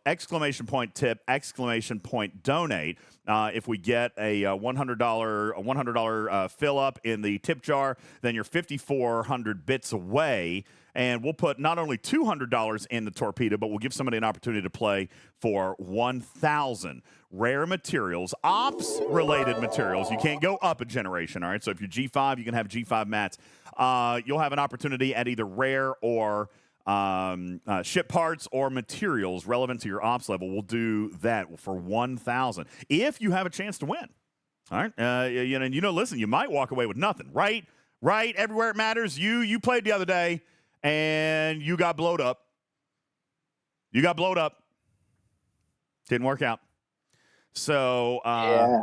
Exclamation point tip, exclamation point donate. If we get a $100 fill up in the tip jar, then you're 5,400 bits away. And we'll put not only $200 in the torpedo, but we'll give somebody an opportunity to play for 1,000 rare materials, ops-related materials. You can't go up a generation, all right? So if you're G5, you can have G5 mats. You'll have an opportunity at either rare or ship parts or materials relevant to your ops level. We'll do that for 1,000 if you have a chance to win. All right? Listen, you might walk away with nothing, right? Right? Everywhere it matters. You played the other day, and you got blowed up. Didn't work out. So, yeah.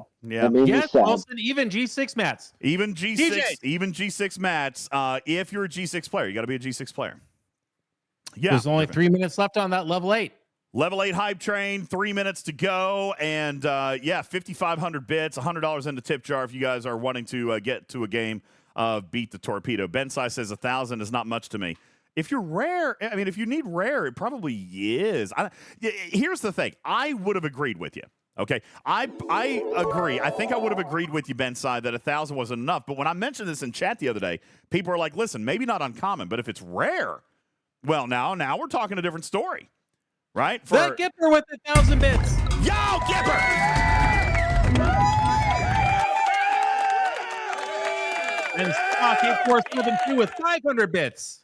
Yes, Wilson, even G6 mats. Even G6, DJ. even G6 mats. If you're a G6 player, you got to be a G6 player. Yeah. There's only 3 minutes left on that level 8. Level 8 hype train, 3 minutes to go. And, 5,500 bits, $100 in the tip jar if you guys are wanting to get to a game of Beat the Torpedo. Bensai says 1,000 is not much to me. If you're rare, I mean, if you need rare, it probably is. Here's the thing. I would have agreed with you. Okay, I agree. I think I would have agreed with you, Bensai, that 1,000 wasn't enough. But when I mentioned this in chat the other day, people are like, listen, maybe not uncommon, but if it's rare, well, now we're talking a different story, right? The Gipper with 1,000 bits. Yo, Gipper! And Stock 8472 with 500 bits.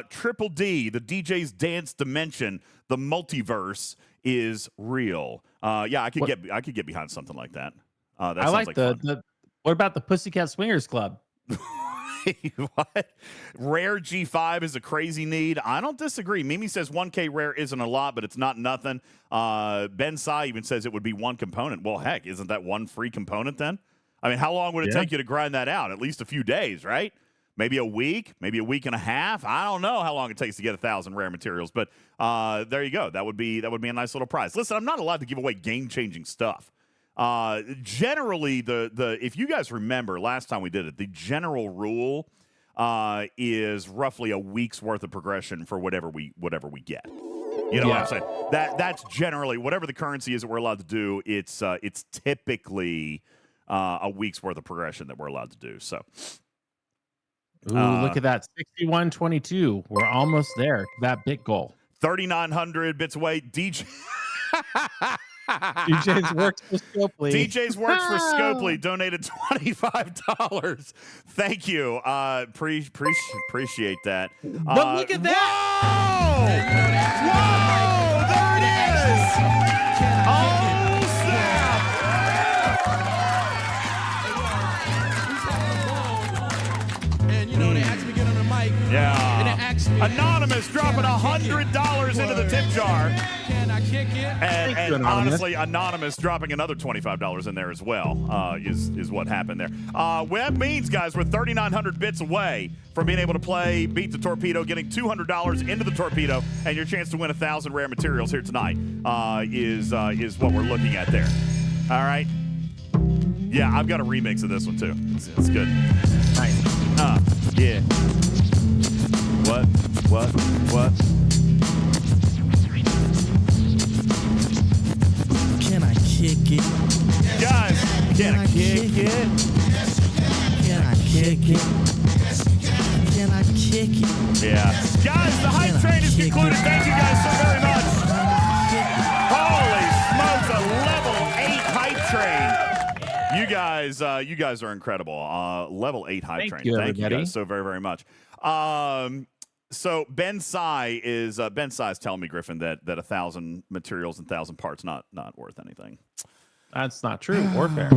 Triple D, the DJ's Dance Dimension, the multiverse is real. I could get behind something like that. That I like fun. What about the Pussycat Swingers Club? What? Rare G5 is a crazy need. I don't disagree. Mimi says 1K rare isn't a lot, but it's not nothing. Ben Sai even says it would be one component. Well, heck, isn't that one free component then? I mean, how long would it take you to grind that out? At least a few days, right? Maybe a week, maybe a week and a half. I don't know how long it takes to get 1,000 rare materials, but there you go. That would be a nice little prize. Listen, I'm not allowed to give away game-changing stuff. Generally, the if you guys remember last time we did it, the general rule is roughly a week's worth of progression for whatever we get. You know what I'm saying? That's generally whatever the currency is that we're allowed to do. It's typically a week's worth of progression that we're allowed to do. So. Ooh, look at that. 6122. We're almost there. That bit goal. 3,900 bits away. DJ's works for Scopely. DJ's works for Scopely donated $25. Thank you. Appreciate that. But look at that. Whoa! There it is. Oh, snap. They asked me to get on the mic. Yeah. And they asked me, Anonymous dropping $100 into the tip jar. Can I kick it? And honestly, Anonymous dropping another $25 in there as well is what happened there. What that means, guys, we're 3,900 bits away from being able to play Beat the Torpedo, getting $200 into the Torpedo, and your chance to win 1,000 rare materials here tonight is what we're looking at there. All right? Yeah, I've got a remix of this one, too. It's good. Nice. Yeah. What? Can I kick it? Guys, can I kick it? Can I kick it? Can I kick it? Yeah. Guys, the hype train is concluded. Thank you guys so very much. Holy smokes, a level 8 hype train. You guys are incredible. Level 8 hype train. Thank you guys so very, very much. So Ben Sai is telling me, Griffin, that 1,000 materials and 1,000 parts not worth anything. That's not true. Warfare.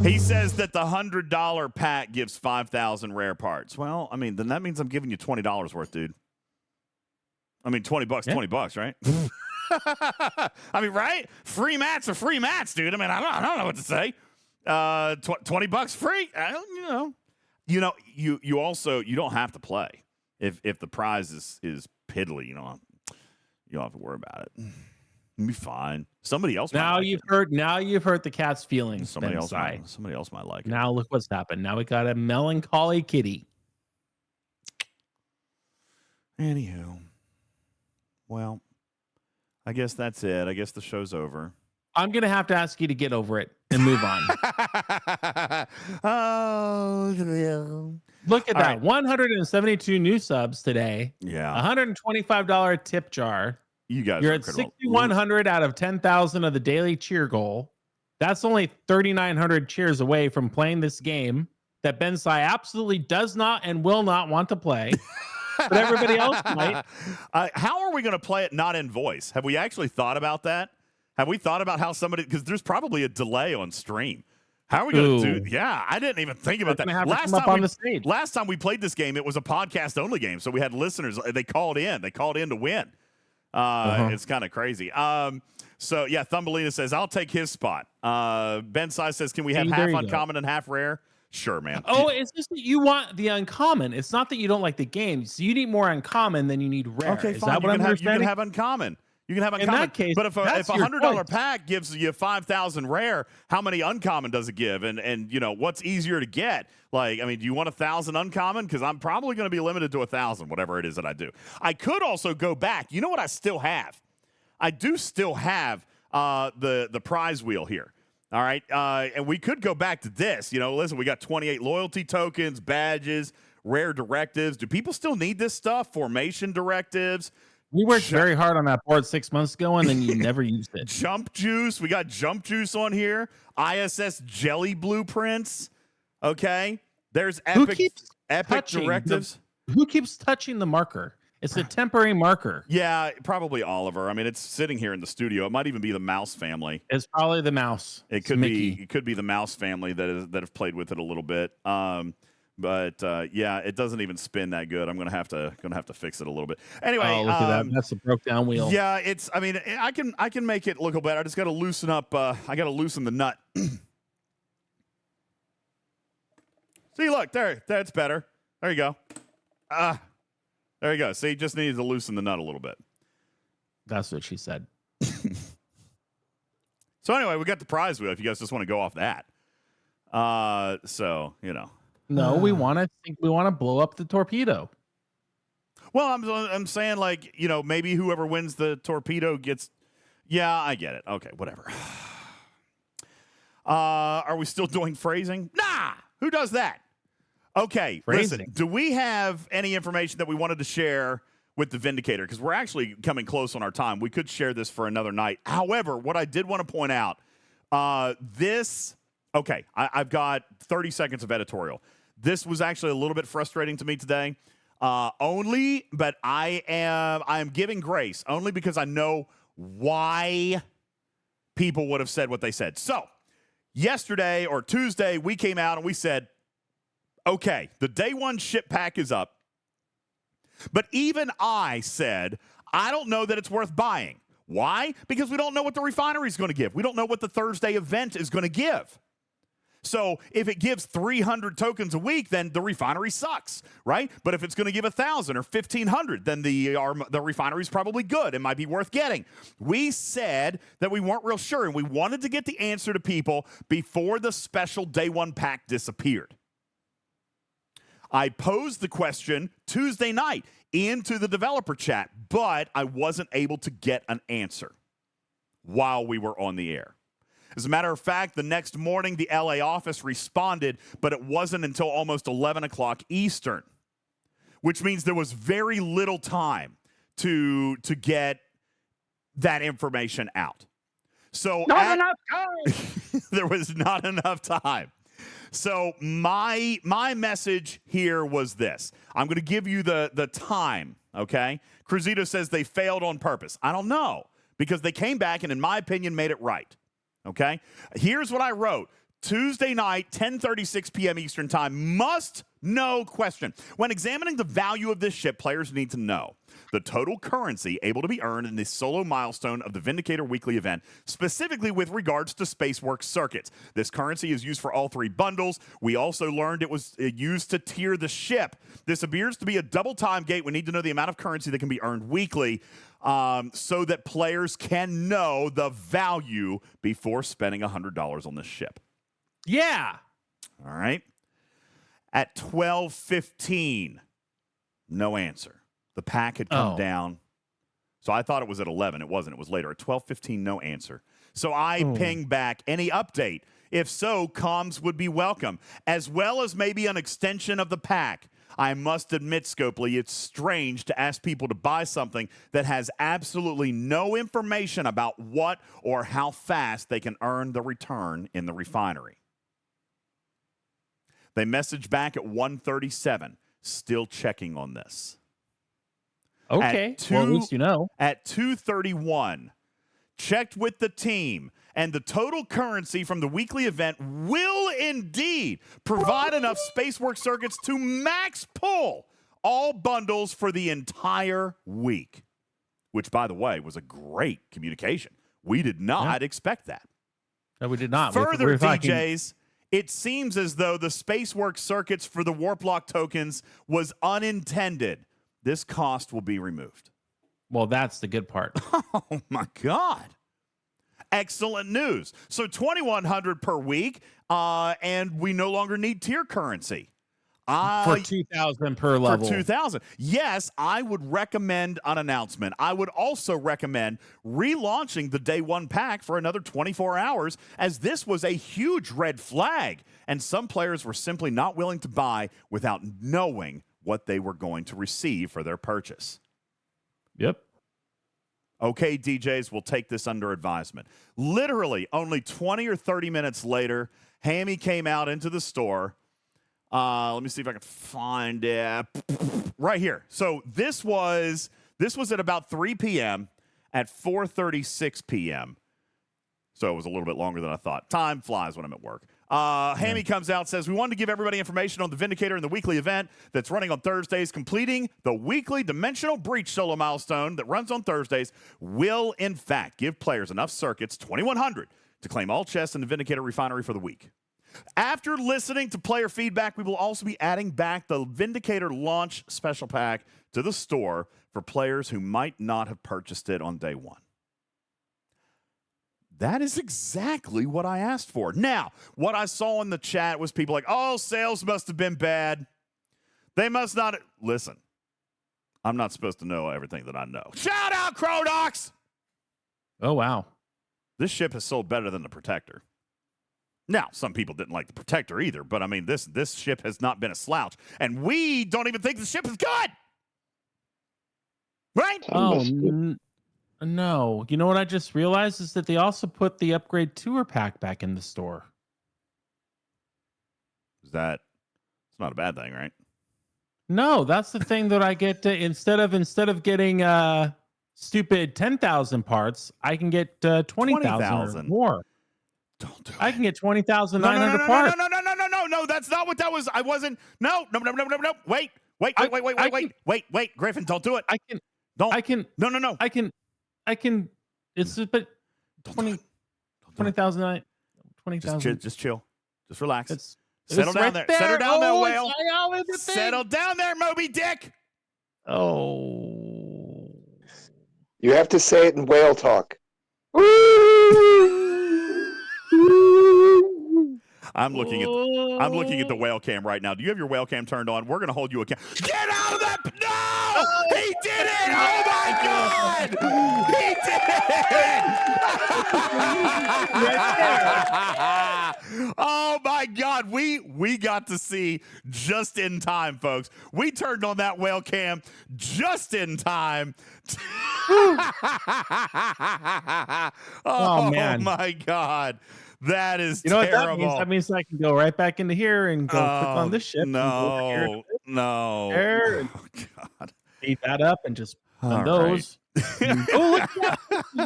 He says that the $100 pack gives 5,000 rare parts. Well, I mean, then that means I'm giving you $20 worth, dude. I mean, $20, $20, right? I mean, right? Free mats are free mats, dude. I mean, I don't know what to say. $20 free. You don't have to play if the prize is piddly. You don't have to worry about it. It'll be fine. Somebody else. Now you've hurt the cat's feelings. Somebody else might like it. Now look what's happened. Now we got a melancholy kitty. Anywho, well, I guess that's it. I guess the show's over. I'm going to have to ask you to get over it and move on. Oh, look at that. Right. 172 new subs today. Yeah. $125 tip jar. You're at 6,100 out of 10,000 of the daily cheer goal. That's only 3,900 cheers away from playing this game that Ben Sai absolutely does not and will not want to play. But everybody else might. How are we going to play it not in voice? Have we actually thought about that? Have we thought about how somebody, because there's probably a delay on stream. How are we going to do? Yeah, I didn't even think about that. Last time we played this game, it was a podcast only game. So we had listeners. They called in to win. It's kind of crazy. So yeah, Thumbelina says, I'll take his spot. Ben Sai says, can we have half uncommon and half rare? Sure, man. Oh, it's just that you want the uncommon. It's not that you don't like the game. So you need more uncommon than you need rare. Okay, Is fine. that what I'm you understanding? can have uncommon. You can have In uncommon. that case, but if a that's your $100 choice. pack gives you 5,000 rare, how many uncommon does it give? And you know, what's easier to get? Like, I mean, do you want 1,000 uncommon? Because I'm probably going to be limited to 1,000, whatever it is that I do. I could also go back. You know what I still have? I do still have the prize wheel here. All right. And we could go back to this. You know, listen, we got 28 loyalty tokens, badges, rare directives. Do people still need this stuff? Formation directives. We worked very hard on that board 6 months ago, and then you never used it. Jump juice. We got jump juice on here. ISS jelly blueprints. Okay. There's epic directives. Who keeps touching the marker? It's a temporary marker. Yeah, probably Oliver. I mean, it's sitting here in the studio. It might even be the Mouse family. It's probably the mouse. It could be. It could be the Mouse family that have played with it a little bit. But yeah, it doesn't even spin that good. I'm gonna have to fix it a little bit. Anyway, oh, look at that. That's a broke down wheel. Yeah, it's. I mean, I can make it look a better. I just got to loosen up. I got to loosen the nut. See, look there. That's better. There you go. There you go. See, just needed to loosen the nut a little bit. That's what she said. So anyway, we got the prize wheel. If you guys just want to go off that, so you know. No, we want to blow up the torpedo. Well, I'm saying, like, you know, maybe whoever wins the torpedo gets. Yeah, I get it. Okay, whatever. Are we still doing phrasing? Nah. Who does that? Okay, phrasing. Listen. Do we have any information that we wanted to share with the Vindicator? Because we're actually coming close on our time. We could share this for another night. However, what I did want to point out, okay, I've got 30 seconds of editorial. This was actually a little bit frustrating to me today. But I am giving grace only because I know why people would have said what they said. So yesterday or Tuesday, we came out and we said, okay, the day one ship pack is up. But even I said, I don't know that it's worth buying. Why? Because we don't know what the refinery is going to give. We don't know what the Thursday event is going to give. So if it gives 300 tokens a week, then the refinery sucks, right? But if it's going to give 1,000 or 1,500, then the refinery is probably good. It might be worth getting. We said that we weren't real sure, and we wanted to get the answer to people before the special day one pack disappeared. I posed the question Tuesday night into the developer chat, but I wasn't able to get an answer while we were on the air. As a matter of fact, the next morning, the LA office responded, but it wasn't until almost 11 o'clock Eastern, which means there was very little time to get that information out. So not enough time. There was not enough time. So my message here was this. I'm going to give you the time, okay? Cruzito says they failed on purpose. I don't know, because they came back and, in my opinion, made it right. Okay, here's what I wrote. Tuesday night, 10:36 p.m. Eastern Time, must know question. When examining the value of this ship, players need to know the total currency able to be earned in the solo milestone of the Vindicator weekly event, specifically with regards to Spaceworks circuits. This currency is used for all three bundles. We also learned it was used to tier the ship. This appears to be a double time gate. We need to know the amount of currency that can be earned weekly, so that players can know the value before spending $100 on this ship. Yeah. All right. At 12:15, no answer. The pack had come down. So I thought it was at 11. It wasn't. It was later. At 12:15, no answer. So I pinged back, any update? If so, comms would be welcome, as well as maybe an extension of the pack. I must admit, Scopely, it's strange to ask people to buy something that has absolutely no information about what or how fast they can earn the return in the refinery. They messaged back at 1:37, still checking on this. Okay, well, at least you know. At 2:31, checked with the team, and the total currency from the weekly event will indeed provide enough Spaceworks circuits to max pull all bundles for the entire week, which, by the way, was a great communication. We did not expect that. No, we did not. Further, DJs, it seems as though the Spaceworks circuits for the warp lock tokens was unintended. This cost will be removed. Well, that's the good part. Oh, my God. Excellent news. So 2,100 per week, and we no longer need tier currency. For 2,000 per level. For 2,000. Yes, I would recommend an announcement. I would also recommend relaunching the day one pack for another 24 hours, as this was a huge red flag, and some players were simply not willing to buy without knowing what they were going to receive for their purchase. Yep. Okay, DJs, we'll take this under advisement. Literally, only 20 or 30 minutes later, Hammy came out into the store. Let me see if I can find it. Right here. So this was at about 3 p.m. At 4:36 p.m. So it was a little bit longer than I thought. Time flies when I'm at work. Hammy comes out, says, we wanted to give everybody information on the Vindicator and the weekly event that's running on Thursdays. Completing the weekly Dimensional Breach solo milestone that runs on Thursdays will, in fact, give players enough circuits, 2,100, to claim all chests in the Vindicator refinery for the week. After listening to player feedback, we will also be adding back the Vindicator launch special pack to the store for players who might not have purchased it on day one. That is exactly what I asked for. Now, what I saw in the chat was people like, oh, sales must have been bad. They must not. Listen, I'm not supposed to know everything that I know. Shout out, Crodox! Oh, wow. This ship has sold better than the Protector. Now, some people didn't like the Protector either, but I mean, this ship has not been a slouch. And we don't even think the ship is good! Right? Oh, no. You know what I just realized is that they also put the upgrade tour pack back in the store. It's not a bad thing, right? No, that's the thing that I get to, instead of getting stupid 10,000 parts, I can get 20,000 or more. Don't do it. I can get 20,900 parts. No, that's not what that was. I wasn't. No. Wait, Griffin, don't do it. I can. It's just, but 20,000. 20,000. Just chill. Just relax. Settle down there. Settle down there, whale. Settle down there, Moby Dick. Oh. You have to say it in whale talk. I'm looking at the whale cam right now. Do you have your whale cam turned on? We're going to hold you accountable. Get out of that! No! He did it! Oh my God! He did it! Oh my God! We got to see just in time, folks. We turned on that whale cam just in time. Oh man! Oh my God! That is terrible. terrible. What that means? That means I can go right back into here and go click on this ship. No. Oh, God. Eat that up and just on those. Right. Oh, look at that.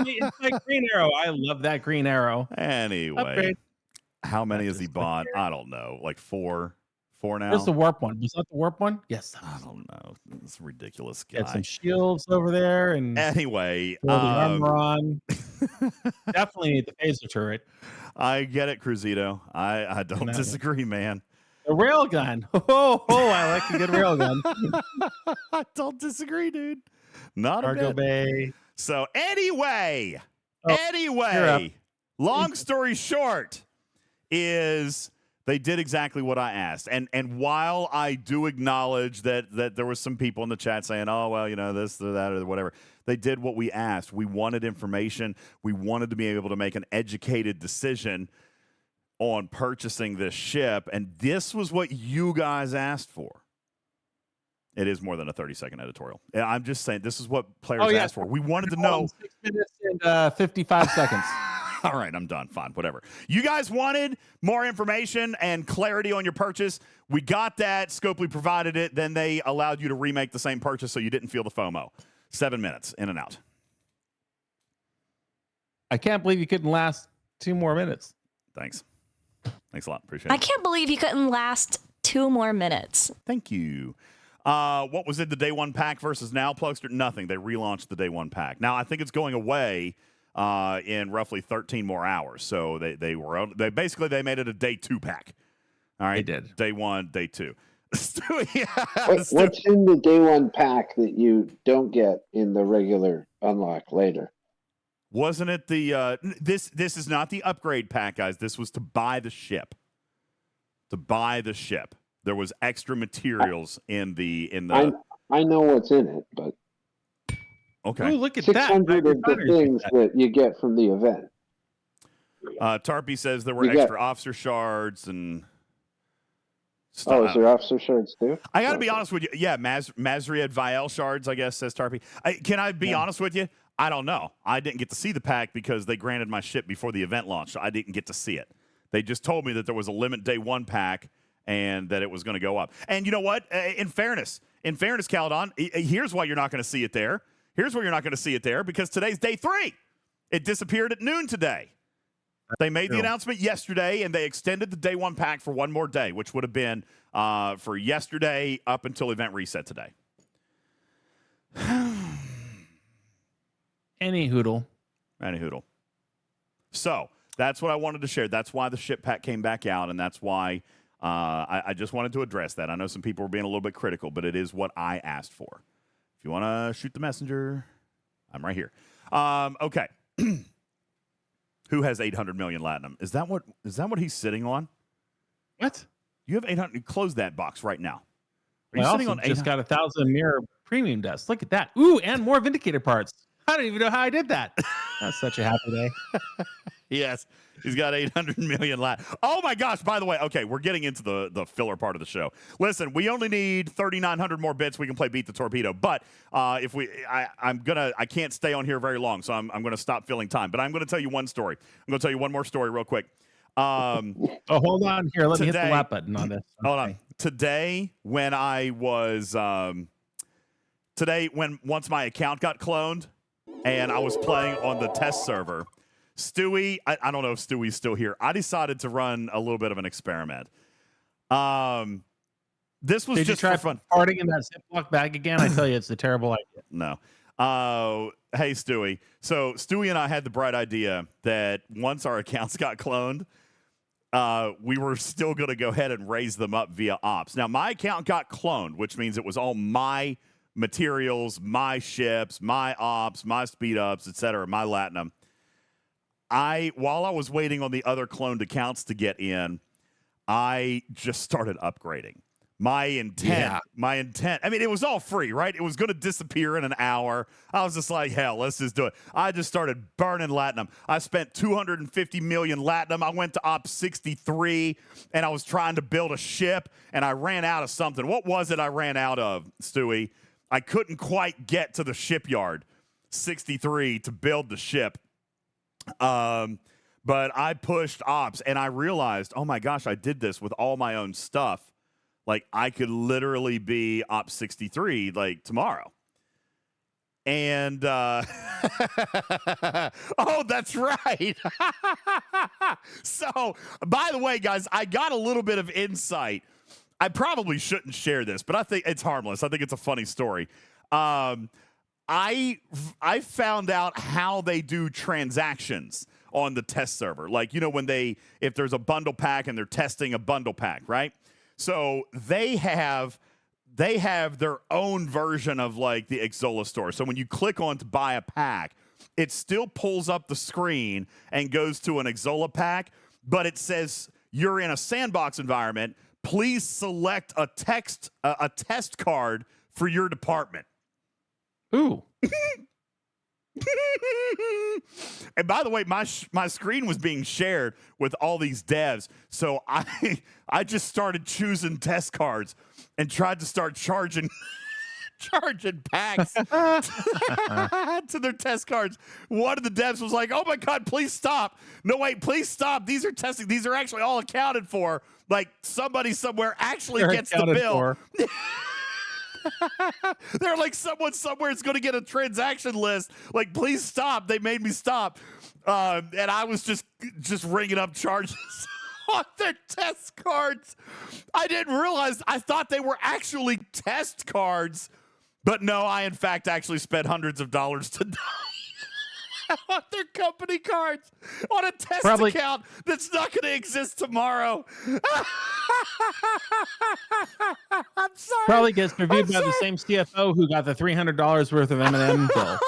It's like Green Arrow. I love that Green Arrow. Anyway, upgrade. How many has he bought? I don't know. Like four now? Where's the warp one? Was that the warp one? Yes. I don't know. It's a ridiculous guy. Got some shields over there. And anyway. The armor on. Definitely need the phaser turret. I get it, Cruzito. I don't disagree, man. A railgun. Oh, I like a good railgun. I don't disagree, dude. Not Cargo a bit. bay. So anyway, long story short is they did exactly what I asked. And while I do acknowledge that there was some people in the chat saying, oh, well, you know, this or that or whatever, they did what we asked. We wanted information. We wanted to be able to make an educated decision on purchasing this ship. And this was what you guys asked for. It is more than a 30-second editorial. I'm just saying this is what players asked for. We wanted to know. 6 minutes and 55 seconds. All right, I'm done. Fine, whatever. You guys wanted more information and clarity on your purchase. We got that. Scopely provided it. Then they allowed you to remake the same purchase so you didn't feel the FOMO. 7 minutes, in and out. I can't believe you couldn't last 2 more minutes. Thanks. Thanks a lot. Appreciate it. I can't believe you couldn't last 2 more minutes. Thank you. What was in the day one pack versus now, Plugster? Nothing. They relaunched the day one pack. Now, I think it's going away in roughly 13 more hours. So they basically made it a day 2 pack. All right, they did day 1, day 2. What's in the day 1 pack that you don't get in the regular unlock later? Wasn't it the this is not the upgrade pack, guys. This was to buy the ship. To buy the ship. There was extra materials in the I know what's in it, but okay. Ooh, look at 600 that. of the things that you get from the event. Tarpy says there were extra officer shards and stuff. Oh, is there officer shards too? I got to be honest with you. Yeah, Mazriad Vial shards, I guess, says Tarpy. Can I be honest with you? I don't know. I didn't get to see the pack because they granted my ship before the event launched. So I didn't get to see it. They just told me that there was a limit day 1 pack and that it was going to go up. And you know what? In fairness, Caledon, here's why you're not going to see it there. Here's where you're not going to see it there, because today's day 3. It disappeared at noon today. They made the announcement yesterday, and they extended the day 1 pack for 1 more day, which would have been for yesterday up until event reset today. Any hoodle. So that's what I wanted to share. That's why the ship pack came back out, and that's why I just wanted to address that. I know some people were being a little bit critical, but it is what I asked for. If you want to shoot the messenger, I'm right here. Okay. Who has 800 million Latinum? Is that what he's sitting on? What? You have 800. Close that box right now. Are you I sitting also on just got 1,000 mirror premium dust. Look at that. Ooh, and more Vindicator parts. I don't even know how I did that. That's such a happy day. Yes, he's got 800 million lat. Oh my gosh! By the way, okay, we're getting into the filler part of the show. Listen, we only need 3,900 more bits. We can play Beat the Torpedo. But I can't stay on here very long, so I'm gonna stop filling time. But I'm gonna tell you one story. I'm gonna tell you one more story real quick. Hold on here. Let me hit the lap button on this. Hold on. Today, when I was once my account got cloned, and I was playing on the test server. Stewie, I don't know if Stewie's still here. I decided to run a little bit of an experiment. This was Did just you try for fun. farting in that Ziploc bag again? I tell you, it's a terrible idea. No. Hey, Stewie. So Stewie and I had the bright idea that once our accounts got cloned, we were still going to go ahead and raise them up via ops. Now, my account got cloned, which means it was all my materials, my ships, my ops, my speed ups, etc., my Latinum. While I was waiting on the other cloned accounts to get in, I just started upgrading. My intent, I mean, it was all free, right? It was going to disappear in an hour. I was just like, hell, let's just do it. I just started burning Latinum. I spent 250 million Latinum. I went to Op 63, and I was trying to build a ship, and I ran out of something. What was it I ran out of, Stewie? I couldn't quite get to the shipyard 63 to build the ship. But I pushed ops, and I realized, oh my gosh, I did this with all my own stuff. Like, I could literally be Op 63 like tomorrow. And oh, that's right. So, by the way, guys, I got a little bit of insight. I probably shouldn't share this, but I think it's harmless. I think it's a funny story. I found out how they do transactions on the test server. Like, you know, if there's a bundle pack and they're testing a bundle pack, right? So they have their own version of like the Exola store. So when you click on to buy a pack, it still pulls up the screen and goes to an Exola pack, but it says you're in a sandbox environment. Please select a test card for your department. Ooh. And by the way, my screen was being shared with all these devs, so I just started choosing test cards and tried to start charging packs to their test cards. One of the devs was like, "Oh my god, please stop! No wait, please stop! These are testing. These are actually all accounted for. Like somebody somewhere actually gets the bill." They're like, someone somewhere is going to get a transaction list. Like, please stop. They made me stop. And I was just ringing up charges on their test cards. I didn't realize. I thought they were actually test cards. But no, I, in fact, actually spent hundreds of dollars to on their company cards on a test account that's not going to exist tomorrow. I'm sorry. Probably gets reviewed by the same CFO who got the $300 worth of M&M bill.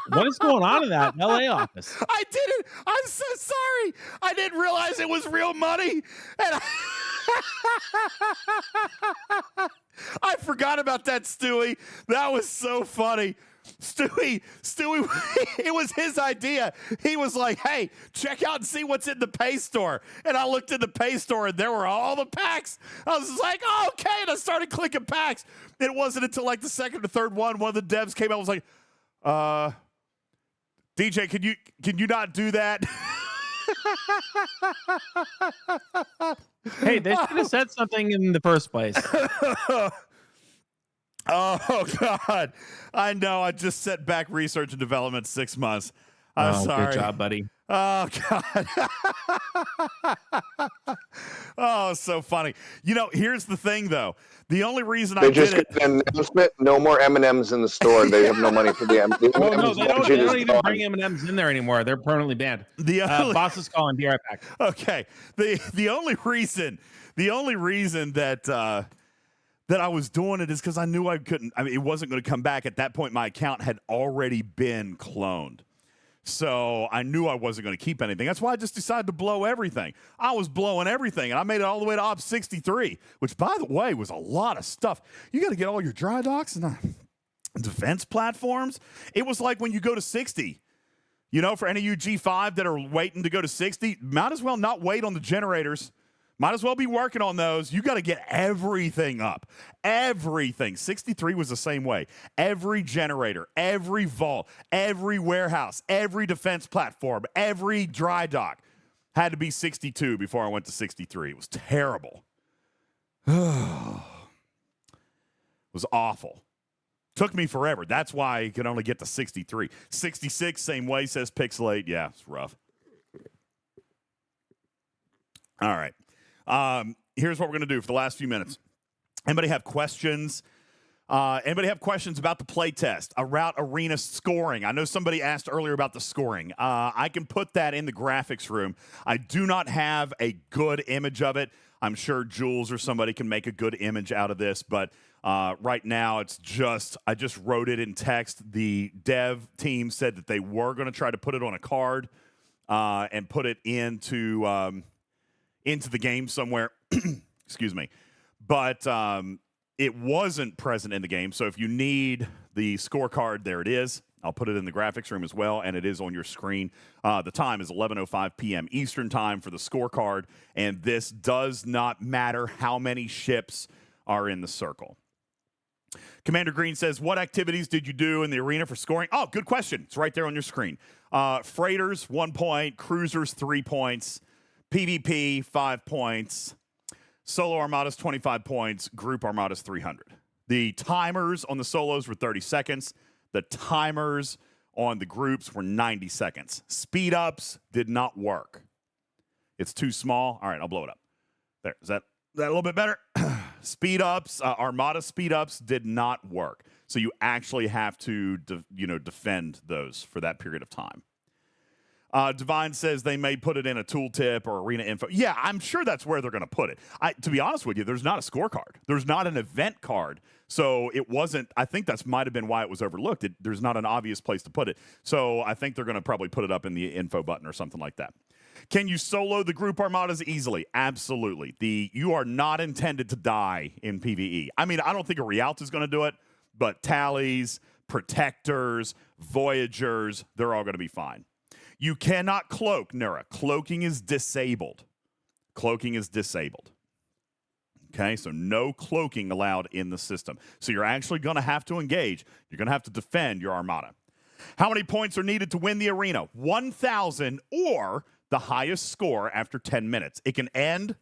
What is going on in that LA office? I didn't. I'm so sorry. I didn't realize it was real money. And I forgot about that, Stewie. That was so funny. Stewie, it was his idea. He was like, hey, check out and see what's in the pay store. And I looked in the pay store and there were all the packs. I was just like, oh, okay. And I started clicking packs. It wasn't until like the second or third one of the devs came out and was like, DJ, can you not do that? Hey, they should have said something in the first place. Oh, God. I know. I just set back research and development 6 months. I'm sorry. Good job, buddy. Oh, God. Oh, so funny. You know, here's the thing, though. The only reason I did it... an announcement, no more M&Ms in the store. They have no money for the M&Ms. Oh, no, they don't even bring M&Ms in there anymore. They're permanently banned. Boss is calling. Be right back. Okay. The only reason that I was doing it is because I knew I couldn't. I mean, it wasn't going to come back. At that point, my account had already been cloned. So I knew I wasn't going to keep anything. That's why I just decided to blow everything. I was blowing everything, and I made it all the way to Op 63, which, by the way, was a lot of stuff. You got to get all your dry docks and defense platforms. It was like when you go to 60. You know, for any of you G5 that are waiting to go to 60, might as well not wait on the generators. Might as well be working on those. You got to get everything up. Everything. 63 was the same way. Every generator, every vault, every warehouse, every defense platform, every dry dock had to be 62 before I went to 63. It was terrible. It was awful. Took me forever. That's why I could only get to 63. 66, same way, says Pixelate. Yeah, it's rough. All right. Here's what we're going to do for the last few minutes. Anybody have questions? Anybody have questions about the play test, about arena scoring? I know somebody asked earlier about the scoring. I can put that in the graphics room. I do not have a good image of it. I'm sure Jules or somebody can make a good image out of this, but right now it's just, I just wrote it in text. The dev team said that they were going to try to put it on a card and put it into the game somewhere. Excuse me. But it wasn't present in the game. So if you need the scorecard, there it is. I'll put it in the graphics room as well, and it is on your screen. The time is 11:05 p.m. Eastern time for the scorecard, and this does not matter how many ships are in the circle. Commander Green says, what activities did you do in the arena for scoring? Oh, good question. It's right there on your screen. Freighters, 1 point. Cruisers, 3 points. PvP, 5 points. Solo Armadas, 25 points. Group Armadas, 300. The timers on the solos were 30 seconds. The timers on the groups were 90 seconds. Speed ups did not work. It's too small. All right, I'll blow it up. There. Is that a little bit better? Speed ups, Armada speed ups did not work. So you actually have to, defend those for that period of time. Divine says they may put it in a tooltip or arena info. Yeah, I'm sure that's where they're going to put it. To be honest with you, there's not a scorecard. There's not an event card. So it wasn't, I think that might have been why it was overlooked. There's not an obvious place to put it. So I think they're going to probably put it up in the info button or something like that. Can you solo the group armadas easily? Absolutely. You are not intended to die in PvE. I mean, I don't think a Rialto is going to do it, but tallies, protectors, voyagers, they're all going to be fine. You cannot cloak, Nura. Cloaking is disabled. Cloaking is disabled. Okay, so no cloaking allowed in the system. So you're actually going to have to engage. You're going to have to defend your armada. How many points are needed to win the arena? 1,000 or the highest score after 10 minutes. It can end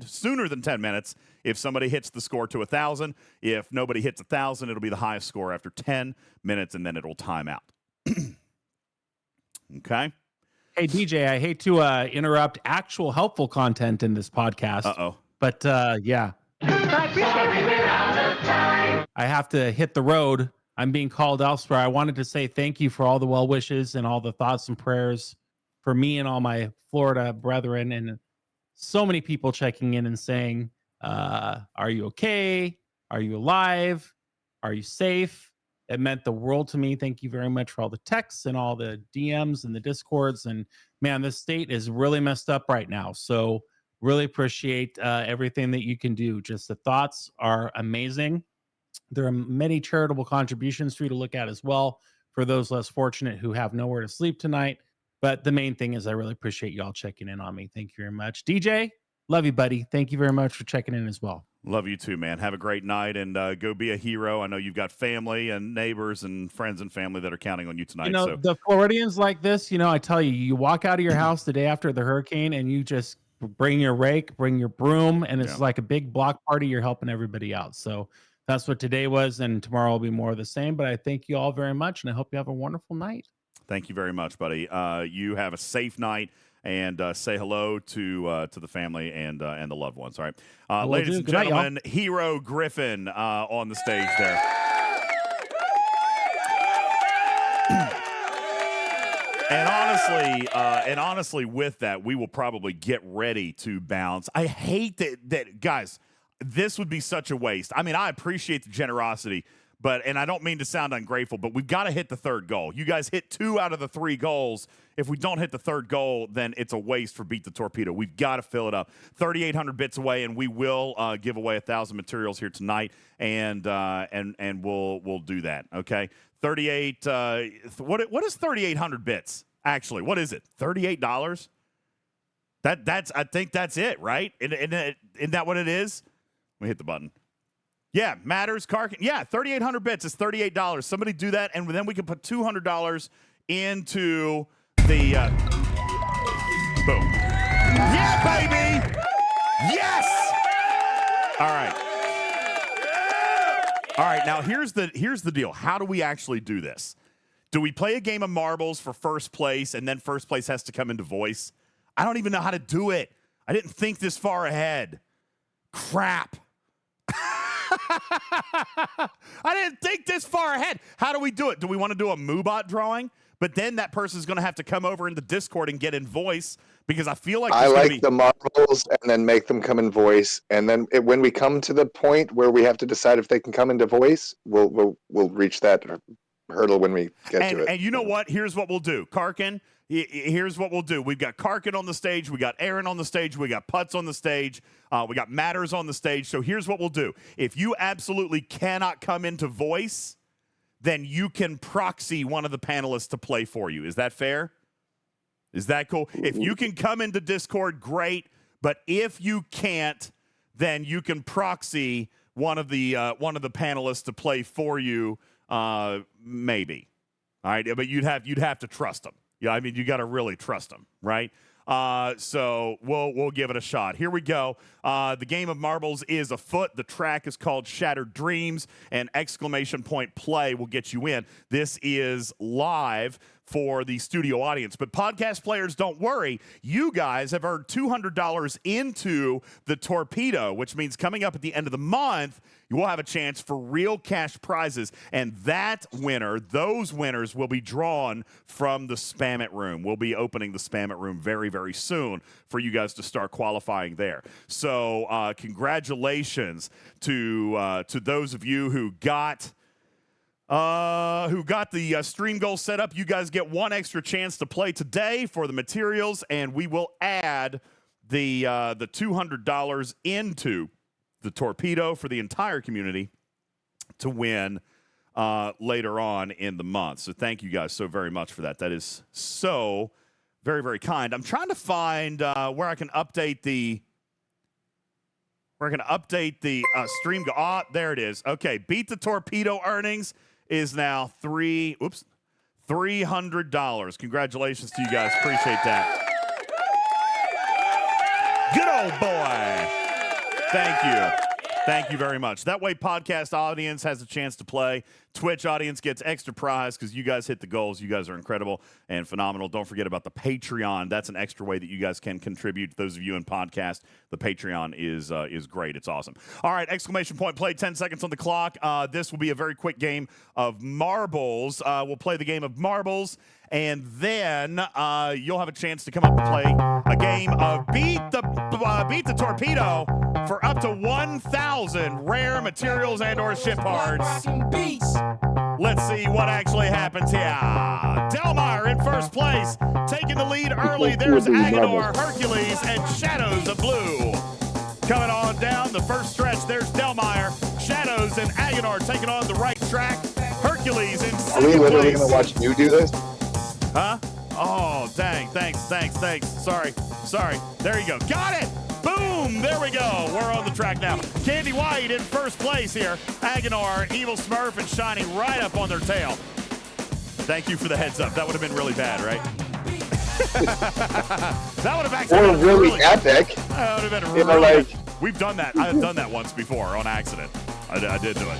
sooner than 10 minutes if somebody hits the score to 1,000. If nobody hits 1,000, it'll be the highest score after 10 minutes, and then it'll time out. Okay. Hey, DJ, I hate to interrupt actual helpful content in this podcast. Uh-oh. But, yeah. I have to hit the road I'm being called elsewhere. I wanted to say thank you for all the well wishes and all the thoughts and prayers for me and all my Florida brethren, and so many people checking in and saying, are you okay? Are you alive? Are you safe? It meant the world to me. Thank you very much for all the texts and all the DMs and the Discords. And man, this state is really messed up right now. So really appreciate everything that you can do. Just the thoughts are amazing. There are many charitable contributions for you to look at as well for those less fortunate who have nowhere to sleep tonight. But the main thing is I really appreciate you all checking in on me. Thank you very much. DJ, love you, buddy. Thank you very much for checking in as well. Love you too, man. Have a great night and go be a hero. I know you've got family and neighbors and friends and family that are counting on you tonight. You know, the Floridians like this, you know, I tell you, you walk out of your house the day after the hurricane and you just bring your rake, bring your broom, and it's like a big block party. You're helping everybody out. So that's what today was, and tomorrow will be more of the same. But I thank you all very much, and I hope you have a wonderful night. Thank you very much, buddy. You have a safe night, and say hello to the family and the loved ones. All right, ladies and gentlemen, Hero Griffin on the stage there. And honestly, with that, we will probably get ready to bounce. I hate that guys. This would be such a waste. I mean, I appreciate the generosity, and I don't mean to sound ungrateful, but we've got to hit the third goal. You guys hit 2 out of the 3 goals. If we don't hit the third goal, then it's a waste for Beat the Torpedo. We've got to fill it up. 3,800 bits away, and we will give away 1,000 materials here tonight, and we'll do that. Okay, 38. What is 3,800 bits? Actually, what is it? $38? That's I think that's it, right? Isn't that what it is? Let me hit the button. Yeah, Matters, Karkin. Yeah, 3,800 bits is $38. Somebody do that, and then we can put $200 into the boom. Yeah, baby. Yes. All right. Now here's the deal. How do we actually do this? Do we play a game of marbles for first place, and then first place has to come into voice? I don't even know how to do it. I didn't think this far ahead. Crap. I didn't think this far ahead. How do we do it? Do we want to do a Moobot drawing? But then that person's going to have to come over into Discord and get in voice, because I feel like I like the marbles and then make them come in voice. And then when we come to the point where we have to decide if they can come into voice, we'll reach that hurdle when we get to it. And you know what? Here's what we'll do. Karkin, here's what we'll do. We've got Karkin on the stage. We got Aaron on the stage. We got Putz on the stage. We got Matters on the stage. So here's what we'll do. If you absolutely cannot come into voice, then you can proxy one of the panelists to play for you. Is that fair? Is that cool? If you can come into Discord, great. But if you can't, then you can proxy one of the panelists to play for you. Maybe. All right, but you'd have to trust them. Yeah, I mean, you got to really trust them, right? So we'll give it a shot. Here we go. The game of marbles is afoot. The track is called Shattered Dreams, and exclamation point play will get you in. This is live for the studio audience. But podcast players, don't worry. You guys have earned $200 into the Torpedo, which means coming up at the end of the month, you will have a chance for real cash prizes. And those winners will be drawn from the Spam It Room. We'll be opening the Spam It Room very, very soon for you guys to start qualifying there. So congratulations to those of you who got the stream goal set up. You guys get one extra chance to play today for the materials, and we will add the $200 into the Torpedo for the entire community to win later on in the month. So thank you guys so very much for that. That is so very, very kind. I'm trying to find where I can update the stream goal. Ah, there it is. Okay, Beat the Torpedo earnings is now $300. Congratulations to you guys. Appreciate that. Good old boy. Thank you. Thank you very much. That way, podcast audience has a chance to play. Twitch audience gets extra prize because you guys hit the goals. You guys are incredible and phenomenal. Don't forget about the Patreon. That's an extra way that you guys can contribute. Those of you in podcast, the Patreon is great. It's awesome. All right, exclamation point play. 10 seconds on the clock. This will be a very quick game of marbles. We'll play the game of marbles, and then you'll have a chance to come up and play a game of beat the torpedo for up to 1,000 rare materials and/or ship parts. Let's see what actually happens here. Delmire in first place, taking the lead early. There's Agenor, Hercules, and Shadows of Blue. Coming on down the first stretch, there's Delmire, Shadows, and Agenor taking on the right track. Hercules in second place. Are we literally going to watch you do this? Huh? Oh, dang. Thanks. Sorry. There you go. Got it. Boom. There we go. We're on the track now. Candy White in first place here. Agenor, Evil Smurf, and Shiny right up on their tail. Thank you for the heads up. That would have been really bad, right? That would have actually been really epic. That would have been really like, we've done that. I have done that once before on accident. I did do it.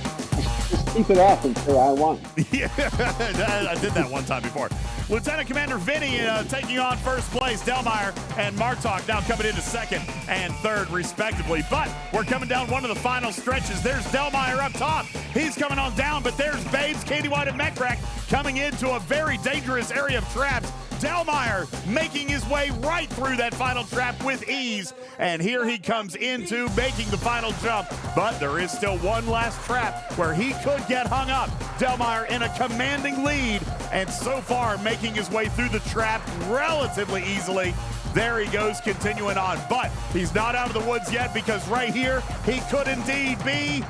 Just keep it off until I won. Yeah, I did that one time before. Lieutenant Commander Vinny taking on first place. Delmire and Martok now coming into second and third, respectively. But we're coming down one of the final stretches. There's Delmire up top. He's coming on down, but there's Babes, Candy White, and Mechrack coming into a very dangerous area of traps. Delmire making his way right through that final trap with ease. And here he comes into making the final jump. But there is still one last trap where he could get hung up. Delmire in a commanding lead. And so far making his way through the trap relatively easily. There he goes, continuing on. But he's not out of the woods yet, because right here he could indeed be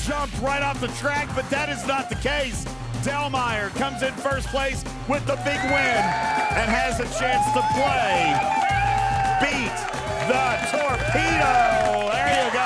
jumped right off the track. But that is not the case. Delmire comes in first place with the big win and has a chance to play Beat the Torpedo. There you go.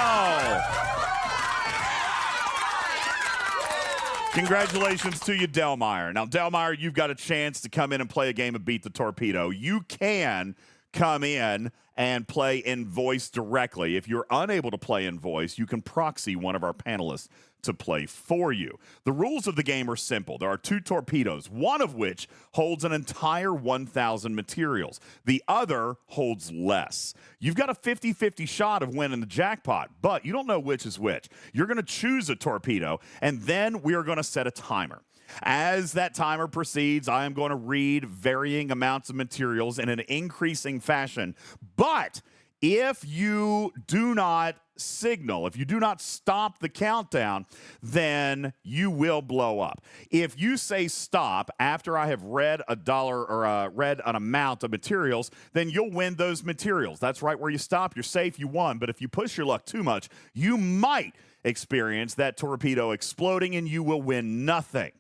Congratulations to you, Delmire. Now, Delmire, you've got a chance to come in and play a game of Beat the Torpedo. You can come in and play in voice directly. If you're unable to play in voice, you can proxy one of our panelists to play for you. The rules of the game are simple. There are 2 torpedoes, one of which holds an entire 1,000 materials. The other holds less. You've got a 50-50 shot of winning the jackpot, but you don't know which is which. You're going to choose a torpedo, and then we are going to set a timer. As that timer proceeds, I am going to read varying amounts of materials in an increasing fashion. But if you do not signal, if you do not stop the countdown, then you will blow up. If you say stop after I have read a dollar or read an amount of materials, then you'll win those materials. That's right where you stop. You're safe. You won. But if you push your luck too much, you might experience that torpedo exploding and you will win nothing.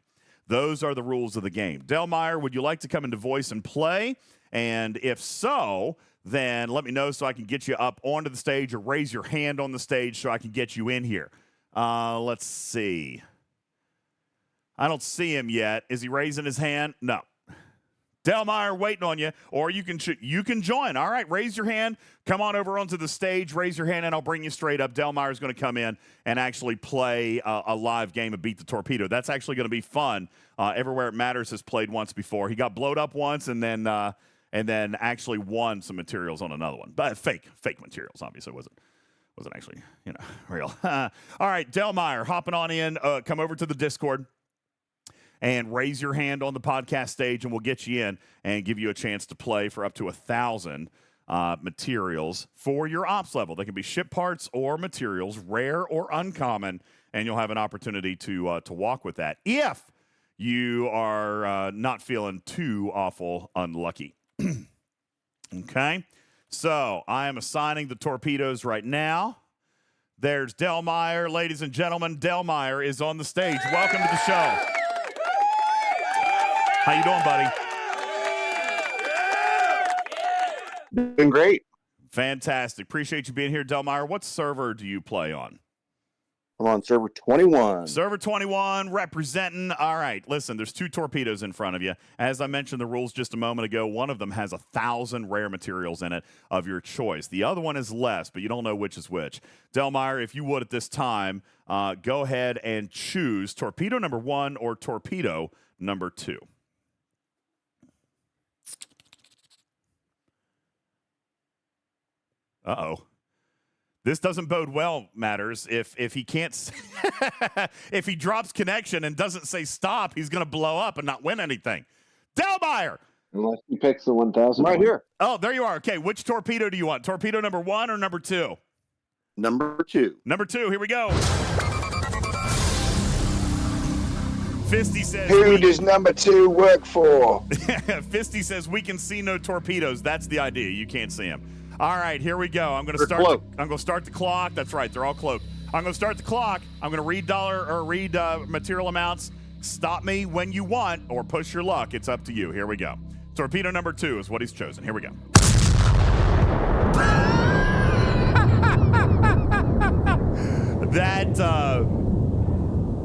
Those are the rules of the game. Delmire, would you like to come into voice and play? And if so, then let me know so I can get you up onto the stage, or raise your hand on the stage so I can get you in here. Let's see. I don't see him yet. Is he raising his hand? No. Delmire, waiting on you. Or you can join. All right, raise your hand. Come on over onto the stage. Raise your hand, and I'll bring you straight up. Delmire is going to come in and actually play a live game of Beat the Torpedo. That's actually going to be fun. Everywhere It Matters has played once before. He got blowed up once, and then actually won some materials on another one. But fake materials, obviously. Wasn't actually, real. All right, Delmire, hopping on in. Come over to the Discord and raise your hand on the podcast stage, and we'll get you in and give you a chance to play for up to 1,000 materials for your ops level. They can be ship parts or materials, rare or uncommon, and you'll have an opportunity to walk with that if you are not feeling too awful unlucky. Okay, so I am assigning the torpedoes right now. There's Delmire, ladies and gentlemen. Delmire is on the stage. Welcome to the show. How you doing, buddy? Doing great. Fantastic. Appreciate you being here, Delmire. What server do you play on? I'm on server 21. Server 21 representing. All right, listen, there's 2 torpedoes in front of you. As I mentioned the rules just a moment ago, one of them has 1,000 rare materials in it of your choice. The other one is less, but you don't know which is which. Delmeyer, if you would at this time, go ahead and choose torpedo number 1 or torpedo number 2. Uh-oh. This doesn't bode well, Matters. If he can't, if he drops connection and doesn't say stop, he's going to blow up and not win anything. Delmeyer! Unless he picks the 1,000. Right here. Oh, there you are. Okay, which torpedo do you want? Torpedo number 1 or number 2? Number 2. Number 2, here we go. Fisty says... Who does number 2 work for? Fisty says, we can see no torpedoes. That's the idea. You can't see them. All right, here we go. I'm going to start the clock. That's right. They're all cloaked. I'm going to start the clock. I'm going to read material amounts. Stop me when you want or push your luck. It's up to you. Here we go. Torpedo number 2 is what he's chosen. Here we go.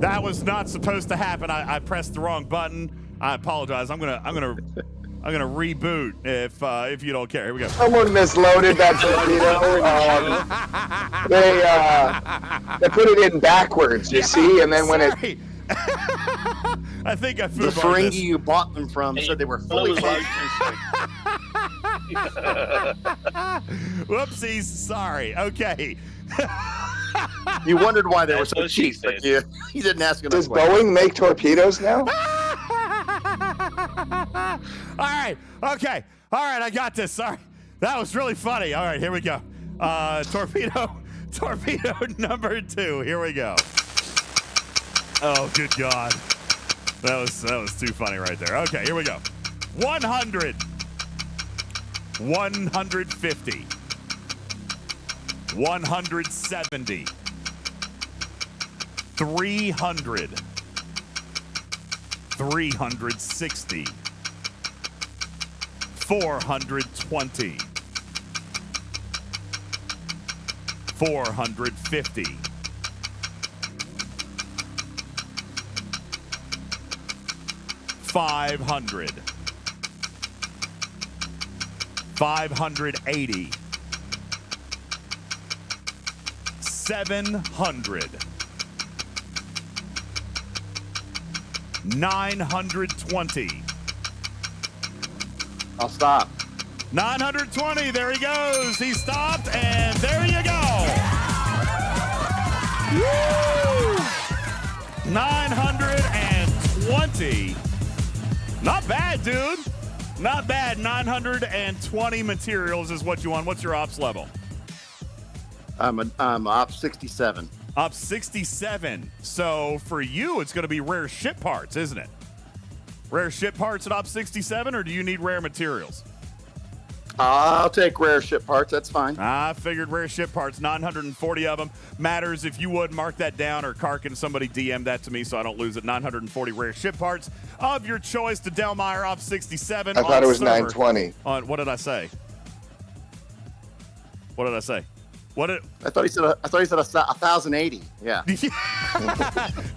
That was not supposed to happen. I pressed the wrong button. I apologize. I'm gonna reboot if you don't care. Here we go. Someone misloaded that torpedo. They put it in backwards, you see, and then when it. I think I the Ferengi you bought them from said they were fully loaded. Whoopsies. Sorry. Okay. You wondered why they were so cheap, but you didn't ask enough. Does Boeing make torpedoes now? All right. Okay. All right. I got this. Sorry. That was really funny. All right. Here we go. Torpedo number 2. Here we go. Oh, good God. That was too funny right there. Okay. Here we go. 100. 150. 170. 300. 360. 420. 450. 500. 580. 700. 920. I'll stop. 920. There he goes. He stopped, and there you go. Woo! 920. Not bad, dude. Not bad. 920 materials is what you want. What's your ops level? I'm op 67. Op 67. So for you, it's going to be rare ship parts, isn't it? Rare ship parts at op 67, or do you need rare materials? I'll take rare ship parts. That's fine. I figured rare ship parts, 940 of them. Matters, if you would, mark that down, or Karkin, somebody DM that to me so I don't lose it. 940 rare ship parts of your choice to Delmeyer op 67. I thought it was 920. What did I say? What did I say? I thought he said 1,080. Yeah.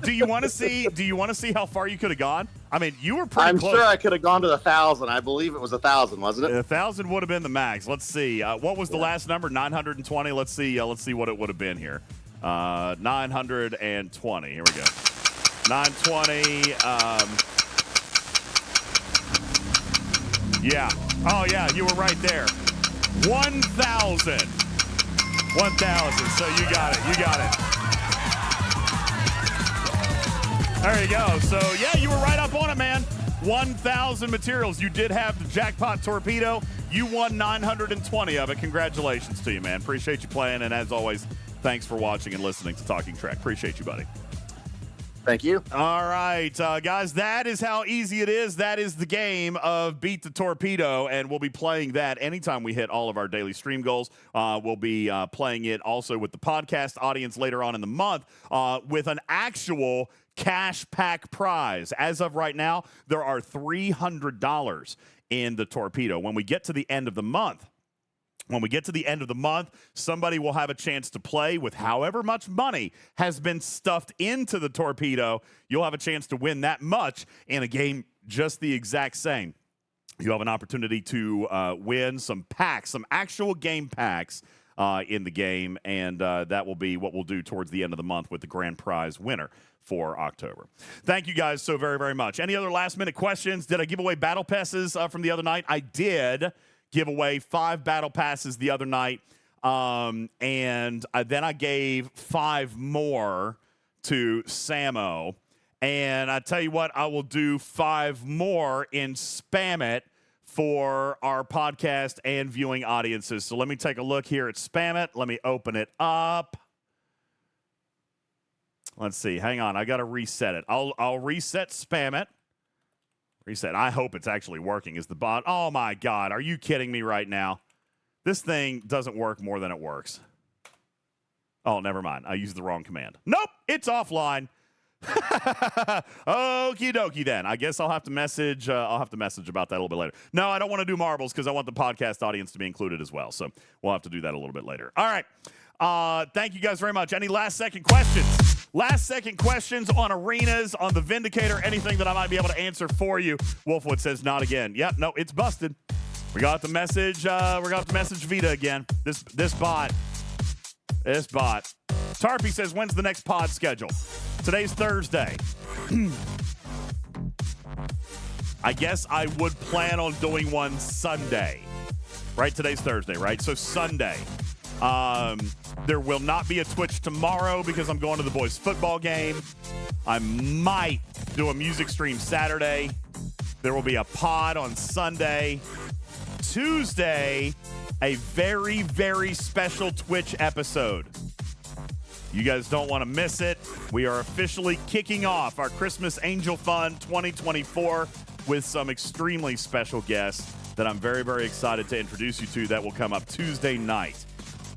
Do you want to see? Do you want to see how far you could have gone? I mean, you were pretty close. I'm sure I could have gone to 1,000. I believe it was 1,000, wasn't it? 1,000 would have been the max. Let's see. What was the last number? 920. Let's see. Let's see what it would have been here. 920. Here we go. 920. Yeah. Oh yeah, you were right there. 1,000. 1,000. So you got it. You got it. There you go. So yeah, you were right up on it, man. 1,000 materials. You did have the jackpot torpedo. You won 920 of it. Congratulations to you, man. Appreciate you playing. And as always, thanks for watching and listening to Talking Trek. Appreciate you, buddy. Thank you. All right, guys, that is how easy it is. That is the game of Beat the Torpedo, and we'll be playing that anytime we hit all of our daily stream goals. We'll be playing it also with the podcast audience later on in the month with an actual cash pack prize. As of right now, there are $300 in the torpedo. When we get to the end of the month, When we get to the end of the month, somebody will have a chance to play with however much money has been stuffed into the torpedo. You'll have a chance to win that much in a game just the exact same. You have an opportunity to win some packs, some actual game packs in the game, and that will be what we'll do towards the end of the month with the grand prize winner for October. Thank you guys so very, very much. Any other last-minute questions? Did I give away battle passes from the other night? I did give away 5 battle passes the other night, and then I gave 5 more to Samo. And I tell you what, I will do 5 more in Spam It for our podcast and viewing audiences. So let me take a look here at Spam It. Let me open it up. Let's see. Hang on. I got to reset it. I'll reset Spam It. Reset. I hope it's actually working. Is the bot? Oh, my God. Are you kidding me right now? This thing doesn't work more than it works. Oh, never mind. I used the wrong command. Nope. It's offline. Okie dokie then. I guess I'll have to message about that a little bit later. No, I don't want to do marbles because I want the podcast audience to be included as well. So we'll have to do that a little bit later. All right. Thank you guys very much. Any last second questions? Last second questions on arenas, on the Vindicator, anything that I might be able to answer for you. Wolfwood says not again. Yep, no, it's busted. We got the message. Vita again. This bot. Tarpy says, when's the next pod schedule? Today's Thursday. I guess I would plan on doing one Sunday. Right? Today's Thursday, right? So Sunday. There will not be a Twitch tomorrow because I'm going to the boys' football game. I might do a music stream Saturday. There will be a pod on Sunday. Tuesday, a very, very special Twitch episode. You guys don't want to miss it. We are officially kicking off our Christmas Angel Fun 2024 with some extremely special guests that I'm very, very excited to introduce you to. That will come up Tuesday night.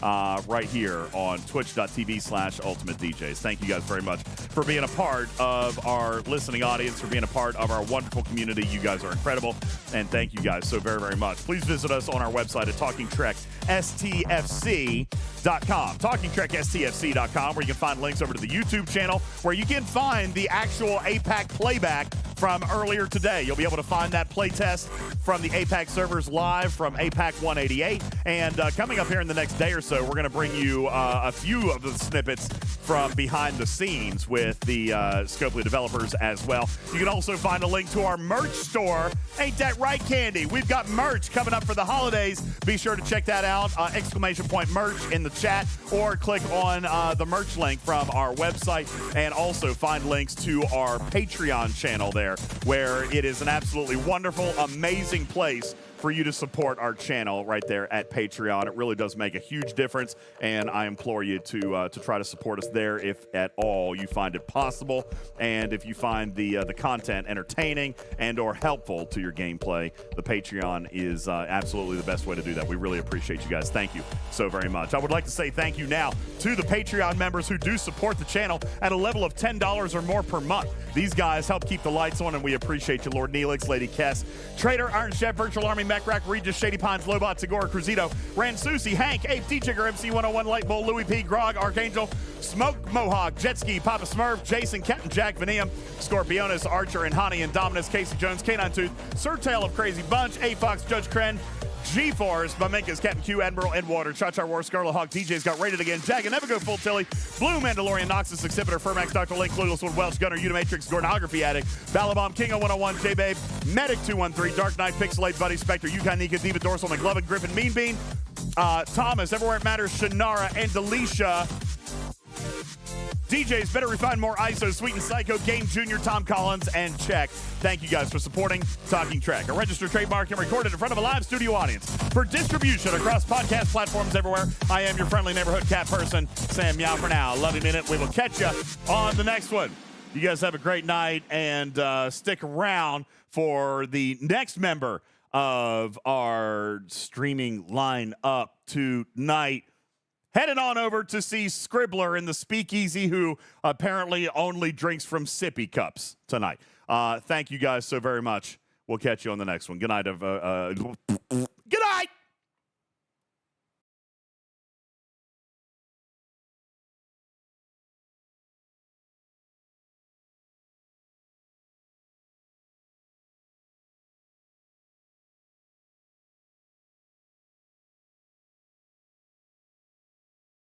Right here on twitch.tv/Ultimate DJs. Thank you guys very much for being a part of our listening audience, for being a part of our wonderful community. You guys are incredible, and thank you guys so very, very much. Please visit us on our website at TalkingTrekSTFC.com. TalkingTrekSTFC.com, where you can find links over to the YouTube channel, where you can find the actual APAC playback from earlier today. You'll be able to find that playtest from the APAC servers live from APAC 188. And coming up here in the next day or so, we're going to bring you a few of the snippets from behind the scenes with the Scopely developers as well. You can also find a link to our merch store. Ain't that right, Candy? We've got merch coming up for the holidays. Be sure to check that out. Exclamation point merch in the chat, or click on the merch link from our website, and also find links to our Patreon channel there, where it is an absolutely wonderful, amazing place for you to support our channel right there at Patreon. It really does make a huge difference, and I implore you to try to support us there if at all you find it possible, and if you find the content entertaining and or helpful to your gameplay. The Patreon is absolutely the best way to do that. We really appreciate you guys. Thank you so very much. I would like to say thank you now to the Patreon members who do support the channel at a level of $10 or more per month. These guys help keep the lights on, and we appreciate you. Lord Neelix, Lady Kess, Trader, Iron Chef, Virtual Army, Mechrack, Regis, Shady Pines, Lobot, Segura, Cruzito, Ransusi, Hank, Ape, D-Chigger, MC101, Light Bull, Louis P, Grog, Archangel, Smoke, Mohawk, Jetski, Papa Smurf, Jason, Captain Jack, Vanium, Scorpionus, Archer, and Honey, and Dominus, Casey Jones, Canine Tooth, Sir Tail of Crazy Bunch, A-Fox, Judge Kren, G-Force, Maminkas, Captain Q, Admiral, Edwater, Cha-Cha War, Scarlet Hawk, DJ's got rated again, Jag and Never Go Full Tilly, Blue Mandalorian, Noxus, Exhibitor, Fermax, Dr. Link, Clueless Wood, Welsh, Gunner, Unimatrix, Gordonography Addict, Balabomb, King 101, J-Babe, Medic 213, Dark Knight, Pixelate, Buddy, Spectre, Yukon Nika, Diva Dorsal, McLovin, Griffin, Mean Bean, Thomas, Everywhere It Matters, Shannara, and Delisha. DJs, Better Refine, More ISO, Sweet and Psycho, Game Junior, Tom Collins, and Check. Thank you guys for supporting Talking Trek, a registered trademark and recorded in front of a live studio audience for distribution across podcast platforms everywhere. I am your friendly neighborhood cat person, Sam Meow for now. Love you, minute. We will catch you on the next one. You guys have a great night, and stick around for the next member of our streaming lineup tonight. Headed on over to see Scribbler in the Speakeasy, who apparently only drinks from sippy cups tonight. Thank you guys so very much. We'll catch you on the next one. Good night.